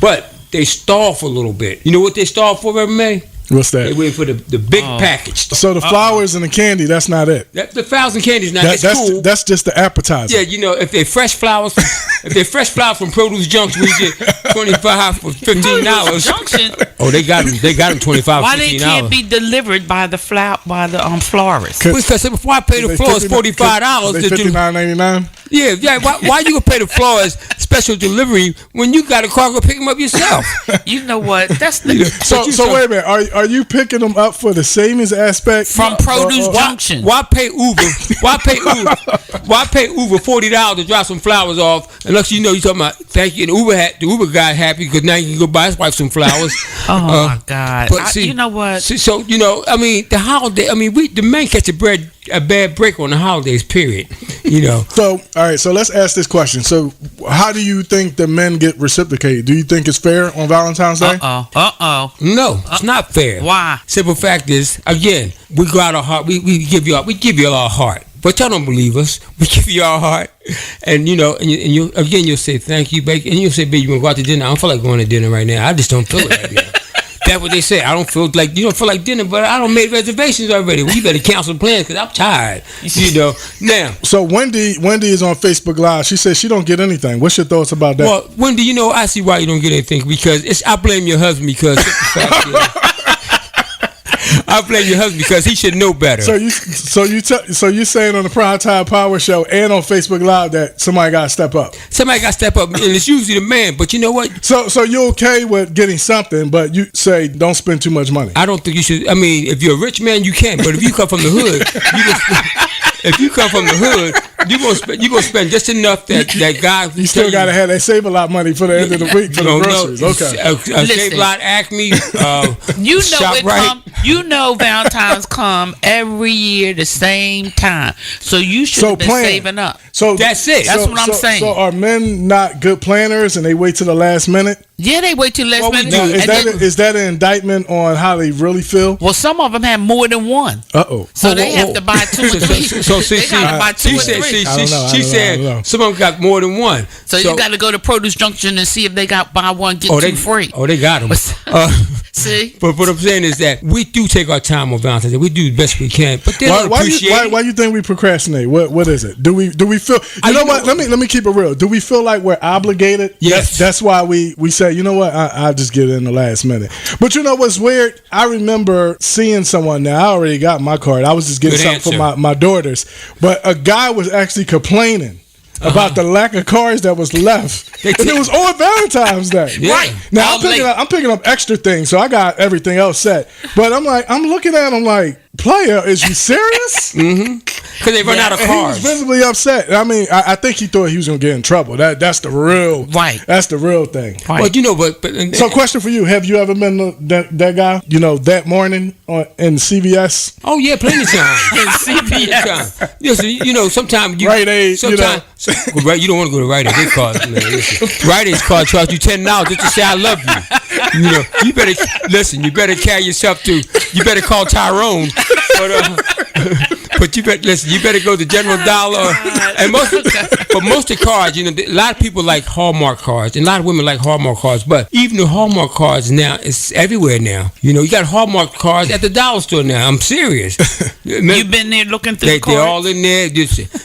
but they stall for a little bit. You know what they stall for, Reverend May? What's that? They waiting for the big package. So the flowers and the candy, that's not it. The flowers and candy is not. That's cool. That's just the appetizer. Yeah, you know, if they're fresh flowers, from Produce Junction, we get $25 for $15. Junction. Oh, they got them. They got them $25 for $15. Why they can't be delivered by the florist? Because before I pay the florist $45, they $59.99. Yeah. Why you gonna pay the florist special delivery when you got a car go pick them up yourself? You know what? That's the So wait a minute. Are you picking them up for the savings aspect from Produce Junction? Why pay Uber? Why pay Uber $40 to drop some flowers off? Unless you know you're talking about thank you. The Uber guy happy because now you can go buy his wife some flowers. Oh my God! But see, you know what? So you know, I mean, the holiday. I mean, the men catch a bad break on the holidays. Period. You know. So all right. So let's ask this question. So how do you think the men get reciprocated? Do you think it's fair on Valentine's Day? No, it's not fair. Why? Simple fact is, again, we go out our heart. We give you all our heart. But y'all don't believe us. We give you our heart, and you know, and you'll say thank you, baby, and you'll say, baby, you want to go out to dinner? I don't feel like going to dinner right now. I just don't feel it right now. That's what they say. I don't feel like you don't feel like dinner, but I don't make reservations already. Well, you better cancel plans because I'm tired. You know. Now, so Wendy is on Facebook Live. She says she don't get anything. What's your thoughts about that? Well, Wendy, you know, I see why you don't get anything because I blame your husband because. I blame your husband because he should know better. So you saying on the Primetime Power Show and on Facebook Live that somebody got to step up. Somebody got to step up, and it's usually the man. But you know what? So you're okay with getting something, but you say don't spend too much money. I don't think you should. I mean, if you're a rich man, you can. But if you come from the hood, you gonna spend just enough that guy. You still gotta have. They save a lot of money for the end of the week for the groceries. Okay. Save a lot. Acme. You know Shop it right. come. You know Valentine's come every year the same time, so you should have been saving up. So that's it. That's what I'm saying. So are men not good planners and they wait till the last minute? Yeah, they wait till the last minute. Now, is that an indictment on how they really feel? Well, some of them have more than one. So they have to buy two or three. So they gotta buy two or three. She said some of them got more than one. So you got to go to Produce Junction and see if they got buy one get two free. Oh, they got them. See, but what I'm saying is that we do take our time on Valentine's Day. We do the best we can, but they don't appreciate it. Why you think we procrastinate? What is it? Do we feel? You know what? Let me keep it real. Do we feel like we're obligated? Yes. That's why we say, you know what? I'll just get it in the last minute. But you know what's weird? I remember seeing someone. Now I already got my card. I was just getting something for my daughters, but a guy was actually complaining about the lack of cards that was left. And it was on Valentine's Day. Yeah. Right. Now I'm picking up extra things, so I got everything else set. But I'm looking at him like, player, is you serious? Because they run out of cards. He was visibly upset. I mean, I think he thought he was gonna get in trouble. That's the real That's the real thing. Right. Well, you know, but so, question for you: have you ever been that guy? You know, that morning in CVS? Oh yeah, plenty of time. In CVS. Listen, you know, sometimes you Rite Aid. Sometimes you don't want to go to Rite Aid. They cost, man. Listen, Rite Aid's card charge you $10 just to say I love you. You know, you better listen. You better carry yourself to. You better call Tyrone. But you better listen. You better go to General Dollar. And most of the cards, you know, a lot of people like Hallmark cards, and a lot of women like Hallmark cards. But even the Hallmark cards now, it's everywhere now. You know, you got Hallmark cards at the dollar store now. I'm serious. You've been there looking through the cards? They're all in there.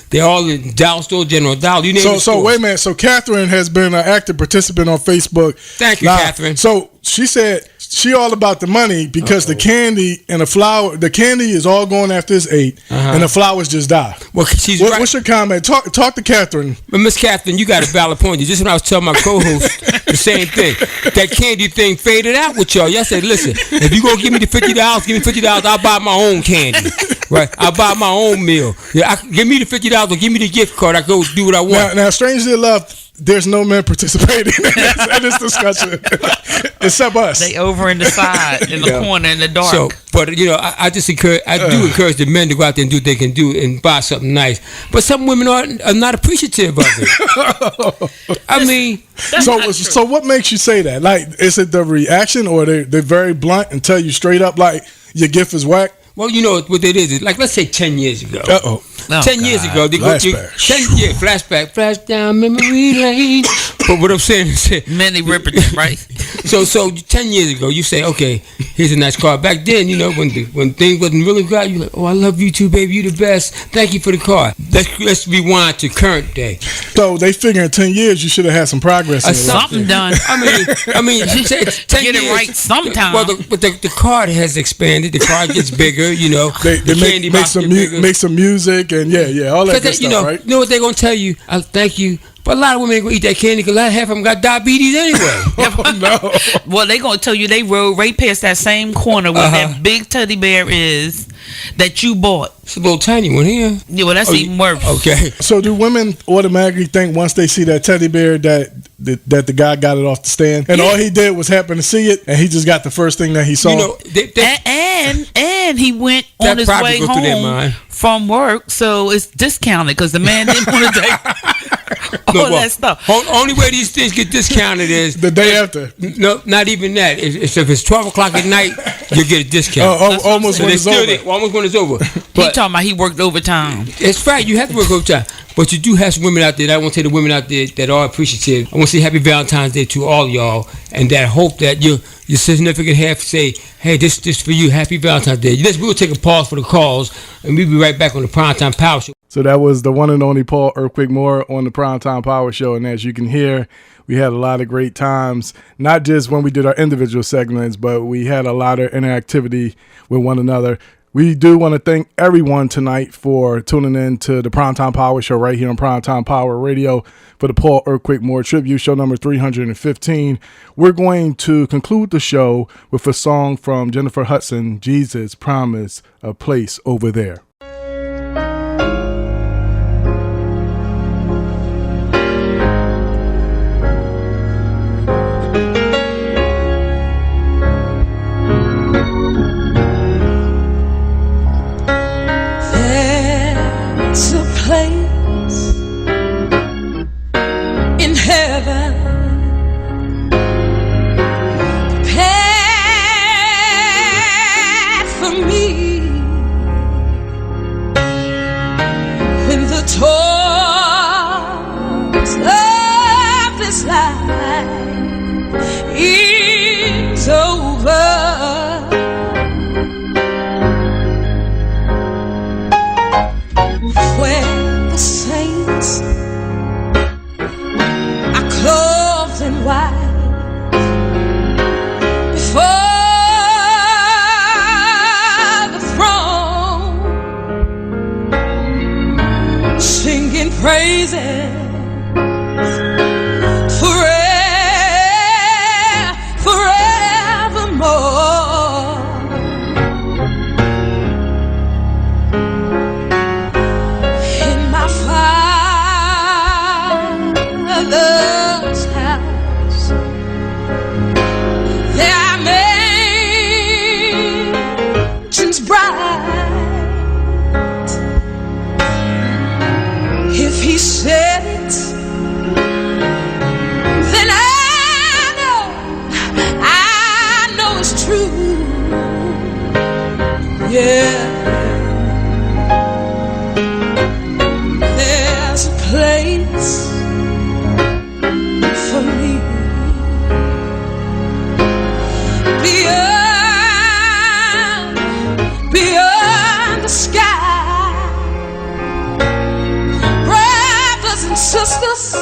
They're all in dollar store, General Dollar. You name it. So wait a minute. So Catherine has been an active participant on Facebook. Thank you, Catherine. So she said she all about the money because the candy and the candy is all going after his 8, and the flowers just die. Well, she's right. What's your comment? Talk to Catherine. But Miss Catherine, you got a valid point. Just when I was telling my co-host the same thing, that candy thing faded out with y'all. Y'all said, listen, if you gonna give me the $50, give me $50. I'll buy my own candy. Right? I'll buy my own meal. Yeah, give me the $50 or give me the gift card. I go do what I want. Now strangely enough, there's no men participating in this discussion except us. They over in the side, in the corner, in the dark. So, but you know, I just encourage the men to go out there and do what they can do and buy something nice. But some women are not appreciative of it. I mean, so what makes you say that? Like, is it the reaction, or they're very blunt and tell you straight up like your gift is whack? Well, you know what it is. Like, let's say 10 years ago. 10 years ago, they go flashback, flash down memory lane. But what I'm saying is, Manny Riperton, right? So 10 years ago, you say, okay, here's a nice car. Back then, you know, when things wasn't really good, you like, oh, I love you too, baby, you the best. Thank you for the car. Let's rewind to current day. So they figure in 10 years you should have had some progress. Something done. I mean, 10 get years, it right sometime. Well, the card has expanded. The card gets bigger. You know, they make some music and all that good stuff, right? You know what they're gonna tell you? Thank you. But a lot of women ain't gonna eat that candy because half of them got diabetes anyway. No. Well, they gonna tell you they rode right past that same corner where that big teddy bear is that you bought. It's a little tiny one here. Yeah, well, that's even worse. Okay. So do women automatically think once they see that teddy bear that the guy got it off the stand, and all he did was happen to see it, and he just got the first thing that he saw? You know, and he went on his way home from work, so it's discounted because the man didn't want to take all that stuff. Only way these things get discounted is the day after. No, not even that. If it's 12 o'clock at night, you get a discount. Almost when it's over. Almost when it's over. He talking about he worked overtime. It's right. You have to work overtime. But you do have some women out there. I want to say the women out there that are appreciative. I want to say happy Valentine's Day to all y'all, and that hope that your significant half say, hey, this for you. Happy Valentine's Day. We'll take a pause for the calls, and we'll be right back on the Primetime Power Show. So that was the one and only Paul Earthquake Moore on the Primetime Power Show, and as you can hear, we had a lot of great times, not just when we did our individual segments, but we had a lot of interactivity with one another. We do want to thank everyone tonight for tuning in to the Primetime Power Show right here on Primetime Power Radio for the Paul Earthquake Moore Tribute Show number 315. We're going to conclude the show with a song from Jennifer Hudson, Jesus Promised a Place Over There. There's a place in heaven prepared for me when the toils of this life is over. Where the saints are clothed in white before the throne, singing praises forevermore. In my Father's house, there are mansions bright. If He said it, then I know it's true. Yeah. There's a place for me beyond the sky. Brothers and sisters,